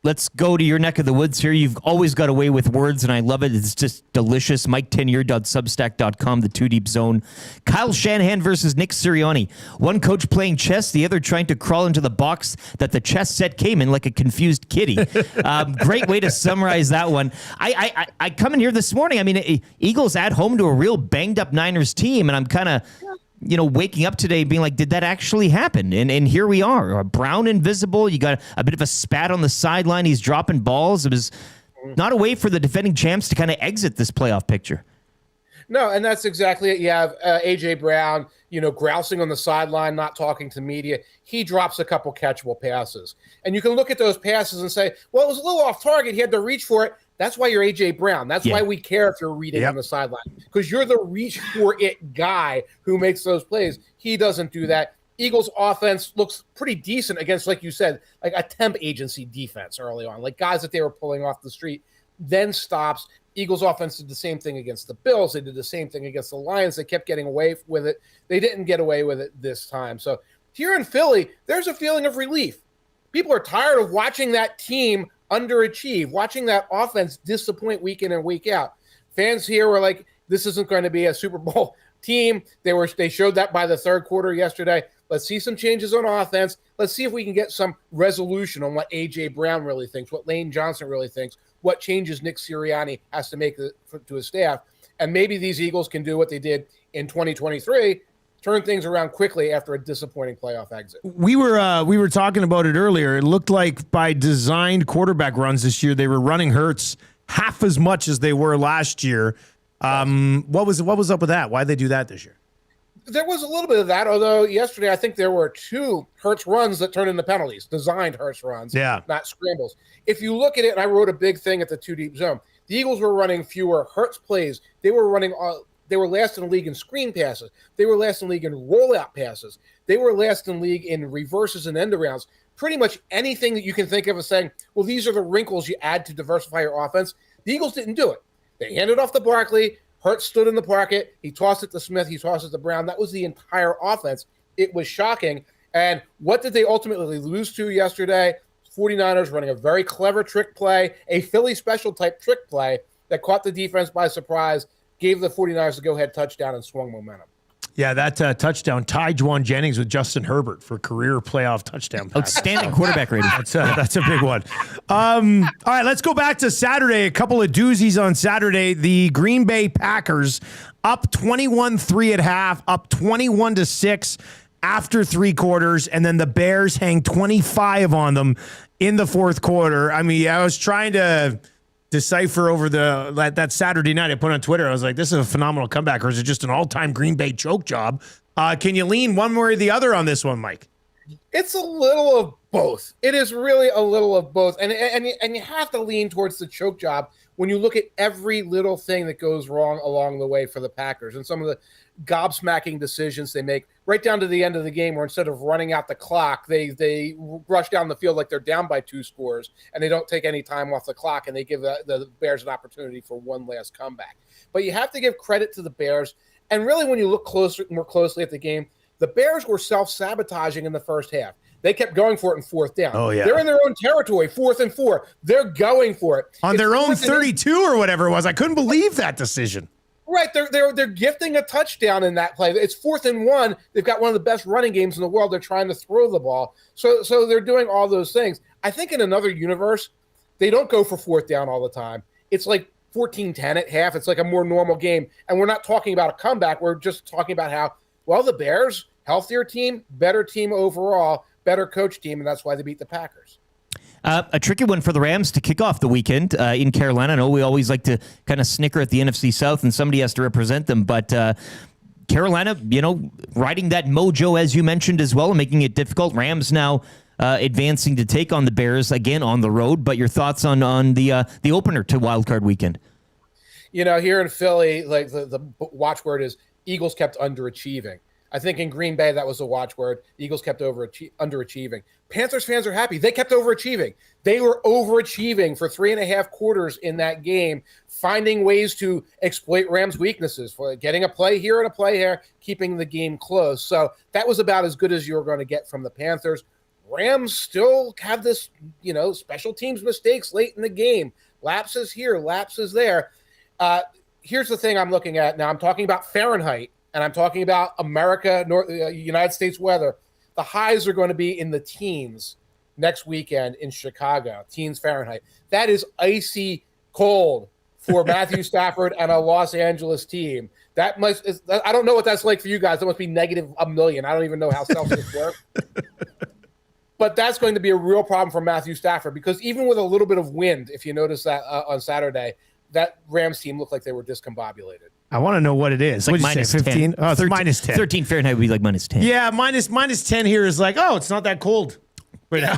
Let's go to your neck of the woods here. You've always got a way with words, and I love it. It's just delicious. MikeTaneer.substack.com, the Two Deep Zone. Kyle Shanahan versus Nick Sirianni. One coach playing chess, the other trying to crawl into the box that the chess set came in like a confused kitty. Great way to summarize that one. I come in here this morning. I mean, Eagles at home to a real banged-up Niners team, and I'm kind of... waking up today being like, did that actually happen? And here we are. Brown invisible. You got a bit of a spat on the sideline. He's dropping balls. It was not a way for the defending champs to kind of exit this playoff picture. No, and that's exactly it. You have A.J. Brown, grousing on the sideline, not talking to media. He drops a couple catchable passes. And you can look at those passes and say, well, it was a little off target. He had to reach for it. That's why you're A.J. Brown. That's why we care if you're reading on the sideline, because you're the reach for it guy who makes those plays. He doesn't do that. Eagles offense looks pretty decent against, like you said, like a temp agency defense early on, like guys that they were pulling off the street, then stops. Eagles offense did the same thing against the Bills. They did the same thing against the Lions. They kept getting away with it. They didn't get away with it this time. So here in Philly, there's a feeling of relief. People are tired of watching that team underachieve, watching that offense disappoint week in and week out. Fans here were like, this isn't going to be a Super Bowl team. They showed that by the third quarter yesterday. Let's see some changes on offense. Let's see if we can get some resolution on what A.J. Brown really thinks, what Lane Johnson really thinks, what changes Nick Sirianni has to make to his staff. And maybe these Eagles can do what they did in 2023, turn things around quickly after a disappointing playoff exit. We were talking about it earlier. It looked like by designed quarterback runs this year, they were running Hurts half as much as they were last year. What was up with that? Why'd they do that this year? There was a little bit of that, although yesterday I think there were 2 Hurts runs that turned into penalties, designed Hurts runs, not scrambles. If you look at it, and I wrote a big thing at the Two Deep Zone, the Eagles were running fewer Hurts plays. They were last in the league in screen passes. They were last in the league in rollout passes. They were last in the league in reverses and end arounds. Pretty much anything that you can think of as saying, well, these are the wrinkles you add to diversify your offense. The Eagles didn't do it. They handed off to Barkley. Hurts stood in the pocket. He tossed it to Smith. He tossed it to Brown. That was the entire offense. It was shocking. And what did they ultimately lose to yesterday? 49ers running a very clever trick play, a Philly special type trick play that caught the defense by surprise, gave the 49ers the go-ahead touchdown and swung momentum. Yeah, that touchdown tied Juwan Jennings with Justin Herbert for career playoff touchdown pass. Outstanding quarterback rating. That's a big one. All right, let's go back to Saturday. A couple of doozies on Saturday. The Green Bay Packers up 21-3 at half, up 21-6 after 3 quarters, and then the Bears hang 25 on them in the 4th quarter. I mean, I was trying to decipher over that Saturday night I put on Twitter. I was like, this is a phenomenal comeback, or is it just an all-time Green Bay choke job? Can you lean one way or the other on this one, Mike? It's a little of both. It is really a little of both. And you have to lean towards the choke job when you look at every little thing that goes wrong along the way for the Packers and some of the gobsmacking decisions they make right down to the end of the game, where instead of running out the clock, they rush down the field like they're down by 2 scores, and they don't take any time off the clock, and they give the Bears an opportunity for one last comeback. But you have to give credit to the Bears. And really, when you look more closely at the game, the Bears were self-sabotaging in the first half. They kept going for it in 4th down. Oh, yeah. They're in their own territory, 4th and 4. They're going for it. On their own 32 or whatever it was. I couldn't believe that decision. Right. They're gifting a touchdown in that play. It's 4th and 1. They've got one of the best running games in the world. They're trying to throw the ball. So they're doing all those things. I think in another universe, they don't go for 4th down all the time. It's like 14-10 at half. It's like a more normal game. And we're not talking about a comeback. We're just talking about how, well, the Bears, healthier team, better team overall, better coach team, and that's why they beat the Packers. A tricky one for the Rams to kick off the weekend in Carolina. I know we always like to kind of snicker at the NFC South, and somebody has to represent them, but Carolina, riding that mojo, as you mentioned as well, and making it difficult. Rams now advancing to take on the Bears again on the road, but your thoughts on the opener to wildcard weekend? Here in Philly, like the watchword is Eagles kept underachieving. I think in Green Bay, that was the watchword. Eagles kept underachieving. Panthers fans are happy. They kept overachieving. They were overachieving for 3.5 quarters in that game, finding ways to exploit Rams' weaknesses, for getting a play here and a play here, keeping the game close. So that was about as good as you were going to get from the Panthers. Rams still have this, special teams mistakes late in the game. Lapses here, lapses there. Here's the thing I'm looking at now. I'm talking about Fahrenheit. And I'm talking about America, United States weather. The highs are going to be in the teens next weekend in Chicago, teens Fahrenheit. That is icy cold for Matthew Stafford and a Los Angeles team. I don't know what that's like for you guys. That must be negative a million. I don't even know how Celsius works. But that's going to be a real problem for Matthew Stafford, because even with a little bit of wind, if you notice that on Saturday, that Rams team looked like they were discombobulated. I want to know what it is. Like minus 15? 10. Oh, it's 13, minus 10. 13 Fahrenheit would be like minus 10. Yeah, minus 10 here is like, it's not that cold right now.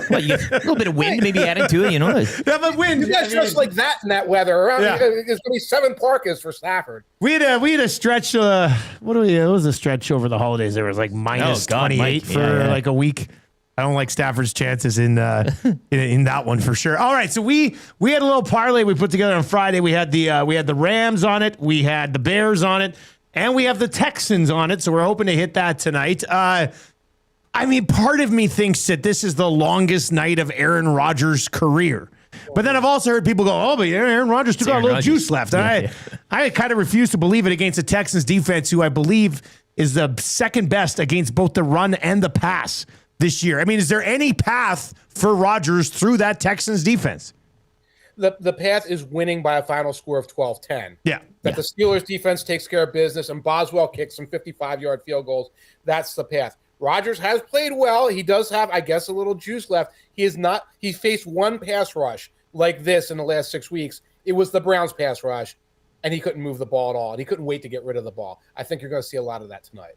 Well, you get a little bit of wind maybe added to it, Yeah, but wind. You guys dress like that in that weather. Yeah. There's going to be 7 parkas for Stafford. We had a stretch. What was the stretch over the holidays? There was like minus 28 Mike. for like a week. I don't like Stafford's chances in that one for sure. All right, so we had a little parlay we put together on Friday. We had the Rams on it, we had the Bears on it, and we have the Texans on it. So we're hoping to hit that tonight. Part of me thinks that this is the longest night of Aaron Rodgers' career. But then I've also heard people go, but Aaron Rodgers still got a little juice left. And I kind of refuse to believe it against the Texans defense, who I believe is the second best against both the run and the pass this year. Is there any path for Rodgers through that Texans defense? The path is winning by a final score of 12-10. Yeah. The Steelers defense takes care of business and Boswell kicks some 55-yard field goals. That's the path. Rodgers has played well. He does have, I guess, a little juice left. He faced one pass rush like this in the last 6 weeks. It was the Browns pass rush, and he couldn't move the ball at all, and he couldn't wait to get rid of the ball. I think you're going to see a lot of that tonight.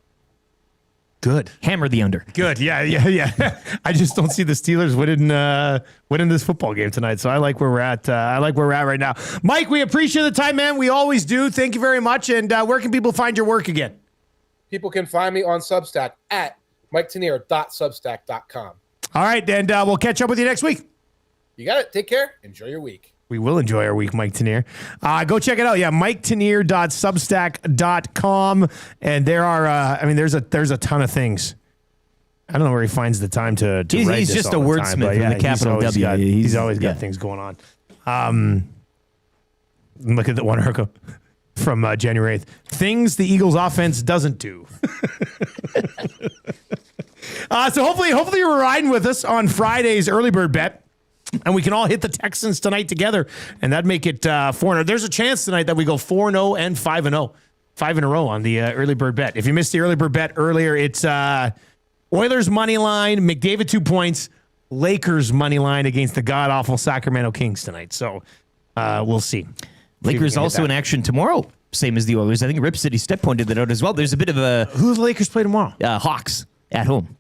Good. Hammer the under. Good. Yeah. I just don't see the Steelers winning this football game tonight. So I like where we're at. Right now. Mike, we appreciate the time, man. We always do. Thank you very much. And where can people find your work again? People can find me on Substack at MikeTaneer.substack.com. All right, and we'll catch up with you next week. You got it. Take care. Enjoy your week. We will enjoy our week, Mike Taneer. Go check it out. Yeah, MikeTaneer.substack.com. And there are, there's a ton of things. I don't know where he finds the time to write this. He's just a wordsmith with a capital W. He's always got things going on. Look at the one article from January 8th. Things the Eagles offense doesn't do. So hopefully you're riding with us on Friday's early bird bet. And we can all hit the Texans tonight together, and that'd make it 4-0. There's a chance tonight that we go 4-0 and 5-0. 5 in a row on the early bird bet. If you missed the early bird bet earlier, it's Oilers money line, McDavid 2 points, Lakers money line against the god-awful Sacramento Kings tonight. So we'll see. Lakers also in action tomorrow, same as the Oilers. I think Rip City Step pointed that out as well. There's a bit of a... Who the Lakers play tomorrow? Hawks at home.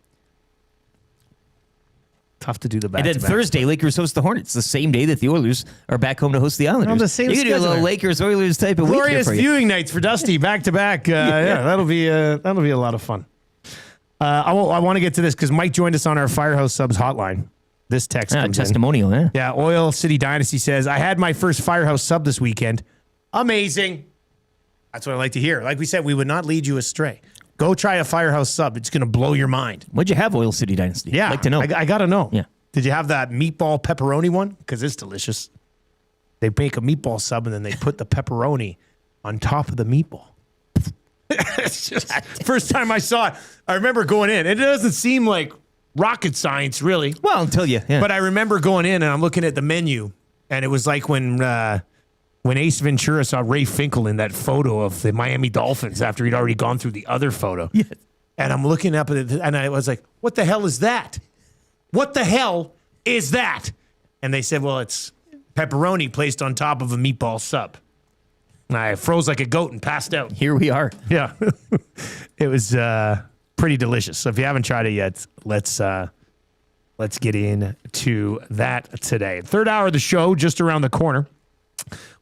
Tough to do the back. And then Thursday, Lakers host the Hornets, the same day that the Oilers are back home to host the Islanders. On the same you can do a little schedule. Lakers-Oilers type of week here Glorious for you. viewing nights for Dusty, back to back. Yeah, that'll be a lot of fun. I want to get to this because Mike joined us on our Firehouse Subs hotline. This text comes in. Testimonial, yeah. Yeah, Oil City Dynasty says, I had my first Firehouse Sub this weekend. Amazing. That's what I like to hear. Like we said, we would not lead you astray. Go try a Firehouse Sub. It's going to blow your mind. What'd you have, Oil City Dynasty? Yeah. I'd like to know. I got to know. Yeah. Did you have that meatball pepperoni one? Because it's delicious. They make a meatball sub and then they put the pepperoni on top of the meatball. It's just first time I saw it. I remember going in. It doesn't seem like rocket science, really. Well, until you. Yeah. But I remember going in and I'm looking at the menu, and it was like when Ace Ventura saw Ray Finkel in that photo of the Miami Dolphins after he'd already gone through the other photo. Yeah. And I'm looking up at it, and I was like, "What the hell is that? What the hell is that?" And they said, "Well, it's pepperoni placed on top of a meatball sub." And I froze like a goat and passed out. Here we are. Yeah. It was pretty delicious. So if you haven't tried it yet, let's get into that today. Third hour of the show, just around the corner.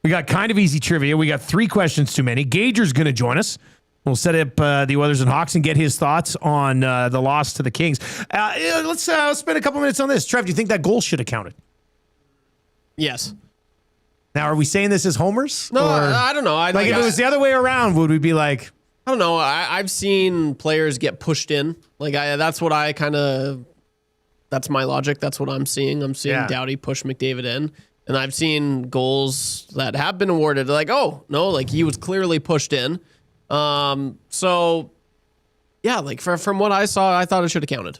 We got kind of easy trivia. We got 3 questions too many. Gager's going to join us. We'll set up the Oilers and Hawks and get his thoughts on the loss to the Kings. Let's spend a couple minutes on this. Trev, do you think that goal should have counted? Yes. Now, are we saying this as homers? No, or, I don't know. if it was the other way around, would we be like... I don't know. I've seen players get pushed in. That's what I kind of... That's my logic. That's what I'm seeing. I'm seeing Doughty push McDavid in. And I've seen goals that have been awarded. Like, oh, no, like he was clearly pushed in. So, yeah, like from what I saw, I thought it should have counted.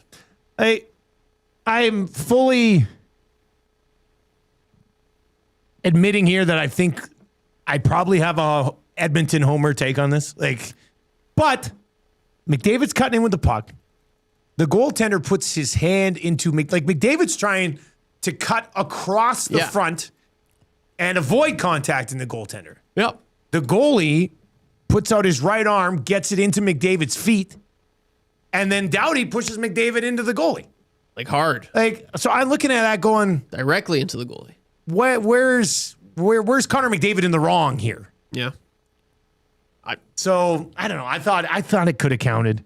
I'm fully admitting here that I think I probably have a Edmonton homer take on this. But McDavid's cutting in with the puck. The goaltender puts his hand into McDavid's trying to cut across the front and avoid contact in the goaltender. Yep. The goalie puts out his right arm, gets it into McDavid's feet, and then Doughty pushes McDavid into the goalie. Like hard. So I'm looking at that going directly into the goalie. Where's Connor McDavid in the wrong here? Yeah. So I don't know. I thought it could have counted.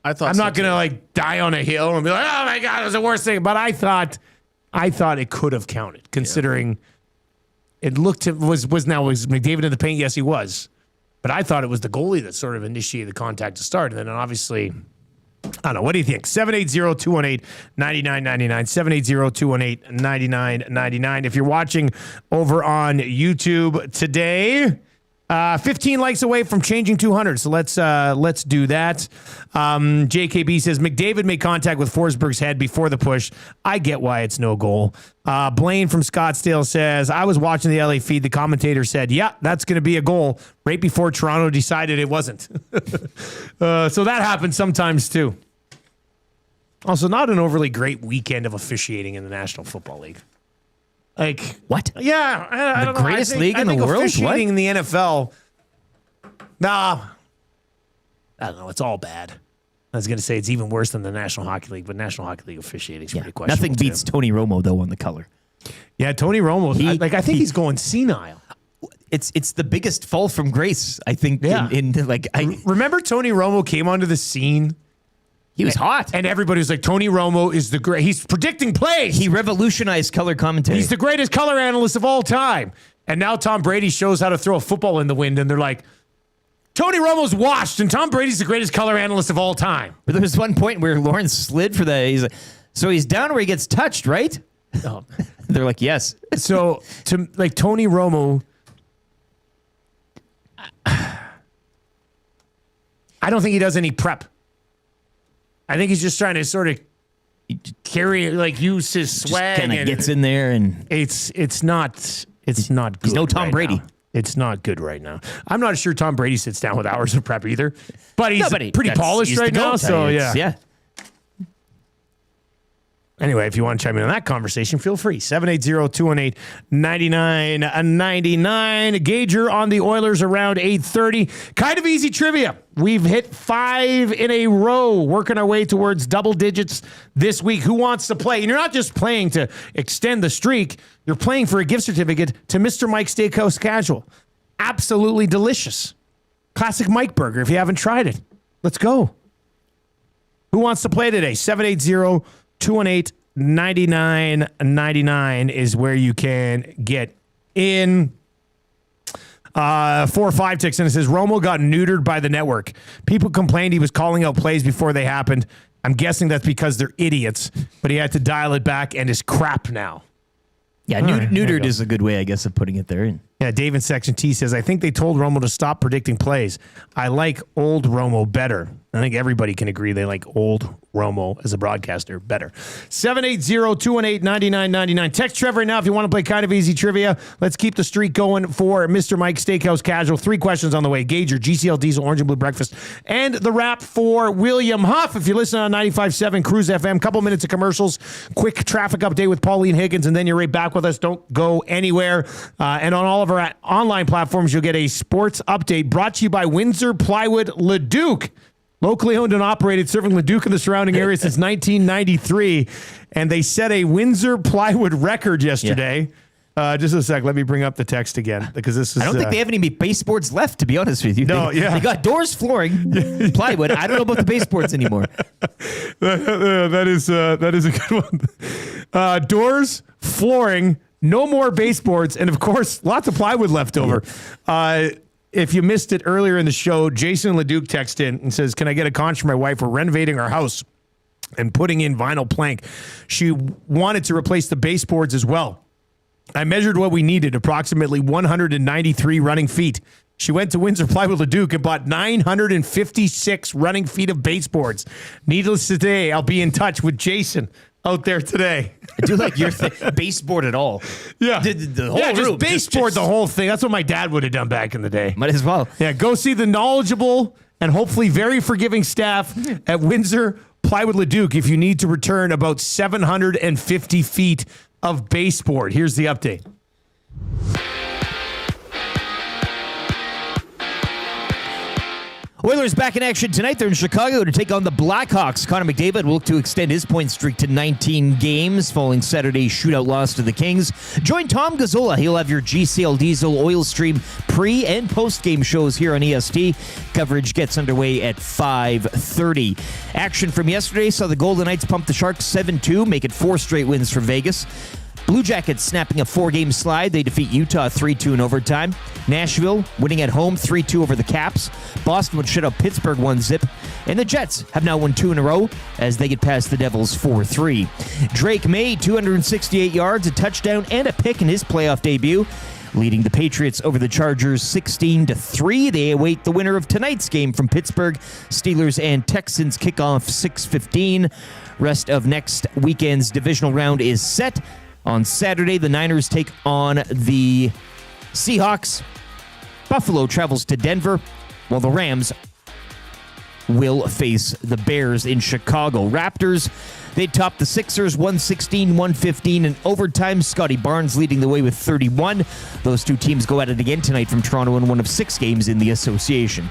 I thought I'm not gonna die on a hill and be like, oh my God, it was the worst thing. But I thought it could have counted, considering it looked was McDavid in the paint? Yes, he was. But I thought it was the goalie that sort of initiated the contact to start. And then obviously, I don't know. What do you think? 780-218-9999. 780-218-9999. If you're watching over on YouTube today, 15 likes away from changing 200. So let's do that. JKB says McDavid made contact with Forsberg's head before the push. I get why it's no goal. Blaine from Scottsdale says, I was watching the LA feed. The commentator said, yeah, that's going to be a goal right before Toronto decided it wasn't. So that happens sometimes too. Also, not an overly great weekend of officiating in the National Football League. What? Yeah, I don't know. Greatest league in the world? Officiating in the NFL. Nah, I don't know. It's all bad. I was going to say it's even worse than the National Hockey League, but National Hockey League officiating is pretty questionable. Nothing beats Tony Romo though on the color. Yeah, Tony Romo. I think he's going senile. It's the biggest fall from grace, I think. Yeah. Remember Tony Romo came onto the scene. He was hot. And everybody was like, Tony Romo is the great. He's predicting plays. He revolutionized color commentary. He's the greatest color analyst of all time. And now Tom Brady shows how to throw a football in the wind. And they're like, Tony Romo's washed, and Tom Brady's the greatest color analyst of all time. But there was one point where Lawrence slid for the. He's like, so he's down where he gets touched, right? Oh. They're like, yes. So, Tony Romo, I don't think he does any prep. I think he's just trying to sort of carry, use his swag. Kind of gets in there, and it's not good. He's no Tom Brady. Now. It's not good right now. I'm not sure Tom Brady sits down with hours of prep either, but he's pretty that's- polished he's right the now. GOAT. So It's- yeah. Anyway, if you want to chime in on that conversation, feel free. 780-218-9999. Gager on the Oilers around 8:30. Kind of easy trivia. We've hit 5 in a row, working our way towards double digits this week. Who wants to play? And you're not just playing to extend the streak. You're playing for a gift certificate to Mr. Mike Steakhouse Casual. Absolutely delicious. Classic Mike Burger if you haven't tried it. Let's go. Who wants to play today? 780-218-9999 is where you can get in. 4-5 ticks and it says Romo got neutered by the network. People complained he was calling out plays before they happened. I'm guessing that's because they're idiots, but he had to dial it back and is crap now. Yeah, neutered is a good way, I guess, of putting it there. Yeah, Dave in Section T says, I think they told Romo to stop predicting plays. I like old Romo better. I think everybody can agree they like old Romo as a broadcaster better. 780-218-9999. Text Trevor right now if you want to play kind of easy trivia. Let's keep the streak going for Mr. Mike Steakhouse Casual. 3 questions on the way. Gager, GCL Diesel, Orange and Blue Breakfast, and the wrap for William Huff. If you listen on 95.7 Cruise FM, couple minutes of commercials, quick traffic update with Pauline Higgins, and then you're right back with us. Don't go anywhere. And on all of our online platforms, you'll get a sports update brought to you by Windsor Plywood Leduc. Locally owned and operated, serving Leduc and the surrounding area since 1993. And they set a Windsor plywood record yesterday. Yeah. Just a sec. Let me bring up the text again because this is. I don't think they have any baseboards left, to be honest with you. No, They got doors, flooring, plywood. I don't know about the baseboards anymore. That is a good one. Doors, flooring, no more baseboards, and of course, lots of plywood left over. If you missed it earlier in the show, Jason Leduc texted in and says, can I get a conch for my wife? We're renovating our house and putting in vinyl plank. She wanted to replace the baseboards as well. I measured what we needed, approximately 193 running feet. She went to Windsor Plywood Leduc and bought 956 running feet of baseboards. Needless to say, I'll be in touch with Jason out there today. I do like your baseboard at all. Yeah. The whole room. Just baseboard the whole thing. That's what my dad would have done back in the day. Might as well. Yeah, go see the knowledgeable and hopefully very forgiving staff at Windsor Plywood Leduc if you need to return about 750 feet of baseboard. Here's the update. Oilers back in action tonight. They're in Chicago to take on the Blackhawks. Connor McDavid will look to extend his point streak to 19 games following Saturday's shootout loss to the Kings. Join Tom Gazzola. He'll have your GCL Diesel Oil Stream pre- and post-game shows here on EST. Coverage gets underway at 5:30. Action from yesterday saw the Golden Knights pump the Sharks 7-2, make it 4 straight wins for Vegas. Blue Jackets snapping a 4-game slide. They defeat Utah 3-2 in overtime. Nashville winning at home 3-2 over the Caps. Boston would shut out Pittsburgh 1-0. And the Jets have now won 2 in a row as they get past the Devils 4-3. Drake made 268 yards, a touchdown, and a pick in his playoff debut, leading the Patriots over the Chargers 16-3. They await the winner of tonight's game from Pittsburgh. Steelers and Texans kick off 6:15. Rest of next weekend's divisional round is set. On Saturday, the Niners take on the Seahawks. Buffalo travels to Denver, while the Rams will face the Bears in Chicago. Raptors, they top the Sixers 116-115 in overtime. Scotty Barnes leading the way with 31. Those two teams go at it again tonight from Toronto in one of 6 games in the association.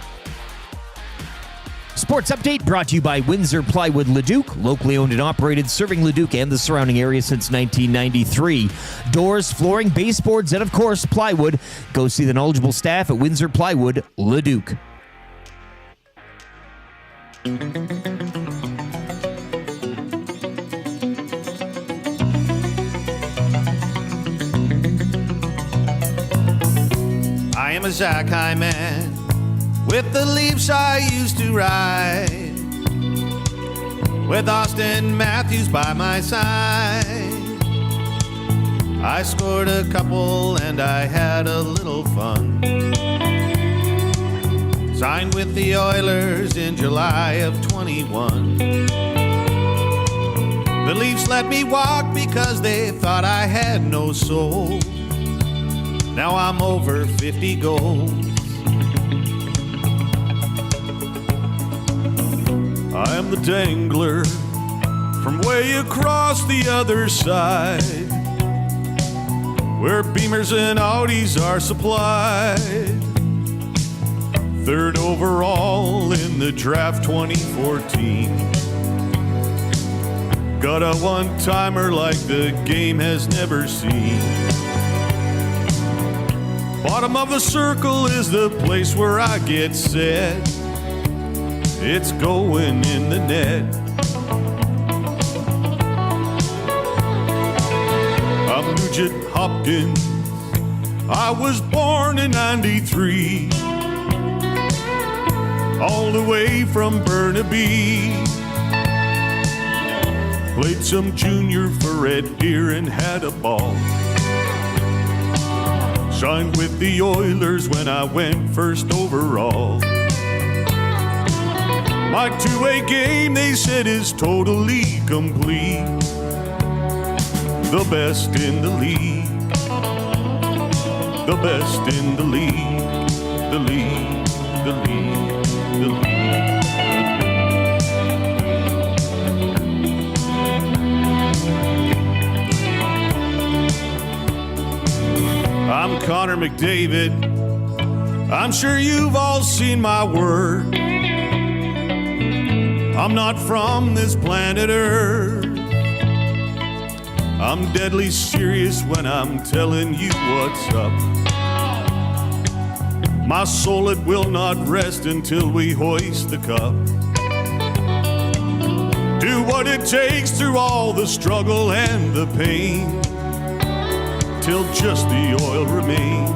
Sports Update brought to you by Windsor Plywood Leduc, locally owned and operated, serving Leduc and the surrounding area since 1993. Doors, flooring, baseboards, and of course, plywood. Go see the knowledgeable staff at Windsor Plywood Leduc. I am a Zakai man with the Leafs I used to ride, with Austin Matthews by my side. I scored a couple and I had a little fun. Signed with the Oilers in July of 21. The Leafs let me walk because they thought I had no soul. Now I'm over 50 goals. I am the dangler from way across the other side, where Beamers and Audis are supplied. Third overall in the draft 2014. Got a one-timer like the game has never seen. Bottom of the circle is the place where I get set. It's going in the net. I'm Nugent Hopkins. I was born in 93. All the way from Burnaby. Played some junior for Red Deer and had a ball. Signed with the Oilers when I went first overall. My two-way game, they said, is totally complete. The best in the league. The best in the league. The league. The league. The league. I'm Connor McDavid. I'm sure you've all seen my work. I'm not from this planet Earth. I'm deadly serious when I'm telling you what's up. My soul, it will not rest until we hoist the cup. Do what it takes through all the struggle and the pain, till just the oil remains.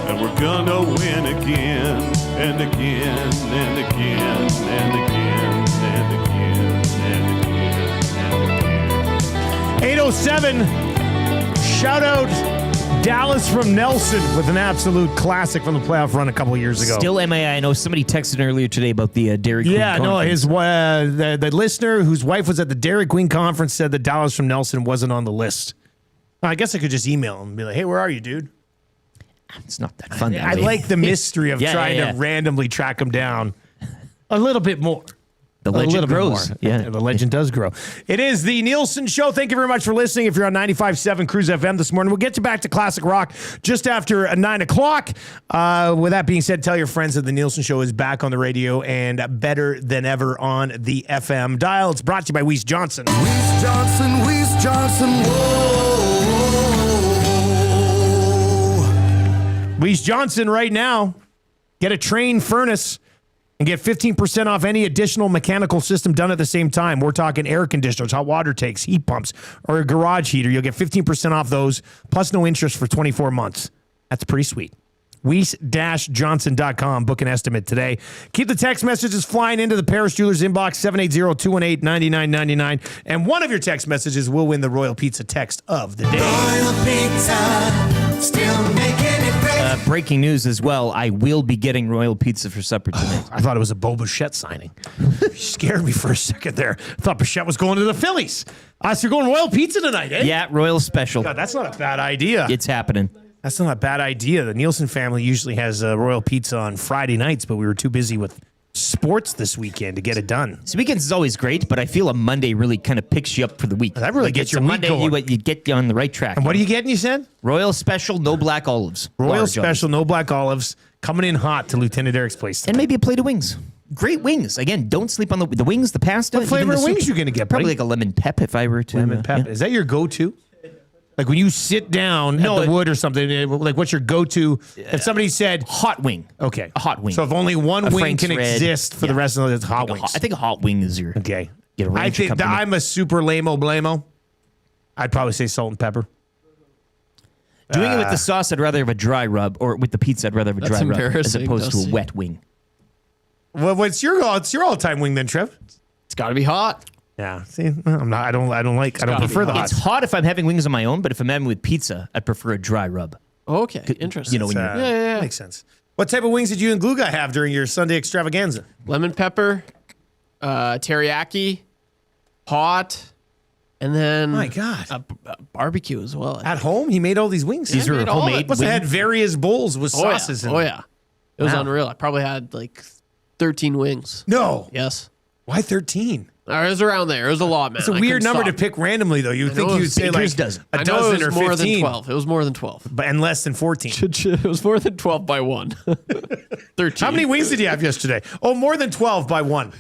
And we're gonna win again and again and again and again and again and again and again. 807. Shout out Dallas from Nelson with an absolute classic from the playoff run a couple of years ago. Still MIA. I know somebody texted earlier today about the Dairy Queen Yeah, no, conference. the listener whose wife was at the Dairy Queen conference said that Dallas from Nelson wasn't on the list. I guess I could just email him and be like, hey, where are you, dude? It's not that fun. I like the mystery of trying to randomly track him down a little bit more. The legend grows. Yeah, the legend does grow. It is the Nielson Show. Thank you very much for listening. If you're on 95.7 Cruise FM this morning, we'll get you back to Classic Rock just after 9 o'clock. With that being said, tell your friends that the Nielsen Show is back on the radio and better than ever on the FM dial. It's brought to you by Weiss Johnson. Weiss Johnson, Weiss Johnson, whoa. Weiss Johnson right now. Get a Train furnace and get 15% off any additional mechanical system done at the same time. We're talking air conditioners, hot water tanks, heat pumps, or a garage heater. You'll get 15% off those, plus no interest for 24 months. That's pretty sweet. Weiss-Johnson.com. Book an estimate today. Keep the text messages flying into the Paris Jewelers inbox, 780-218-9999. And one of your text messages will win the Royal Pizza text of the day. Royal Pizza, still making it great. Breaking news as well. I will be getting Royal Pizza for supper tonight. I thought it was a Bo Bichette signing. You scared me for a second there. I thought Bichette was going to the Phillies. So you're going Royal Pizza tonight, eh? Yeah, Royal Special. God, that's not a bad idea. It's happening. That's not a bad idea. The Nielsen family usually has Royal Pizza on Friday nights, but we were too busy with sports this weekend to get it done. So weekends is always great, but I feel a Monday really kind of picks you up for the week. That really gets your week Monday, going. you get you on the right track. And what are you getting, you said? Royal Special, no black olives. Royal Large Special, no black olives, coming in hot to Lieutenant Eric's place tonight. And maybe a plate of wings. Great wings. Again, don't sleep on the wings, the pasta. What flavor even the of wings soup. you going to get, Probably buddy? like a lemon pep if I were to. Lemon pep. yeah. Is that your go-to? Like when you sit down at the wood or something, like what's your go-to? If somebody said hot wing. Okay. A hot wing. So if only one A wing Frank's can red. exist for the rest of the hot wings. I think a hot wing is your. Okay. Get a I ranch think company. I'm a super lame-o blamo. I'd probably say salt and pepper. Doing it with the sauce, I'd rather have a dry rub, or with the pizza, I'd rather have a That's dry rub as embarrassing, opposed to a Dusty. wet wing. Well, what's your all-time wing then, Trev? It's got to be hot. Yeah. See, I'm not. I don't prefer the hot. It's hot if I'm having wings on my own, but if I'm having with pizza, I'd prefer a dry rub. Okay, interesting. You know, when you're yeah. Makes sense. What type of wings did you and Glue Guy have during your Sunday extravaganza? Lemon pepper, teriyaki, hot, And then My God. a barbecue as well. At home, he made all these wings. These were homemade. Must have had various bowls with sauces in Oh them. yeah. It was Wow. unreal. I probably had like 13 wings. No. Yes. Why 13? It was around there. It was a lot, man. It's a weird number to pick randomly, though. You would think you'd say like a dozen or 15. More than 12. It was more than 12. And less than 14. It was more than 12 by 1. 13. How many wings did you have yesterday? Oh, more than 12 by 1.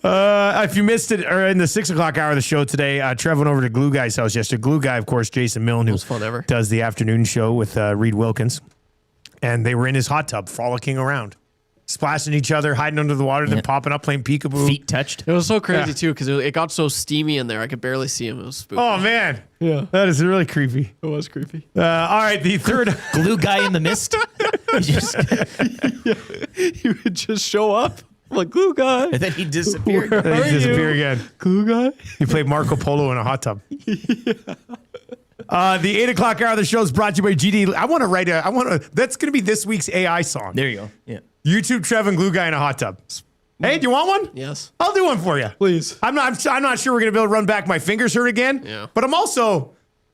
If you missed it, or in the 6 o'clock hour of the show today, Trev went over to Glue Guy's house yesterday. Glue Guy, of course, Jason Milne, who does the afternoon show with Reed Wilkins. And they were in his hot tub, frolicking around, splashing each other, hiding under the water, then popping up, playing peekaboo. Feet touched. It was so crazy, too, because it got so steamy in there. I could barely see him. It was spooky. Oh, man. Yeah. That is really creepy. It was creepy. All right, the third. Glue Guy in the mist. He would just show up. I'm like, Glue Guy. And then he'd disappear. Then he'd disappear again. Glue Guy. He played Marco Polo in a hot tub. The 8 o'clock hour of the show is brought to you by GD. That's going to be this week's AI song. There you go. Yeah. YouTube Trev and Glue Guy in a hot tub. Hey, do you want one? Yes. I'll do one for you. Please. I'm not sure we're going to be able to run back My Fingers Hurt again. Yeah. But I'm also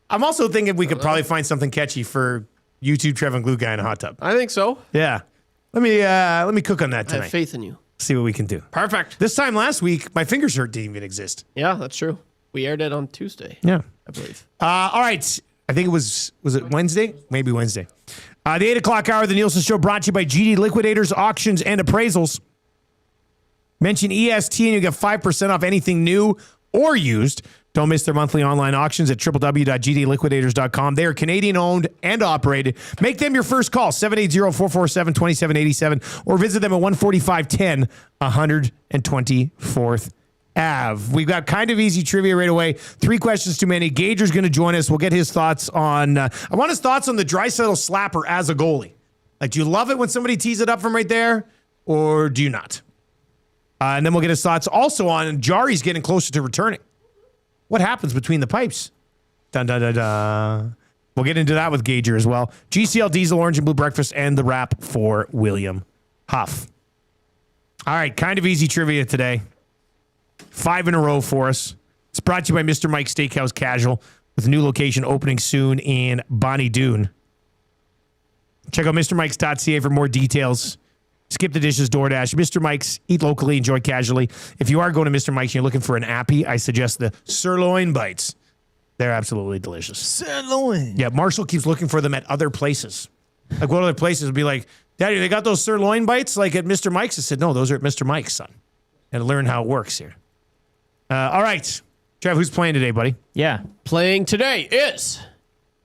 thinking we could probably find something catchy for YouTube Trev and Glue Guy in a hot tub. I think so. Yeah. Let me cook on that I tonight. have faith in you. See what we can do. Perfect. This time last week, My Fingers Hurt didn't even exist. Yeah, that's true. We aired it on Tuesday. Yeah. I believe. All right. I think it was it Wednesday? Maybe Wednesday. The 8 o'clock hour of the Nielson Show brought to you by GD Liquidators, Auctions, and Appraisals. Mention EST and you get 5% off anything new or used. Don't miss their monthly online auctions at www.gdliquidators.com. They are Canadian-owned and operated. Make them your first call, 780-447-2787, or visit them at 14510 124th Ave. We've got kind of easy trivia right away. 3 questions too many. Gager's going to join us. We'll get his thoughts on. I want his thoughts on the Draisaitl slapper as a goalie. Like, do you love it when somebody tees it up from right there, or do you not? And then we'll get his thoughts also on Jari's getting closer to returning. What happens between the pipes? Dun dun dun dun. We'll get into that with Gager as well. GCL Diesel Orange and Blue Breakfast and the wrap for William Huff. All right, kind of easy trivia today. 5 in a row for us. It's brought to you by Mr. Mike's Steakhouse Casual with a new location opening soon in Bonnie Doon. Check out MrMikes.ca for more details. Skip the dishes, DoorDash. Mr. Mike's, eat locally, enjoy casually. If you are going to Mr. Mike's and you're looking for an appy, I suggest the sirloin bites. They're absolutely delicious. Sirloin. Yeah, Marshall keeps looking for them at other places. Like, what other places would be like, Daddy, they got those sirloin bites like at Mr. Mike's? I said, no, those are at Mr. Mike's, son. And learn how it works here. All right. Trev, who's playing today, buddy? Yeah. Playing today is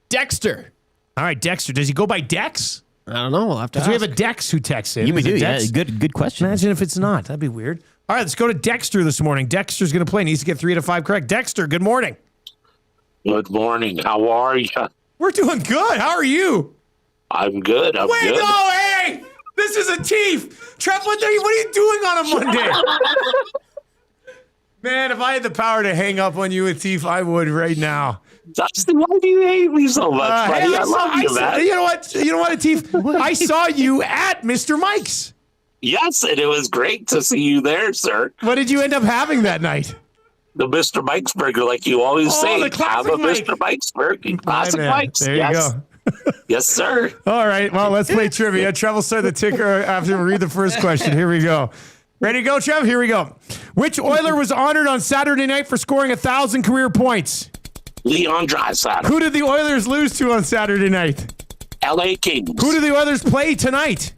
Dexter. All right, Dexter. Does he go by Dex? I don't know. We'll have to Because we have a Dex who texts in. You Is do, it yeah. Dex? Good question. Imagine if it's not. That'd be weird. All right, let's go to Dexter this morning. Dexter's going to play. Needs to get 3 out of 5 correct. Dexter, good morning. Good morning. How are you? We're doing good. How are you? I'm good. I'm Wait, good. no, hey! This is a Teef. Trev, what are you doing on a Monday? Man, if I had the power to hang up on you with Teef, I would right now. Dustin, why do you hate me so much, buddy? Hey, I love you, man. You know what? You know what, Teef? I saw you at Mr. Mike's. Yes, and it was great to see you there, sir. What did you end up having that night? The Mr. Mike's burger, like you always say. The Have classic a Mike. Mr. Mike's burger. Classic Man, Mike's. there Yes. you go. Yes, sir. All right, well, let's play trivia. Trev will start the ticker after we read the first question. Here we go. Ready to go, Trev? Here we go. Which Oiler was honored on Saturday night for scoring 1,000 career points? Leon Draisaitl. Who did the Oilers lose to on Saturday night? L.A. Kings. Who do the Oilers play tonight?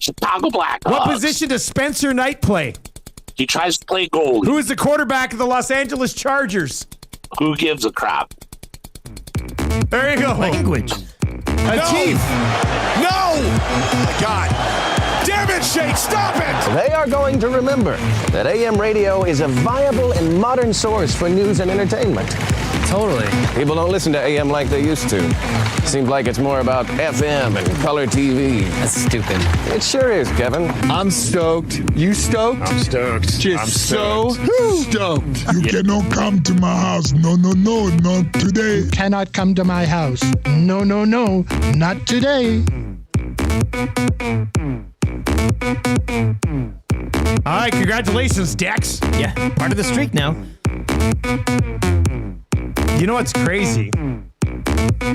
Chicago Blackhawks. What position does Spencer Knight play? He tries to play goalie. Who is the quarterback of the Los Angeles Chargers? Who gives a crap? There you go. Language. Chief. No! My God. Damn it, Shake, stop it! They are going to remember that AM radio is a viable and modern source for news and entertainment. Totally. People don't listen to AM like they used to. Seems like it's more about FM and color TV. That's stupid. It sure is, Kevin. I'm stoked. You stoked? I'm stoked. Just I'm so stoked. You cannot come to my house. No, not today. Cannot come to my house. No, not today. All right, congratulations, Dex. Yeah, part of the streak now. You know what's crazy?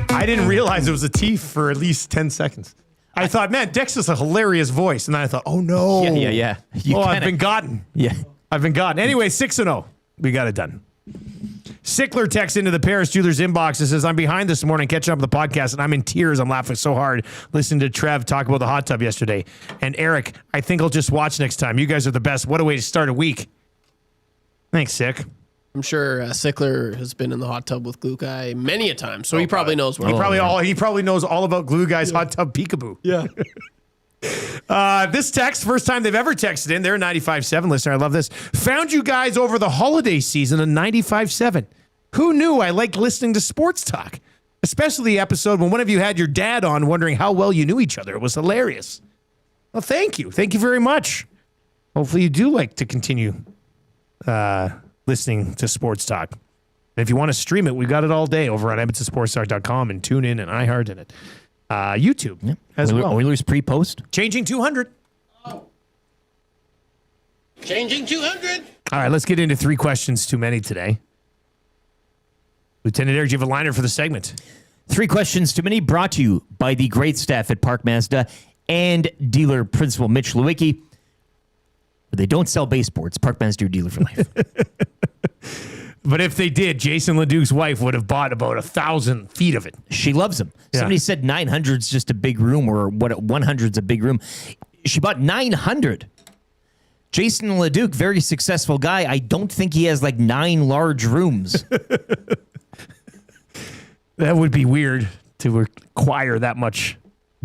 I didn't realize it was a T for at least 10 seconds. I thought, man, Dex is a hilarious voice. And then I thought, oh, no. Yeah. I've been gotten. Yeah. I've been gotten. Anyway, 6-0. We got it done. Sickler texts into the Paris Jewelers inbox and says, I'm behind this morning catching up with the podcast, and I'm in tears. I'm laughing so hard listening to Trev talk about the hot tub yesterday. And Eric, I think I'll just watch next time. You guys are the best. What a way to start a week. Thanks, Sick. I'm sure Sickler has been in the hot tub with Glue Guy many a time, so he probably knows where. He probably knows all about Glue Guy's hot tub peekaboo. Yeah. This text, first time they've ever texted in. They're a 95.7 listener. I love this. Found you guys over the holiday season in 95.7. Who knew I liked listening to sports talk? Especially the episode when one of you had your dad on wondering how well you knew each other. It was hilarious. Well, thank you. Thank you very much. Hopefully you do like to continue listening to sports talk. And if you want to stream it, we got it all day over on EdmontonSportsTalk.com and tune in and iHeart and it. YouTube as well. Oilers pre-post. Changing 200. Changing 200. All right, let's get into 3 questions too many today. Lieutenant Eric, do you have a liner for the segment? 3 questions too many, brought to you by the great staff at Park Mazda and dealer principal Mitch Lewicki. But they don't sell baseboards. Park Mazda, your dealer for life. But if they did, Jason LeDuc's wife would have bought about 1,000 feet of it. She loves them. Yeah. Somebody said 900's just a big room, or what? 100's a big room. She bought 900. Jason LeDuc, very successful guy. I don't think he has like 9 large rooms. That would be weird to acquire that much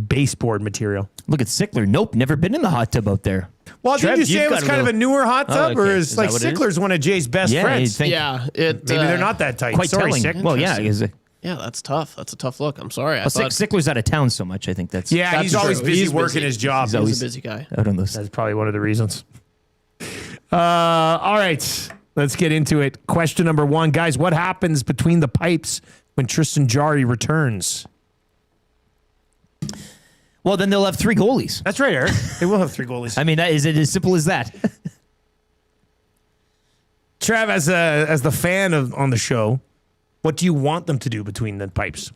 baseboard material. Look at Sickler. Nope, never been in the hot tub out there. Well, Trev, did you say it was kind of a newer hot tub, or is like Sickler's one of Jay's best friends? Maybe Maybe they're not that tight. Quite Sorry, telling. Sick. Well, yeah. Yeah, that's tough. That's a tough look. I'm sorry. Well, Sickler's out of town so much. I think that's he's always busy He's working his job. He's always a busy guy. Out on those. That's probably one of the reasons. All right, let's get into it. Question number 1, guys. What happens between the pipes when Tristan Jarry returns? Well, then they'll have 3 goalies. That's right, Eric. They will have 3 goalies. I mean, is it as simple as that? Trav, as the fan on the show, what do you want them to do between the pipes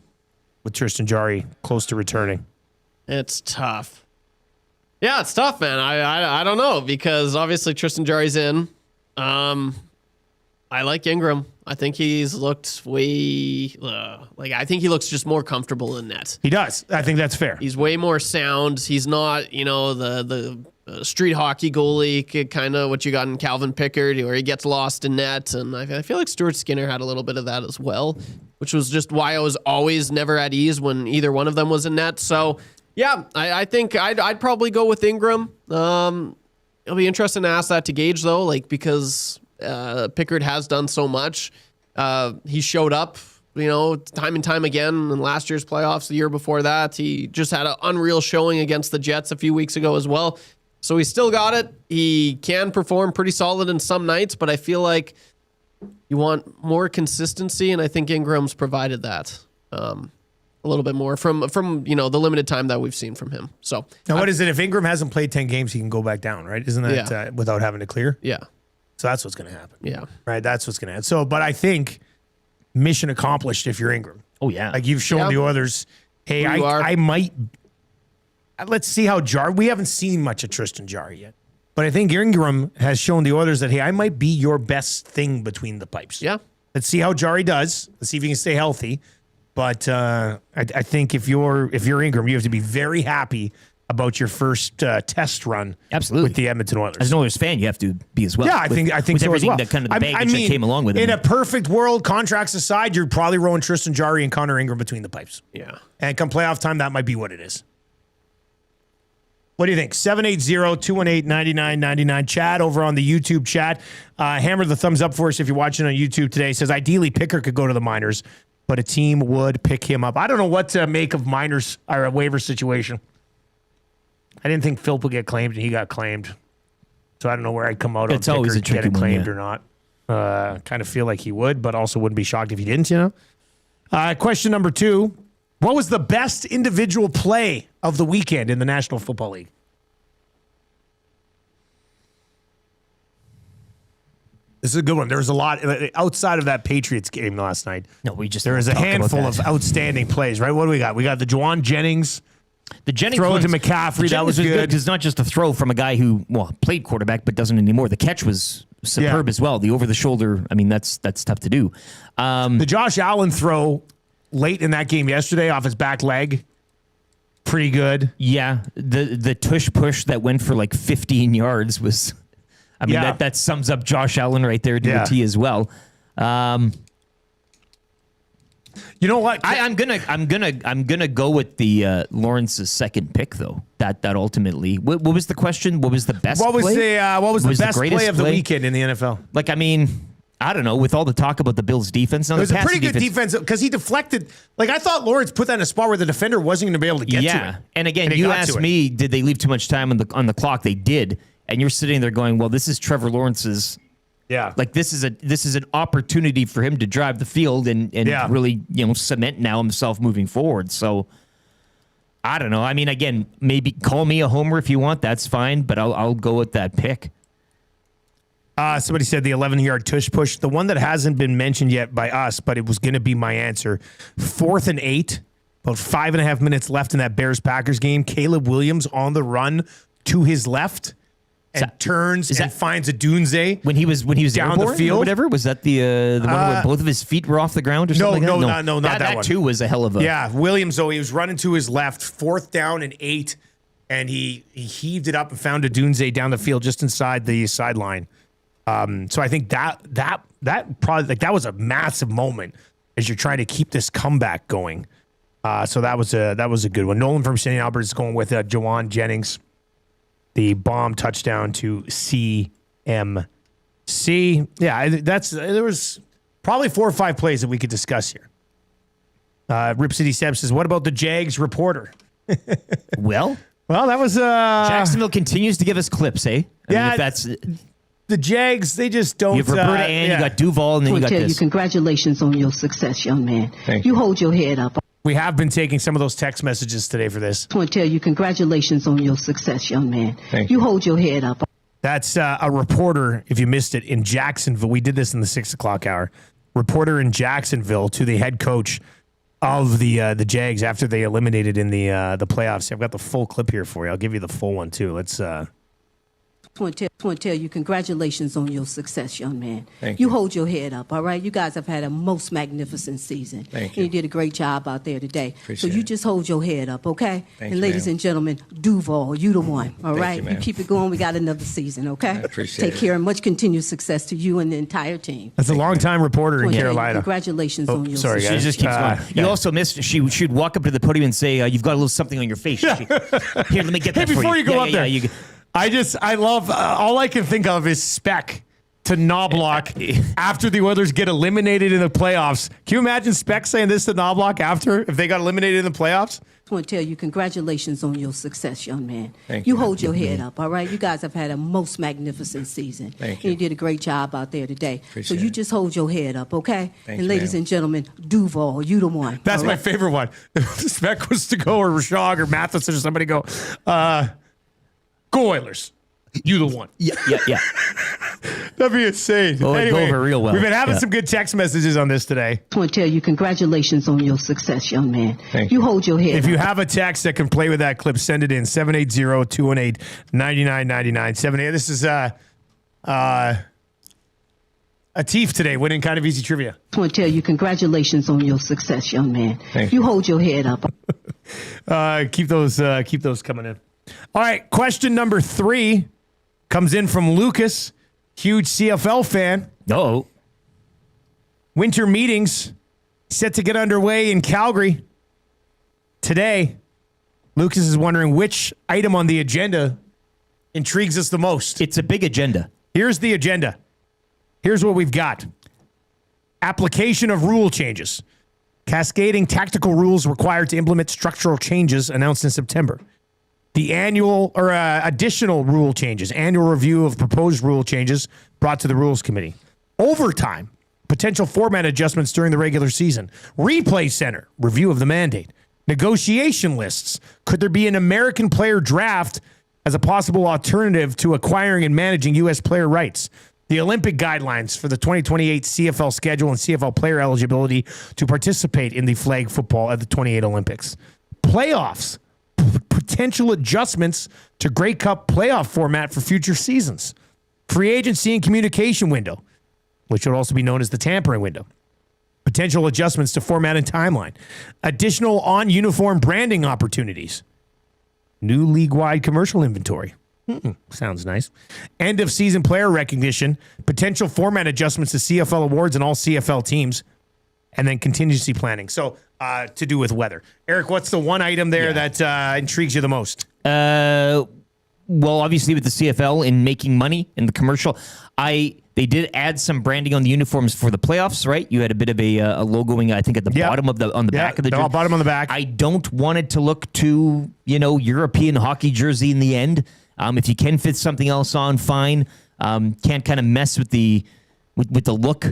with Tristan Jarry close to returning? It's tough. Yeah, it's tough, man. I don't know, because obviously Tristan Jarry's in. I like Ingram. I think he's looked I think he looks just more comfortable in net. He does. I think that's fair. He's way more sound. He's not, the street hockey goalie, kind of what you got in Calvin Pickard, where he gets lost in net. And I feel like Stuart Skinner had a little bit of that as well, which was just why I was always never at ease when either one of them was in net. So, yeah, I think I'd probably go with Ingram. It'll be interesting to ask that to Gage, though, because Pickard has done so much. He showed up, time and time again in last year's playoffs, the year before that. He just had an unreal showing against the Jets a few weeks ago as well. So he still got it. He can perform pretty solid in some nights, but I feel like you want more consistency, and I think Ingram's provided that a little bit more from the limited time that we've seen from him. So now, what is it? If Ingram hasn't played 10 games, he can go back down, right? Isn't that without having to clear? Yeah. So that's what's going to happen. Yeah. Right? That's what's going to happen. So, but I think mission accomplished if you're Ingram. Oh, yeah. Like you've shown the Oilers, hey, I might. Let's see how we haven't seen much of Tristan Jarry yet. But I think Ingram has shown the Oilers that, hey, I might be your best thing between the pipes. Yeah. Let's see how Jarry does. Let's see if he can stay healthy. But I think if you're Ingram, you have to be very happy about your first test run, absolutely, with the Edmonton Oilers. As an Oilers fan, you have to be as well. Yeah, I think with so everything as well. that kind of the baggage that came along with it. In a perfect world, contracts aside, you're probably rowing Tristan Jarry and Connor Ingram between the pipes. Yeah, and come playoff time, that might be what it is. What do you think? 780-218-9999. Chad over on the YouTube chat. Hammer the thumbs up for us if you're watching on YouTube today. Says, ideally, Pickard could go to the minors, but a team would pick him up. I don't know what to make of minors or a waiver situation. I didn't think Philp would get claimed, and he got claimed. So I don't know where I'd come out on Pickard always a tricky getting claimed one, or not. Kind of feel like he would, but also wouldn't be shocked if he didn't, Question number 2. What was the best individual play of the weekend in the National Football League? This is a good one. There's a lot outside of that Patriots game last night. No, we just there is a talk about handful that. of outstanding plays. Right? What do we got? We got the Juwan Jennings. The Jennings throw ones, to McCaffrey. That was good. It's not just a throw from a guy who played quarterback but doesn't anymore. The catch was superb as well. The over the shoulder. I mean, that's tough to do. The Josh Allen throw late in that game yesterday off his back leg. Pretty good. Yeah, the tush push that went for like 15 yards was. I mean, that sums up Josh Allen right there to a T as well. You know what? I'm gonna go with the Lawrence's second pick though. That ultimately. What was the question? What was the best? What was play? the best greatest play of the weekend in the NFL? Like, I mean, I don't know. With all the talk about the Bills' defense, now It was the a pretty passing good defense because he deflected. Like, I thought Lawrence put that in a spot where the defender wasn't going to be able to get to it. Yeah, and again, he you got to asked it. me, did they leave too much time on the clock? They did, and you're sitting there going, well, this is Trevor Lawrence's. Yeah, like this is an opportunity for him to drive the field and really cement now himself moving forward. So I don't know. I mean, again, maybe call me a homer if you want. That's fine, but I'll go with that pick. Somebody said the 11-yard tush push, the one that hasn't been mentioned yet by us, but it was going to be my answer. 4th and 8, about 5.5 minutes left in that Bears-Packers game. Caleb Williams on the run to his left. And turns and finds a Dunze when he was down the field. Or whatever. Was that the one where both of his feet were off the ground or something? No, like that? not that one. That too was a hell of a. Yeah, Williams though, he was running to his left, 4th down and 8, and he heaved it up and found a Dunze down the field just inside the sideline. So I think that probably like that was a massive moment as you're trying to keep this comeback going. So that was a good one. Nolan from St. Albert is going with Juwan Jennings. The bomb touchdown to CMC. Yeah, there was probably 4 or 5 plays that we could discuss here. Rip City Seb says, what about the Jags reporter? Well, that was... Jacksonville continues to give us clips, eh? I mean, if that's... The Jags, they just don't... You have Roberta Ann, you got Duval, and then you got tell this. you, congratulations on your success, young man. You hold your head up. We have been taking some of those text messages today for this. I want to tell you, congratulations on your success, young man. You hold your head up. That's a reporter, if you missed it, in Jacksonville. We did this in the 6 o'clock hour. Reporter in Jacksonville to the head coach of the Jags after they eliminated in the playoffs. I've got the full clip here for you. I'll give you the full one, too. Let's... I want to tell you, congratulations on your success, young man. Thank you. Hold your head up, all right? You guys have had a most magnificent season. Thank you. And you did a great job out there today. Appreciate so you just hold your head up, okay? Thank and you, ladies ma'am. and gentlemen, Duval, you the one, all Thank right? you, ma'am. keep it going. We got another season, okay? appreciate Take it. care and much continued success to you and the entire team. That's a long-time reporter in Well, yeah, Carolina. congratulations on your sorry, success. guys. She just keeps going. You also missed. She'd walk up to the podium and say, "You've got a little something on your face." Here, let me get that for you. Before you go Yeah, up yeah, there, yeah, I love, all I can think of is Speck to Knobloch after the Oilers get eliminated in the playoffs. Can you imagine Speck saying this to Knobloch after, if they got eliminated in the playoffs? I want to tell you, congratulations on your success, young man. Thank you. you. Hold your head up, all right? You guys have had a most magnificent season. Thank And you did a great job out there today. Appreciate so you it. just hold your head up, okay? Thank and you, ladies ma'am. and gentlemen, Duval, you the one. That's all my right? favorite one. If Speck was to go, or Rashog or Matheson or somebody go, go Oilers. You the one. Yeah. That'd be insane. Oh, it'd go over real well. We've been having Yeah. some good text messages on this today. I want to tell you, congratulations on your success, young man. You hold your head If up. you have a text that can play with that clip, send it in 780-218-9999. 78. This is Atif today, winning Kind of Easy Trivia. I want to tell you, congratulations on your success, young man. You hold your head up. Keep those coming in. All right, question number 3 comes in from Lucas, huge CFL fan. No. Winter meetings set to get underway in Calgary today. Lucas is wondering which item on the agenda intrigues us the most. It's a big agenda. Here's the agenda. Here's what we've got. Application of rule changes. Cascading tactical rules required to implement structural changes announced in September. The annual or additional rule changes. Annual review of proposed rule changes brought to the Rules Committee. Overtime. Potential format adjustments during the regular season. Replay center. Review of the mandate. Negotiation lists. Could there be an American player draft as a possible alternative to acquiring and managing U.S. player rights? The Olympic guidelines for the 2028 CFL schedule and CFL player eligibility to participate in the flag football at the 28 Olympics. Playoffs. Potential adjustments to Grey Cup playoff format for future seasons. Free agency and communication window, which would also be known as the tampering window. Potential adjustments to format and timeline. Additional on-uniform branding opportunities. New league-wide commercial inventory. Sounds nice. End of season player recognition, potential format adjustments to CFL awards and all CFL teams, and then contingency planning. So to do with weather. Eric, what's the one item there that intrigues you the most? Well, obviously with the CFL in making money in the commercial, they did add some branding on the uniforms for the playoffs, right? You had a bit of a logoing, I think, at the bottom of the back of the jersey. Bottom on the back. I don't want it to look too, European hockey jersey in the end. If you can fit something else on, fine. Can't kind of mess with the look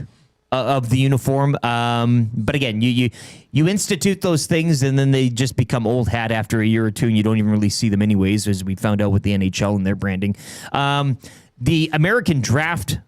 of the uniform. But again, you institute those things and then they just become old hat after a year or two, and you don't even really see them anyways, as we found out with the NHL and their branding. The American draft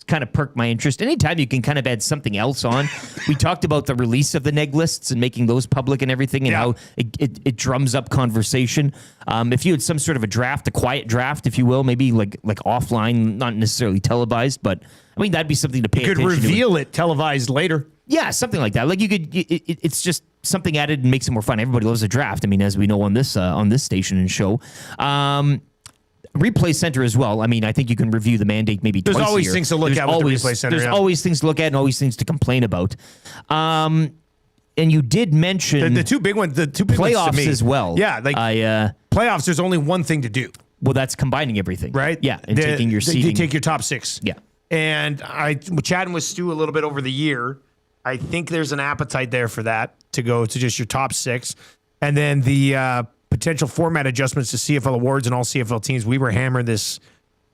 kind of perked my interest. Anytime you can kind of add something else on. We talked about the release of the neg lists and making those public and everything, and how it drums up conversation. If you had some sort of a draft, a quiet draft, if you will, maybe like offline, not necessarily televised, but I mean, that'd be something to pay attention to. You could reveal it televised later. Yeah, something like that. Like you could, it's just something added and makes it more fun. Everybody loves a draft. I mean, as we know on this station and show. Replay Center as well. I mean, I think you can review the mandate maybe twice a year. There's always things to look at with the Replay Center. There's always things to look at and always things to complain about. And you did mention the two big ones. The two big playoffs ones to me. as well. Yeah, playoffs. There's only one thing to do. Well, that's combining everything, right? Yeah, and taking your seeding. You take your top six. Yeah. And I chatting with Stu a little bit over the year. I think there's an appetite there for that to go to just your top six, and then the potential format adjustments to CFL awards and all CFL teams. We were hammering this,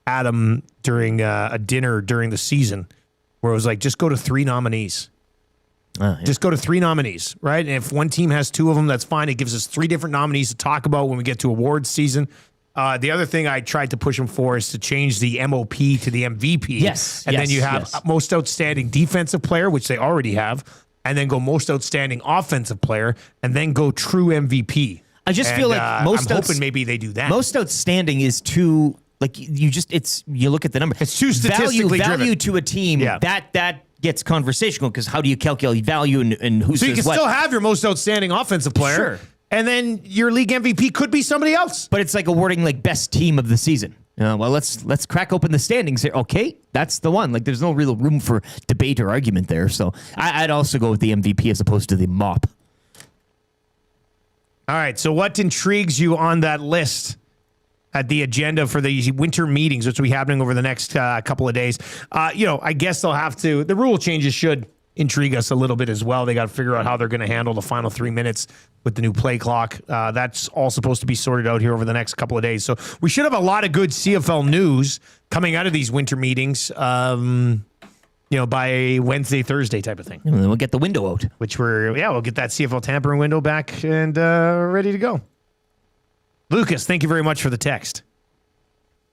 Adam, during a dinner during the season, where it was like, just go to 3 nominees. Just go to 3 nominees, right? And if one team has 2 of them, that's fine. It gives us 3 different nominees to talk about when we get to awards season. The other thing I tried to push him for is to change the MOP to the MVP. Yes. And then you have most outstanding defensive player, which they already have, and then go most outstanding offensive player, and then go true MVP. I just feel like I'm hoping maybe they do that. Most outstanding is too, like, you look at the number. It's too statistically value driven. To a team. Yeah. That gets conversational, because how do you calculate value and who so says you can what? still have your most outstanding offensive player. Sure. And then your league MVP could be somebody else. But it's like awarding like best team of the season. Well, let's crack open the standings here. Okay, that's the one. Like, there's no real room for debate or argument there. So I'd also go with the MVP as opposed to the MOP. All right, so what intrigues you on that list at the agenda for the winter meetings, which will be happening over the next couple of days? I guess they'll have to, the rule changes should intrigue us a little bit as well. They got to figure out how they're going to handle the final 3 minutes with the new play clock. That's all supposed to be sorted out here over the next couple of days. So we should have a lot of good CFL news coming out of these winter meetings. By Wednesday, Thursday type of thing. And then we'll get the window out. We'll get that CFL tampering window back and ready to go. Lucas, thank you very much for the text.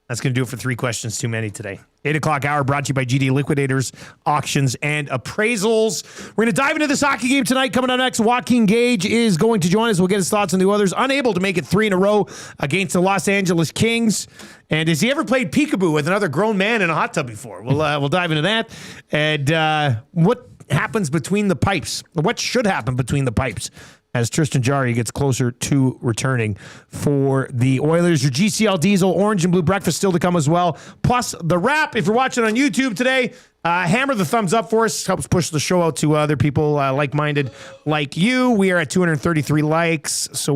That's going to do it for 3 questions too many today. 8 o'clock hour brought to you by GD Liquidators, Auctions, and Appraisals. We're going to dive into this hockey game tonight. Coming up next, Joaquin Gage is going to join us. We'll get his thoughts on the others. Unable to make it 3 in a row against the Los Angeles Kings. And has he ever played peekaboo with another grown man in a hot tub before? We'll dive into that. And what happens between the pipes? What should happen between the pipes as Tristan Jarry gets closer to returning for the Oilers? Your GCL Diesel Orange and Blue Breakfast still to come as well. Plus the wrap. If you're watching on YouTube today, hammer the thumbs up for us. Helps push the show out to other people like-minded like you. We are at 233 likes. So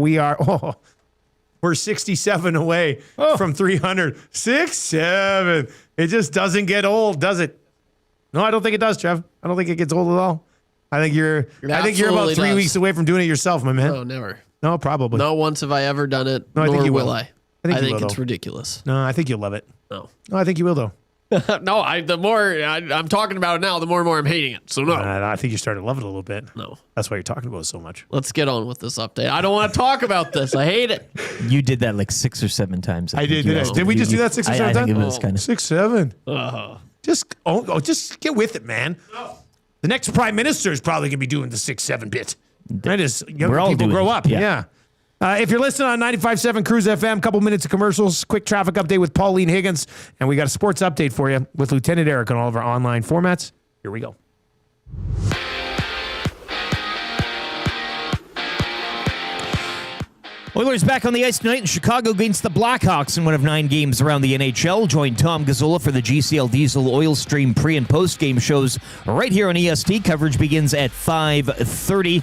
we're 67 away from 300. 6-7. It just doesn't get old, does it? No, I don't think it does, Trev. I don't think it gets old at all. I think you're about 3 weeks away from doing it yourself, my man. No, never. No, probably. Not once have I ever done it, nor will I. I think it's ridiculous. No, I think you'll love it. No, I think you will, though. No, the more I'm talking about it now, the more and more I'm hating it. So no. I think you're starting to love it a little bit. No. That's why you're talking about it so much. Let's get on with this update. I don't want to talk about this. I hate it. You did that like 6 or 7 times. I did. Did we just do that 6 or 7 times? I think it was kind of 6, 7. Uh-huh. Just get with it, man. The next prime minister is probably going to be doing the 6, 7 bit. Right as younger people grow up. Yeah. If you're listening on 95.7 Cruise FM, couple minutes of commercials, quick traffic update with Pauline Higgins, and we got a sports update for you with Lieutenant Eric on all of our online formats. Here we go. Oilers back on the ice tonight in Chicago against the Blackhawks in one of 9 games around the NHL. Join Tom Gazzola for the GCL Diesel Oil Stream pre- and post-game shows right here on EST. Coverage begins at 5:30.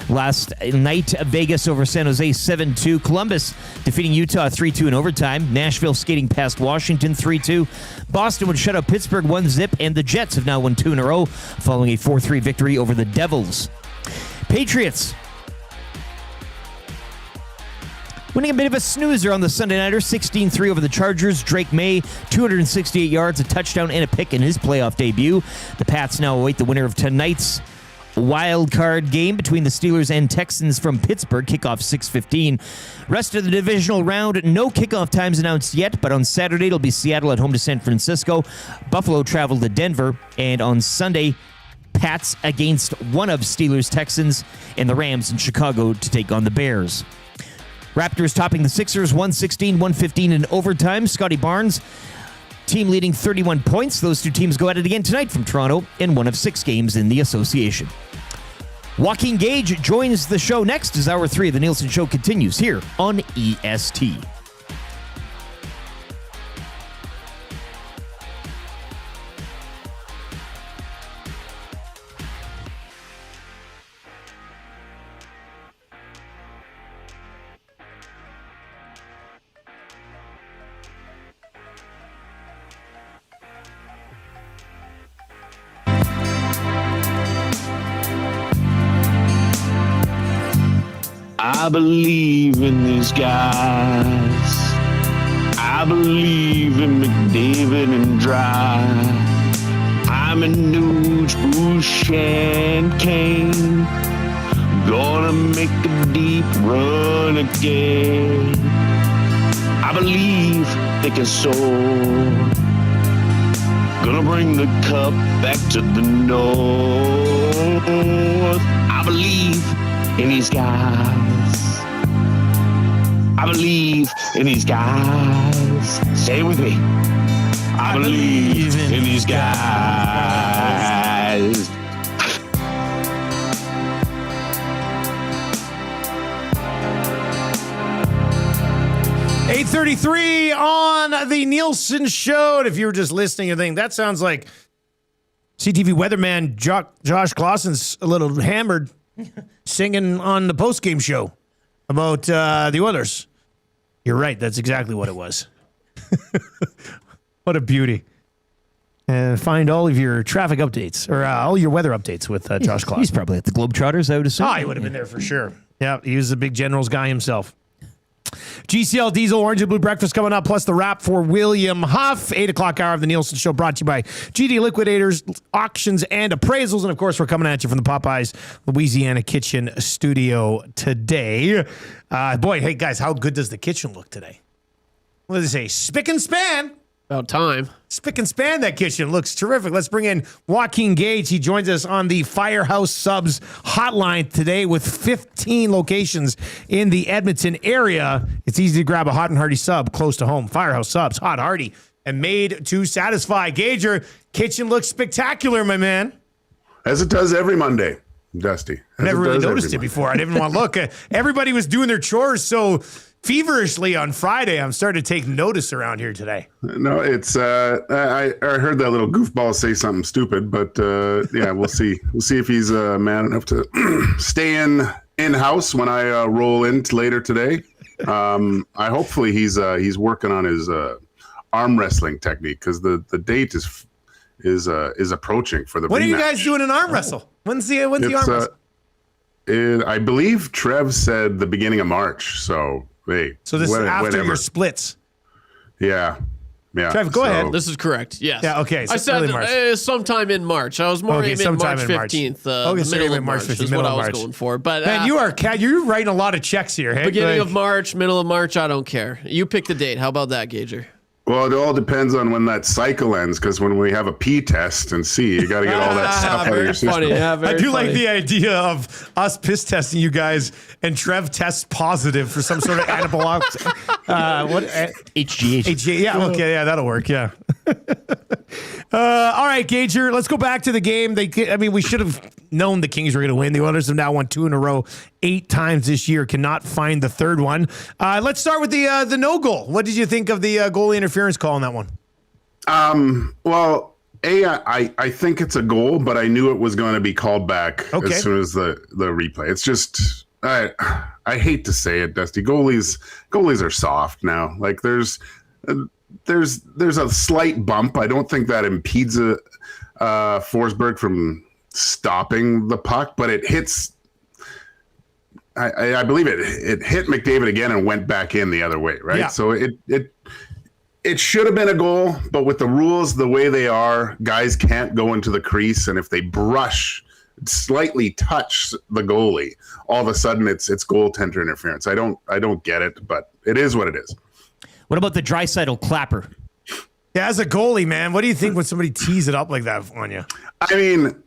Last night, Vegas over San Jose 7-2. Columbus defeating Utah 3-2 in overtime. Nashville skating past Washington 3-2. Boston would shut out Pittsburgh 1-0, and the Jets have now won 2 in a row following a 4-3 victory over the Devils. Patriots winning a bit of a snoozer on the Sunday Nighter, 16-3 over the Chargers. Drake May, 268 yards, a touchdown, and a pick in his playoff debut. The Pats now await the winner of tonight's wildcard game between the Steelers and Texans from Pittsburgh. Kickoff 6:15. Rest of the divisional round, no kickoff times announced yet, but on Saturday it'll be Seattle at home to San Francisco. Buffalo travel to Denver, and on Sunday, Pats against one of Steelers, Texans, and the Rams in Chicago to take on the Bears. Raptors topping the Sixers 116-115 in overtime. Scotty Barnes, team leading 31 points. Those 2 teams go at it again tonight from Toronto in one of 6 games in the association. Joaquin Gage joins the show next as Hour 3 of the Nielson Show continues here on EST. I believe in these guys. I believe in McDavid and Dry. I'm in Nuge, Bush, and Kane. Gonna make a deep run again. I believe they can soar. Gonna bring the cup back to the north. I believe in these guys. I believe in these guys. Say it with me. I believe in these guys. $8:33 on the Nielson Show. And if you were just listening, you think that sounds like CTV weatherman Josh Clausen's a little hammered singing on the post-game show about the Oilers. You're right. That's exactly what it was. What a beauty. And find all of your traffic updates or all your weather updates with Josh Clausen. He's probably at the Globetrotters, I would assume. Oh, he would have been there for sure. Yeah, he was the big Generals guy himself. GCL Diesel Orange and Blue Breakfast coming up, plus the wrap for William Huff. 8 o'clock hour of the Nielsen Show brought to you by GD Liquidators, Auctions, and Appraisals. And, of course, we're coming at you from the Popeyes Louisiana Kitchen studio today. Boy, hey, guys, how good does the kitchen look today? What does it say? Spick and span. About time. Spick and span, that kitchen looks terrific. Let's bring in Joaquin Gage. He joins us on the Firehouse Subs hotline today with 15 locations in the Edmonton area. It's easy to grab a hot and hearty sub close to home. Firehouse Subs, hot, hearty, and made to satisfy. Gage, your kitchen looks spectacular, my man. As it does every Monday, Dusty. I never really noticed it before. I didn't want to look. Everybody was doing their chores so feverishly on Friday. I'm starting to take notice around here today. No, it's I heard that little goofball say something stupid, but yeah, we'll see. We'll see if he's man enough to stay in house when I roll in later today. I hopefully he's working on his arm wrestling technique because the date is approaching for the. When rematch. are you guys doing an arm wrestle? When's the arm wrestle? I believe Trev said the beginning of March. So hey, so this is after your splits. Yeah, Yeah. Trev, go ahead. This is correct. Yes. Yeah, okay, so I said early March. sometime in March. I was more Okay, aiming sometime March in March. 15th. Okay, so middle you're of March March 15th, is middle what of I was March. going for. But Man, you're writing a lot of checks here. Hey? beginning Like- of March, middle of March, I don't care. You pick the date. How about that, Gager? Well, it all depends on when that cycle ends, because when we have a P test and C, you got to get all that stuff out of your system. Funny. Yeah, very I do like funny. the idea of us piss testing you guys, and Trev tests positive for some sort of anabolic. What? HGH. HGH. Yeah. Okay. Yeah, that'll work. Yeah. All right, Gager. Let's go back to the game. We should have known the Kings were going to win. The Oilers have now won 2 in a row, 8 times this year. Cannot find the third one. Let's start with the no goal. What did you think of the goalie interference call on that one? Well, I think it's a goal, but I knew it was going to be called back as soon as the replay. It's just I hate to say it, Dusty. Goalies are soft now. Like there's a slight bump. I don't think that impedes Forsberg from stopping the puck, but it hits. I believe it hit McDavid again and went back in the other way, right? Yeah. So it should have been a goal, but with the rules the way they are, guys can't go into the crease, and if they slightly touch the goalie, all of a sudden it's goaltender interference. I don't get it, but it is what it is. What about the Draisaitl clapper? Yeah, as a goalie, man, what do you think when somebody tees it up like that on you? I mean,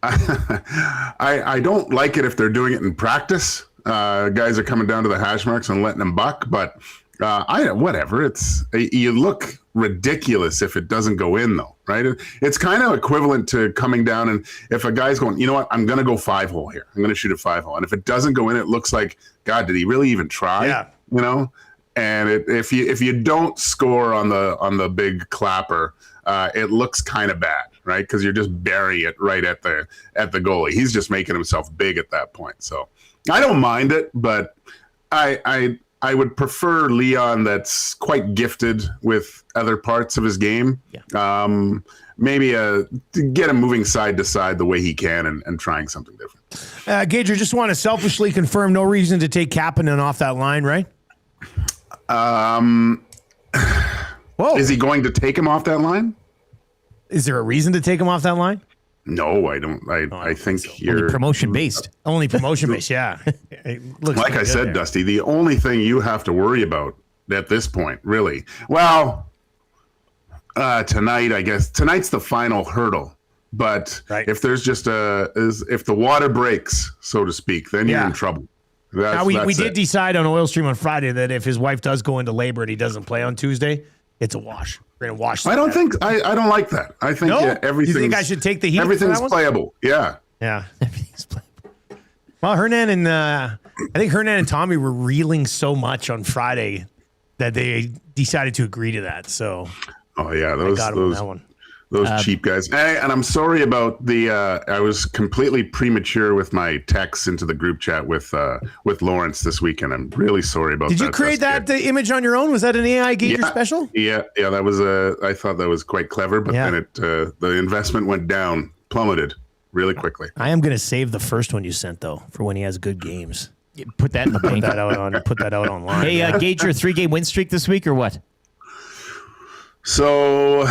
I don't like it if they're doing it in practice. Guys are coming down to the hash marks and letting them buck, but whatever. You look ridiculous if it doesn't go in, though, right? It's kind of equivalent to coming down, and if a guy's going, you know what, I'm going to go 5-hole here. I'm going to shoot a 5-hole, and if it doesn't go in, it looks like, God, did he really even try? Yeah. You know. And if you don't score on the big clapper, it looks kind of bad, right? Because you're just burying it right at the goalie. He's just making himself big at that point. So I don't mind it, but I would prefer Leon, that's quite gifted with other parts of his game. Yeah. Maybe to get him moving side to side the way he can and trying something different. Gager, just want to selfishly confirm, no reason to take Kapanen off that line, right? Whoa. Is he going to take him off that line? Is there a reason to take him off that line? No, I don't. I think you're only promotion based. Only promotion based, yeah. Like I said, Dusty, the only thing you have to worry about at this point, really, tonight, I guess tonight's the final hurdle. But if there's just if the water breaks, so to speak, then you're in trouble. Now we did decide on Oil Stream on Friday that if his wife does go into labor and he doesn't play on Tuesday, it's a wash. We're gonna wash. I don't think I don't like that. I think everything. You think I should take the heat? Everything's playable. Yeah. Yeah. Everything's playable. Well, Hernan and I think Hernan and Tommy were reeling so much on Friday that they decided to agree to that. So. Oh yeah, I got him on that one. Those cheap guys. And I'm sorry about I was completely premature with my texts into the group chat with Lawrence this weekend. I'm really sorry about that. Did you create that image on your own? Was that an AI Gager special? Yeah. That was I thought that was quite clever, but then the investment went down, plummeted really quickly. I am going to save the first one you sent though for when he has good games. Put that in the bank. Put that out online. Hey, Gage, your 3-game win streak this week or what? So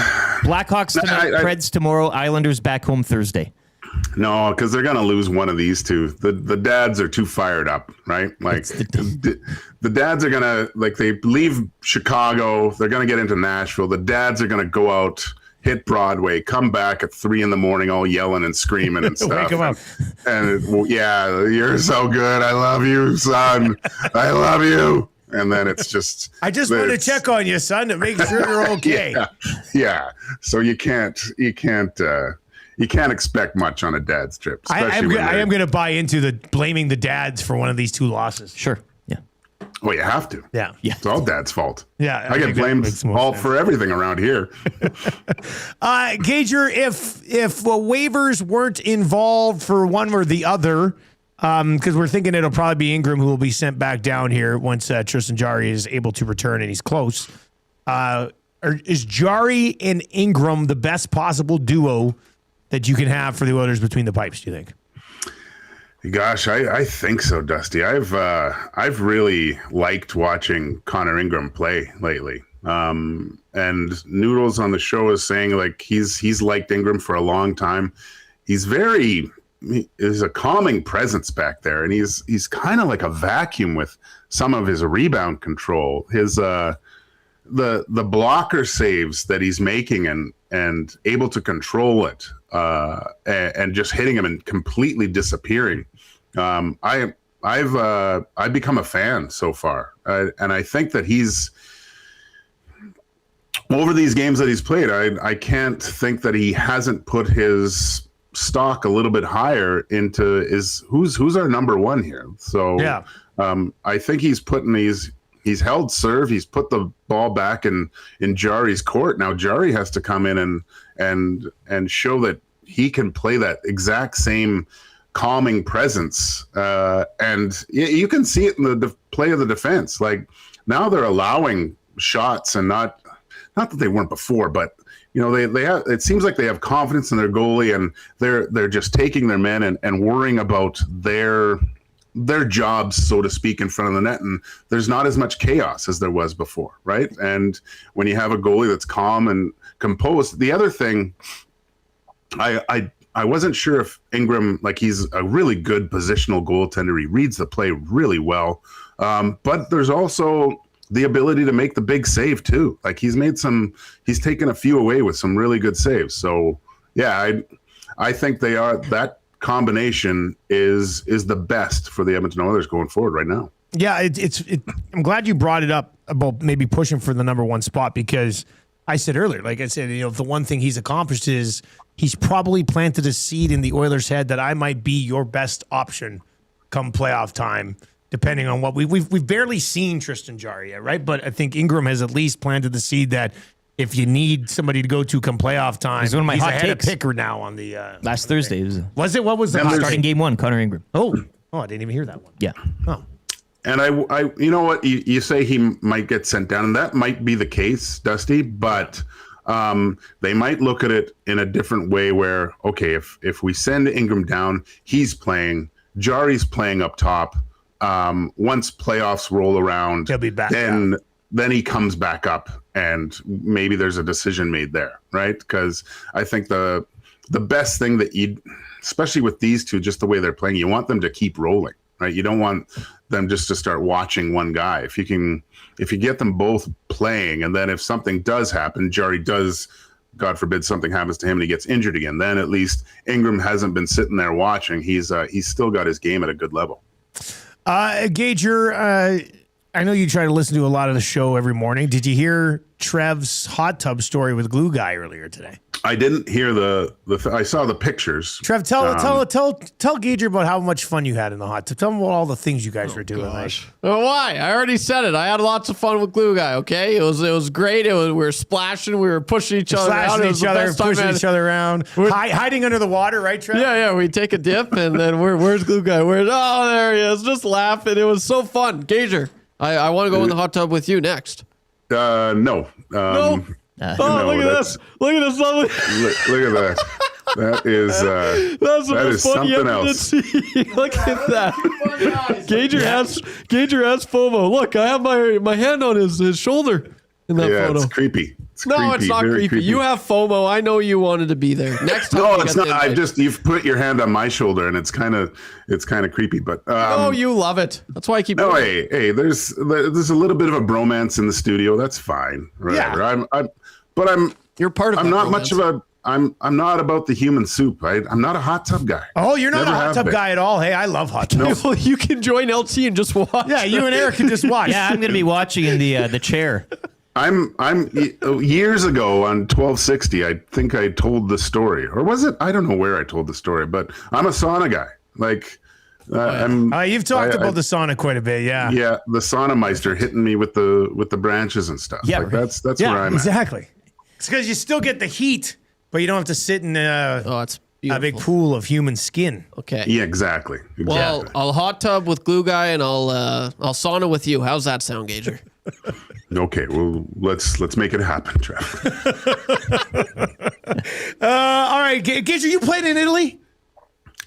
Blackhawks tonight, Preds tomorrow, Islanders back home Thursday. No, because they're gonna lose one of these two. The dads are too fired up, right? Like the dads are gonna they leave Chicago, they're gonna get into Nashville. The dads are gonna go out, hit Broadway, come back at 3 a.m, all yelling and screaming and stuff. Wake 'em up. And yeah, you're so good. I love you, son. I love you. And then it's just I just want to check on you, son, to make sure you're okay. Yeah. So you can't expect much on a dad's trip. I am going to buy into blaming the dads for one of these 2 losses. Sure. Yeah. Well, you have to. Yeah. It's all dad's fault. Yeah. I get blamed for everything around here. Gager, if waivers weren't involved for one or the other, because we're thinking it'll probably be Ingram who will be sent back down here once Tristan Jarry is able to return and he's close. Is Jarry and Ingram the best possible duo that you can have for the Oilers between the pipes, do you think? Gosh, I think so, Dusty. I've really liked watching Connor Ingram play lately. And Noodles on the show is saying like he's liked Ingram for a long time. He's a calming presence back there, and he's kind of like a vacuum with some of his rebound control. His the blocker saves that he's making and able to control it and just hitting him and completely disappearing. I've become a fan so far, and I think that he's over these games that he's played. I can't think that he hasn't put his stock a little bit higher into who's our number one here. So yeah, I think he's held serve. He's put the ball back in Jari's court. Now Jari has to come in and show that he can play that exact same calming presence. And you can see it in the play of the defense. Like now they're allowing shots, and not that they weren't before, but they have, it seems like they have confidence in their goalie, and they're just taking their men and worrying about their jobs, so to speak, in front of the net, and there's not as much chaos as there was before, right? And when you have a goalie that's calm and composed, the other thing, I wasn't sure if Ingram, like, he's a really good positional goaltender. He reads the play really well, but there's also the ability to make the big save too. Like he's taken a few away with some really good saves. So yeah, I think that combination is the best for the Edmonton Oilers going forward right now. Yeah, I'm glad you brought it up about maybe pushing for the number one spot, because I said earlier, like I said, the one thing he's accomplished is he's probably planted a seed in the Oilers' head that I might be your best option come playoff time, depending on what we've barely seen Tristan Jarry yet, right? But I think Ingram has at least planted the seed that if you need somebody to go to come playoff time, he's one of my hot ahead takes. of Picker now on the last Thursday. Was it? What was the starting game one? Connor Ingram. Oh, I didn't even hear that one. Yeah. Oh. And I you know what, you say he might get sent down, and that might be the case, Dusty, but they might look at it in a different way where, okay, if we send Ingram down, he's playing, Jari's playing up top. Once playoffs roll around, he'll be back. Then he comes back up, and maybe there's a decision made there, right? Because I think the best thing that especially with these two, just the way they're playing, you want them to keep rolling, right? You don't want them just to start watching one guy. If you get them both playing, and then if something does happen, Jari does, God forbid something happens to him and he gets injured again, then at least Ingram hasn't been sitting there watching. He's still got his game at a good level. Gage, I know you try to listen to a lot of the show every morning. Did you hear Trev's hot tub story with Glue Guy earlier today? I didn't hear I saw the pictures. Trev, tell Gage about how much fun you had in the hot tub. Tell him about all the things you guys were doing. Why? I already said it. I had lots of fun with Glue Guy. Okay, it was great. We were splashing. We were pushing each other around. Pushing each other around, hiding under the water, right, Trev? Yeah. We take a dip, and then where's Glue Guy? Oh, there he is, just laughing. It was so fun. Gager, I want to go in the hot tub with you next. No. No. Look at this! Look at this! Look at that! That is that is something else. Look at that! Gager has FOMO. Look, I have my hand on his shoulder in that photo. It's creepy. It's not creepy. You have FOMO. I know you wanted to be there. Next time. No, it's not. You've put your hand on my shoulder, and it's kind of creepy. But you love it. That's why I keep. No, hey, there's a little bit of a bromance in the studio. That's fine. Right? Yeah. You're part of. I'm not much of a. I'm not about the human soup. I'm not a hot tub guy. Oh, you're not a hot tub guy at all. Hey, I love hot tubs. No. You can join LT and just watch. Yeah, you and Eric can just watch. Yeah, I'm going to be watching in the chair. I'm years ago on 1260. I think I told the story, or was it? I don't know where I told the story, but I'm a sauna guy. Like, you've talked about the sauna quite a bit, yeah. Yeah, the sauna meister hitting me with the branches and stuff. Yeah, like that's where I'm exactly. It's because you still get the heat, but you don't have to sit in a big pool of human skin. Okay. Yeah, exactly. Well, I'll hot tub with Glue Guy, and I'll sauna with you. How's that sound, Gager? Okay, well, let's make it happen, Trev. All right, Gager, you played in Italy?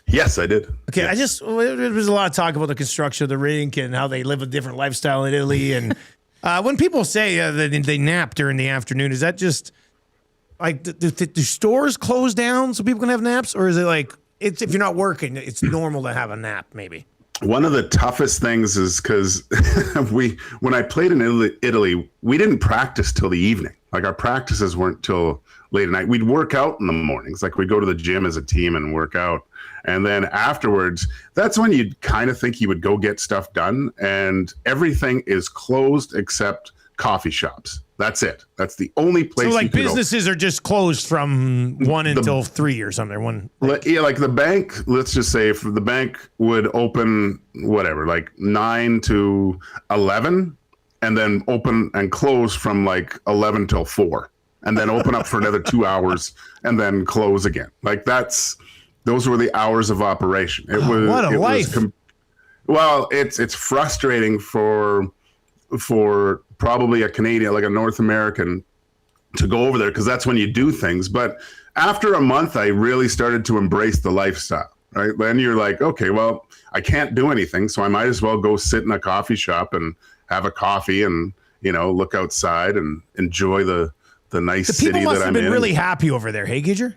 Yes, I did. Okay, there was a lot of talk about the construction of the rink and how they live a different lifestyle in Italy, and When people say that they nap during the afternoon, is that just like do stores close down so people can have naps, or is it like if you're not working, it's normal to have a nap? Maybe one of the toughest things is because when I played in Italy, we didn't practice till the evening. Like our practices weren't till late at night. We'd work out in the mornings. Like we'd go to the gym as a team and work out. And then afterwards, that's when you'd kind of think you would go get stuff done. And everything is closed except coffee shops. That's it. That's the only place. So like you could businesses are just closed from 1 until 3 or something. Yeah, like the bank, let's just say if the bank would open whatever, like 9 to 11, and then open and close from like 11 till 4, and then open up for another 2 hours and then close again. Like those were the hours of operation. It was what a life. Well, it's frustrating for probably a Canadian, like a North American, to go over there because that's when you do things. But after a month, I really started to embrace the lifestyle. Right then, you're like, okay, well, I can't do anything, so I might as well go sit in a coffee shop and have a coffee and look outside and enjoy the nice city that I'm in. People must have been really happy over there. Hey, Gager?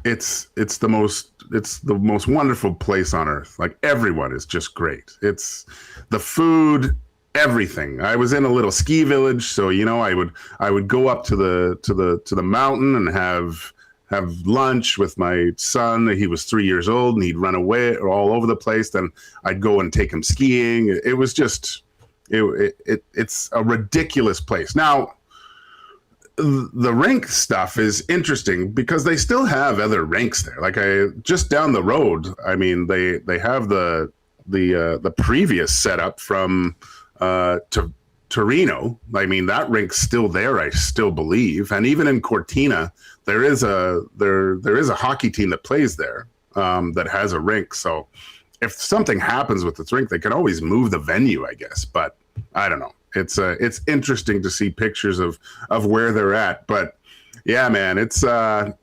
It's the most wonderful place on earth. Like everyone is just great. It's the food, everything. I was in a little ski village, so I would go up to the mountain and have lunch with my son. He was 3 years old and he'd run away all over the place. Then I'd go and take him skiing. It was just it's a ridiculous place. Now, the rink stuff is interesting because they still have other rinks there. Like just down the road, I mean, they have the previous setup from Torino. I mean, that rink's still there, I still believe. And even in Cortina, there is a hockey team that plays there that has a rink. So if something happens with this rink, they can always move the venue, I guess. But I don't know. It's interesting to see pictures of where they're at, but yeah, man, it's a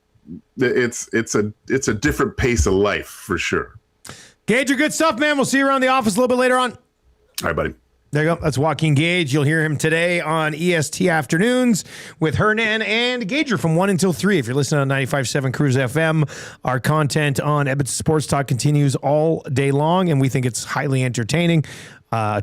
different pace of life for sure. Gage, good stuff, man. We'll see you around the office a little bit later on. All right, buddy. There you go. That's Joaquin Gage. You'll hear him today on EST Afternoons with Hernan and Gager from 1 until 3. If you're listening on 95.7 Cruise FM, our content on Edmonton Sports Talk continues all day long, and we think it's highly entertaining.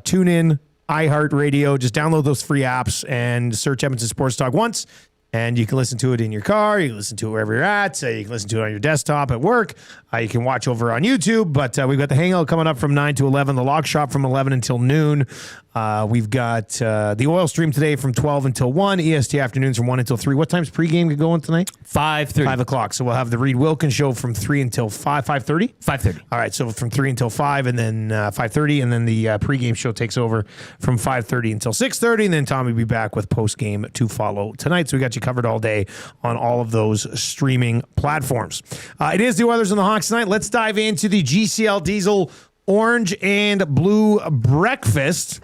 Tune in. iHeartRadio, just download those free apps and search Edmonton Sports Talk once, and you can listen to it in your car. You can listen to it wherever you're at. You can listen to it on your desktop at work. You can watch over on YouTube, but we've got the Hangout coming up from 9 to 11, the Lock Shop from 11 until noon. We've got the Oil Stream today from 12 until 1, EST Afternoons from 1 until 3. What time's pregame going tonight? 5:30. 5 o'clock. So we'll have the Reed Wilkins Show from 3 until 5, 5:30? 5:30. All right, so from 3 until 5, and then 5:30, and then the pregame show takes over from 5:30 until 6:30, and then Tommy will be back with postgame to follow tonight. So we got you covered all day on all of those streaming platforms. It is the Oilers and the Hawks tonight. Let's dive into the GCL Diesel Orange and Blue Breakfast.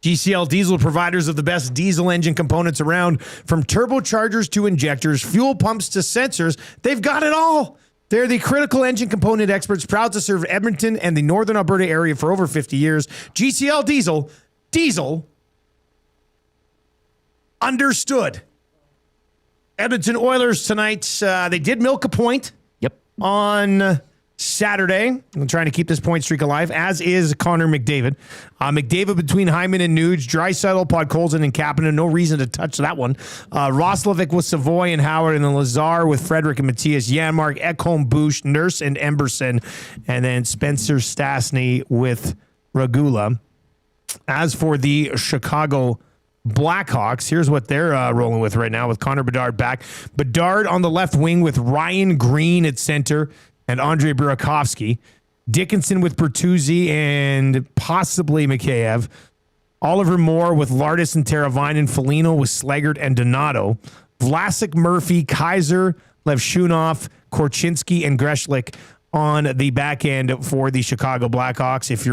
GCL Diesel, providers of the best diesel engine components around, from turbochargers to injectors, fuel pumps to sensors. They've got it all. They're the critical engine component experts, proud to serve Edmonton and the Northern Alberta area for over 50 years. GCL Diesel, diesel understood. Edmonton Oilers tonight, they did milk a point. Yep. On Saturday. I'm trying to keep this point streak alive, as is Connor McDavid. McDavid between Hyman and Nuge, Draisaitl, Podkolzin, and Kapanen. No reason to touch that one. Roslovic with Savoy and Howard, and then Lazar with Frederick and Matthias, Janmark, Ekholm, Bush, Nurse, and Emberson, and then Spencer Stastny with Regula. As for the Chicago Blackhawks, here's what they're rolling with right now with Connor Bedard back. Bedard on the left wing with Ryan Green at center and Andre Burakovsky. Dickinson with Bertuzzi and possibly Mikheyev. Oliver Moore with Lardis and Teravainen. Foligno with Slaggert and Donato. Vlasic, Murphy, Kaiser, Levshunov, Korchinski, and Greshlik on the back end for the Chicago Blackhawks. If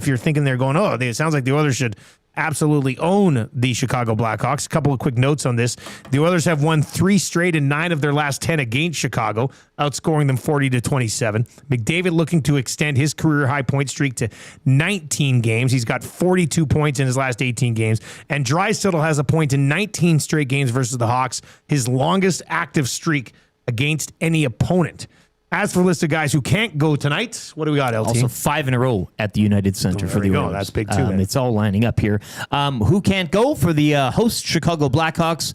you're thinking they're going, it sounds like the Oilers should absolutely own the Chicago Blackhawks. A couple of quick notes on this. The Oilers have won 3 straight and 9 of their last 10 against Chicago, outscoring them 40-27. McDavid looking to extend his career high point streak to 19 games. He's got 42 points in his last 18 games. And Draisaitl has a point in 19 straight games versus the Hawks, his longest active streak against any opponent. As for a list of guys who can't go tonight, what do we got, LT? Also 5 in a row at the United Center for the Oilers. That's big too. It's all lining up here. Who can't go for the host Chicago Blackhawks?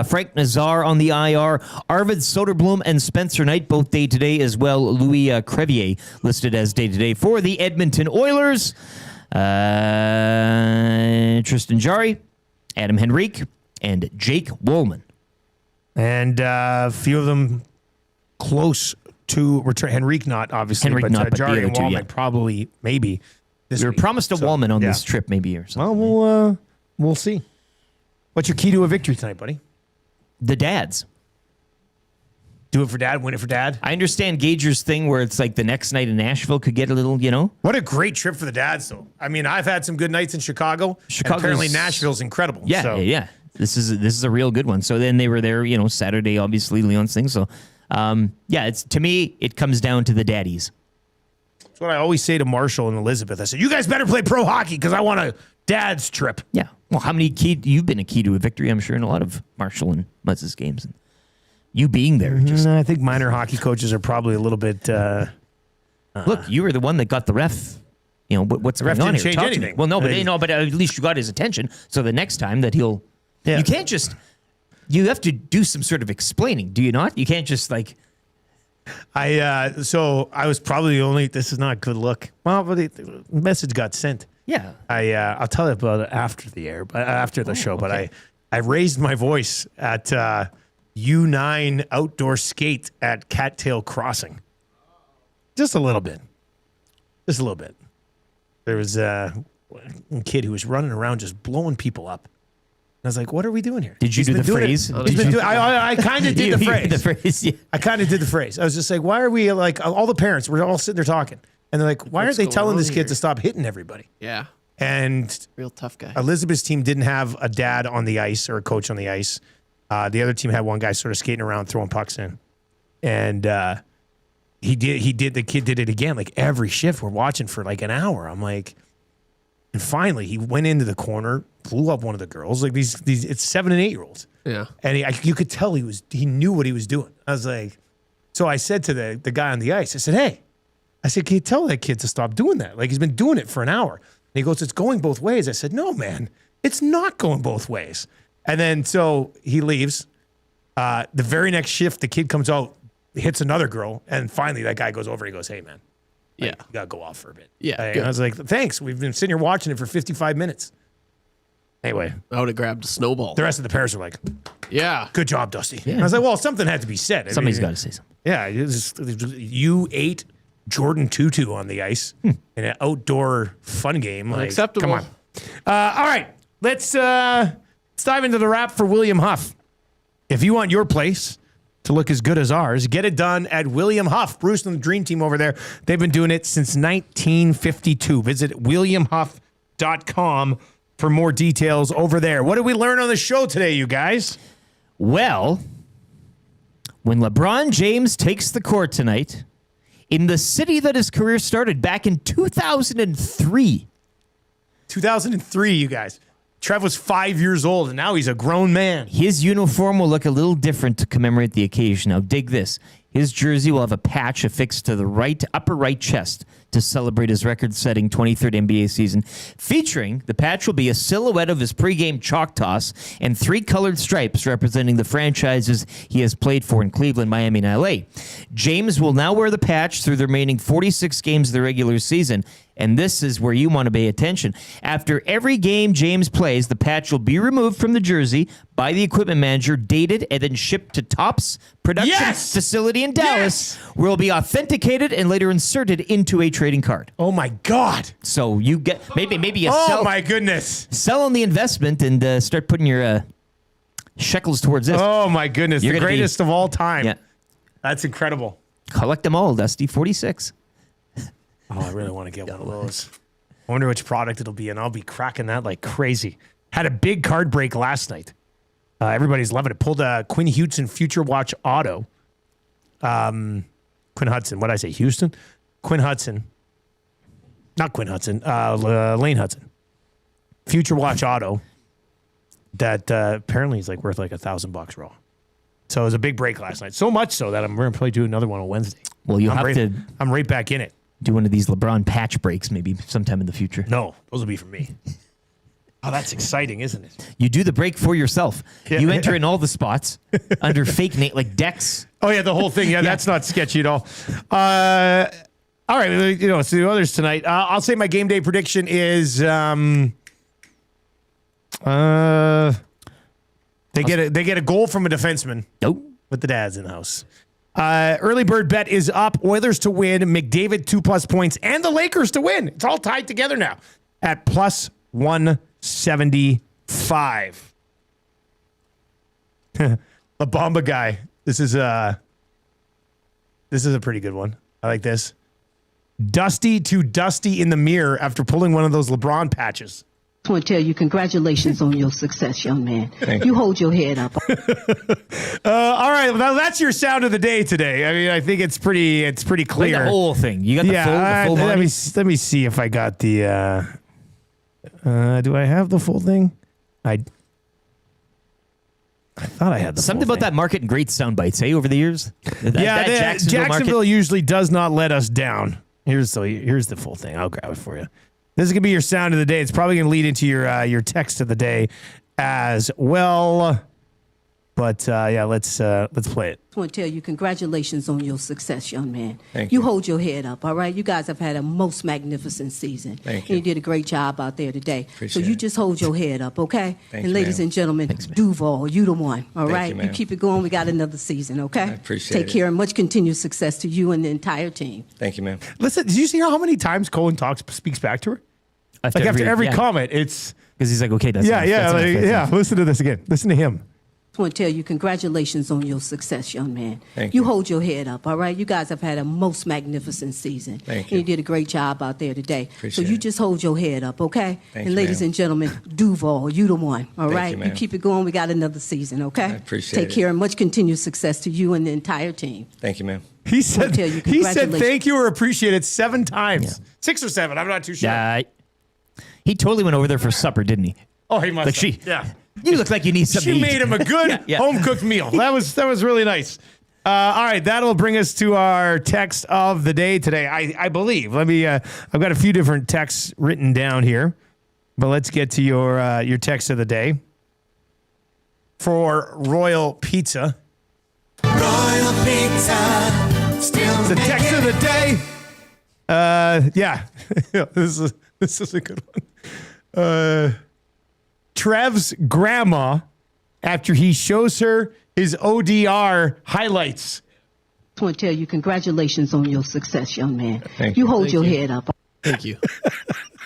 Frank Nazar on the IR. Arvid Soderblom and Spencer Knight both day-to-day as well. Louis Crevier listed as day-to-day for the Edmonton Oilers. Tristan Jarry, Adam Henrique, and Jake Woolman. And a few of them close to return. Henrique not, obviously. Henrique not, but Jarry the other and two, Woolman yeah. probably, maybe. We were promised a Woolman on this trip maybe or something. Well, we'll see. What's your key to a victory tonight, buddy? The dads. Do it for dad, win it for dad. I understand Gager's thing where it's like the next night in Nashville could get a little, What a great trip for the dads, though. I mean, I've had some good nights in Chicago. And apparently Nashville's incredible. Yeah, so. yeah. This is a real good one. So then they were there, Saturday, obviously, Leon's thing. So, it's to me, it comes down to the daddies. That's what I always say to Marshall and Elizabeth. I said, you guys better play pro hockey because I want a dad's trip. Yeah. Well, how many you've been a key to a victory, I'm sure, in a lot of Marshall and Muzz's games. And you being there. I think minor hockey coaches are probably a little bit... Look, you were the one that got the ref... what's the ref going on didn't here? change Talk to anything. me. Well, no, but at least you got his attention. So the next time that he'll... Yeah. You can't just... You have to do some sort of explaining, do you not? You can't just like... So I was probably the only... This is not a good look. Well, but the message got sent. Yeah. I'll tell you about it after the air, but after the show. okay. But I raised my voice at U9 outdoor skate at Cattail Crossing. Just a little bit. Just a little bit. There was a kid who was running around just blowing people up. And I was like, what are we doing here? Did you do the phrase? I kind of did the phrase. The phrase, yeah. I kind of did the phrase. I was just like, why are we like, all the parents, we're all sitting there talking. And they're like, why aren't they telling this kid to stop hitting everybody? Yeah. And real tough guy. Elizabeth's team didn't have a dad on the ice or a coach on the ice. The other team had one guy sort of skating around, throwing pucks in. And the kid did it again, like every shift. We're watching for like an hour. I'm like, and finally he went into the corner, blew up one of the girls. Like these it's 7 and 8 year olds. Yeah. And you could tell he knew what he was doing. I was like, so I said to the guy on the ice, I said, hey, can you tell that kid to stop doing that? Like he's been doing it for an hour. And he goes, it's going both ways. I said, no, man, it's not going both ways. And then so he leaves. The very next shift, the kid comes out, hits another girl, and finally that guy goes over. He goes, hey, man. You got to go off for a bit. Yeah. And I was like, thanks. We've been sitting here watching it for 55 minutes. Anyway. I would have grabbed a snowball. The rest of the parents were like, yeah. Good job, Dusty. Yeah. And I was like, well, something had to be said. Somebody's got to say something. Yeah. You ate Jordan Tutu on the ice in an outdoor fun game. Like, Unacceptable. Come on. All right. Let's dive into the wrap for William Huff. If you want your place to look as good as ours, get it done at William Huff. Bruce and the Dream Team over there. They've been doing it since 1952. Visit WilliamHuff.com for more details over there. What did we learn on the show today, you guys? Well, when LeBron James takes the court tonight in the city that his career started back in 2003. 2003, you guys. Trev was 5 years old, and now he's a grown man. His uniform will look a little different to commemorate the occasion. Now, dig this. His jersey will have a patch affixed to the upper right chest to celebrate his record-setting 23rd NBA season. Featuring, the patch will be a silhouette of his pregame chalk toss and 3 colored stripes representing the franchises he has played for in Cleveland, Miami, and LA. James will now wear the patch through the remaining 46 games of the regular season. And this is where you want to pay attention. After every game James plays, the patch will be removed from the jersey by the equipment manager, dated, and then shipped to Topps production facility in Dallas, where it will be authenticated and later inserted into a trading card. Oh my God! So you get maybe you oh my goodness! Sell on the investment and start putting your shekels towards this. Oh my goodness! You're the greatest of all time. Yeah, that's incredible. Collect them all, Dusty. 46. Oh, I really want to get one of those. I wonder which product it'll be, and I'll be cracking that like crazy. Had a big card break last night. Everybody's loving it. Pulled a Quinn Hudson Future Watch Auto. Quinn Hudson. What did I say? Houston? Quinn Hudson. Not Quinn Hudson. Lane Hudson. Future Watch Auto. That apparently is like worth like $1,000 raw. So it was a big break last night. So much so that I'm going to probably do another one on Wednesday. Well, I'm right back in it. Do one of these LeBron patch breaks maybe sometime in the future. No, those will be for me. Oh, that's exciting, isn't it? You do the break for yourself. Yeah. You enter in all the spots under fake name, like Dex. Oh, yeah, the whole thing. Yeah, that's not sketchy at all. All right, so the others tonight. I'll say my game day prediction is they get a goal from a defenseman. Nope. With the dads in the house. Early bird bet is up. Oilers to win. McDavid 2+ points, and the Lakers to win. It's all tied together now at plus 175. La Bamba guy. This is a pretty good one. I like this. Dusty to Dusty in the mirror after pulling one of those LeBron patches. I want to tell you, congratulations on your success, young man. You hold your head up. All right, well, that's your sound of the day today. I mean, I think it's pretty clear. Like the whole thing. You got the full let me see if I got the. Do I have the full thing? I thought I had the something full about thing. that market and great sound bites, hey, over the years. That Jacksonville usually does not let us down. Here's the full thing. I'll grab it for you. This is gonna be your sound of the day. It's probably gonna lead into your text of the day as well. But let's play it. I want to tell you, congratulations on your success, young man. You hold your head up, all right? You guys have had a most magnificent season. Thank you. And you did a great job out there today. Appreciate so you it. just hold your head up, okay? Thank and you, ladies ma'am. and gentlemen, Duval, you the one, all Thank right? you, ma'am. keep it going. We got another season, okay? I appreciate Take it. care and much continued success to you and the entire team. Thank you, ma'am. Listen, did you see how many times Cohen speaks back to her? After every comment, it's because he's like, okay, that's enough, yeah. that's enough. Listen to this again. Listen to him. I want to tell you, congratulations on your success, young man. Thank you. you. Hold your head up, all right? You guys have had a most magnificent season. Thank And you did a great job out there today. Appreciate so you it. just hold your head up, okay? Thank and you, ladies ma'am. and gentlemen, Duval, you the one, all Thank right? you, ma'am. keep it going. We got another season, okay? I appreciate Take it. care and much continued success to you and the entire team. Thank you, ma'am. He said tell you, he said congratulations. thank you or appreciate it 7 times. 6 or 7. I'm not too sure. Yeah, he totally went over there for supper, didn't he? Oh, he must. Like have. Yeah. You look like you need something. She to eat. made him a good Yeah. home cooked meal. That was really nice. All right, that'll bring us to our text of the day today. I believe. Let me. I've got a few different texts written down here, but let's get to your text of the day for Royal Pizza. Royal Pizza, still The text of the day. Yeah, this is a good one. Trev's grandma, after he shows her his ODR highlights. I want to tell you, congratulations on your success, young man. Thank you. you. Hold Thank your you. head up. Thank you.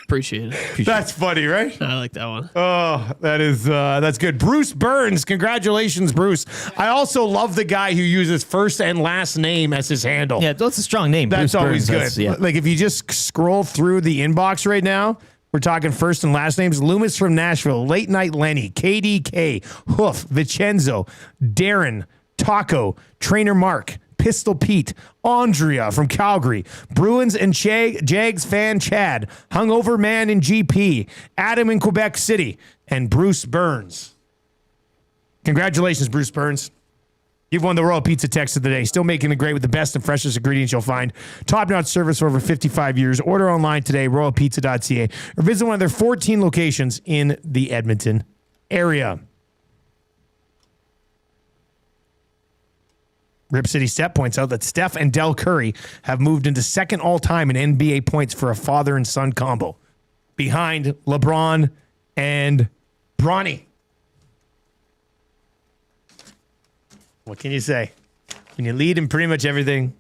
Appreciate it. That's funny, right? I like that one. Oh, that's good. Bruce Burns, congratulations, Bruce. I also love the guy who uses first and last name as his handle. Yeah, that's a strong name. That's Bruce always Burns, good. yeah. Like if you just scroll through the inbox right now, we're talking first and last names. Loomis from Nashville, Late Night Lenny, KDK, Hoof, Vincenzo, Darren, Taco, Trainer Mark, Pistol Pete, Andrea from Calgary, Bruins and Jags fan Chad, Hungover Man in GP, Adam in Quebec City, and Bruce Burns. Congratulations, Bruce Burns. You've won the Royal Pizza text of the day. Still making it great with the best and freshest ingredients you'll find. Top-notch service for over 55 years. Order online today, royalpizza.ca, or visit one of their 14 locations in the Edmonton area. Rip City Step points out that Steph and Del Curry have moved into second all-time in NBA points for a father and son combo, behind LeBron and Bronny. What can you say? When you lead in pretty much everything,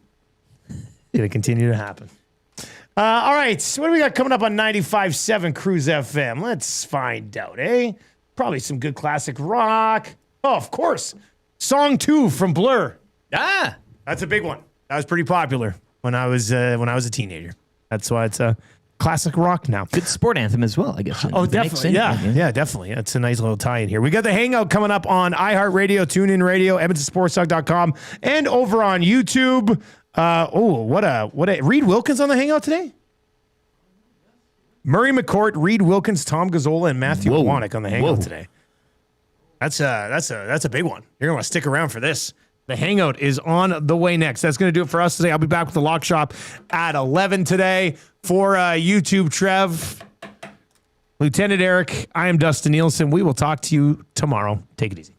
it's going to continue to happen. All right, so what do we got coming up on 95.7 Cruise FM? Let's find out, eh? Probably some good classic rock. Oh, of course. Song 2 from Blur. That's a big one. That was pretty popular when I was a teenager. That's why it's classic rock now. Good sport anthem as well, I guess. Oh, definitely. Yeah, definitely. It's a nice little tie in here. We got the Hangout coming up on iHeartRadio, TuneIn Radio, EdmontonSportsTalk.com, and over on YouTube. What a Reed Wilkins on the Hangout today? Murray McCourt, Reed Wilkins, Tom Gazzola, and Matthew Wannick on the Hangout today. That's a big one. You're going to want to stick around for this. The Hangout is on the way next. That's going to do it for us today. I'll be back with the Lock Shop at 11 today. For YouTube Trev, Lieutenant Eric, I am Dustin Nielsen. We will talk to you tomorrow. Take it easy.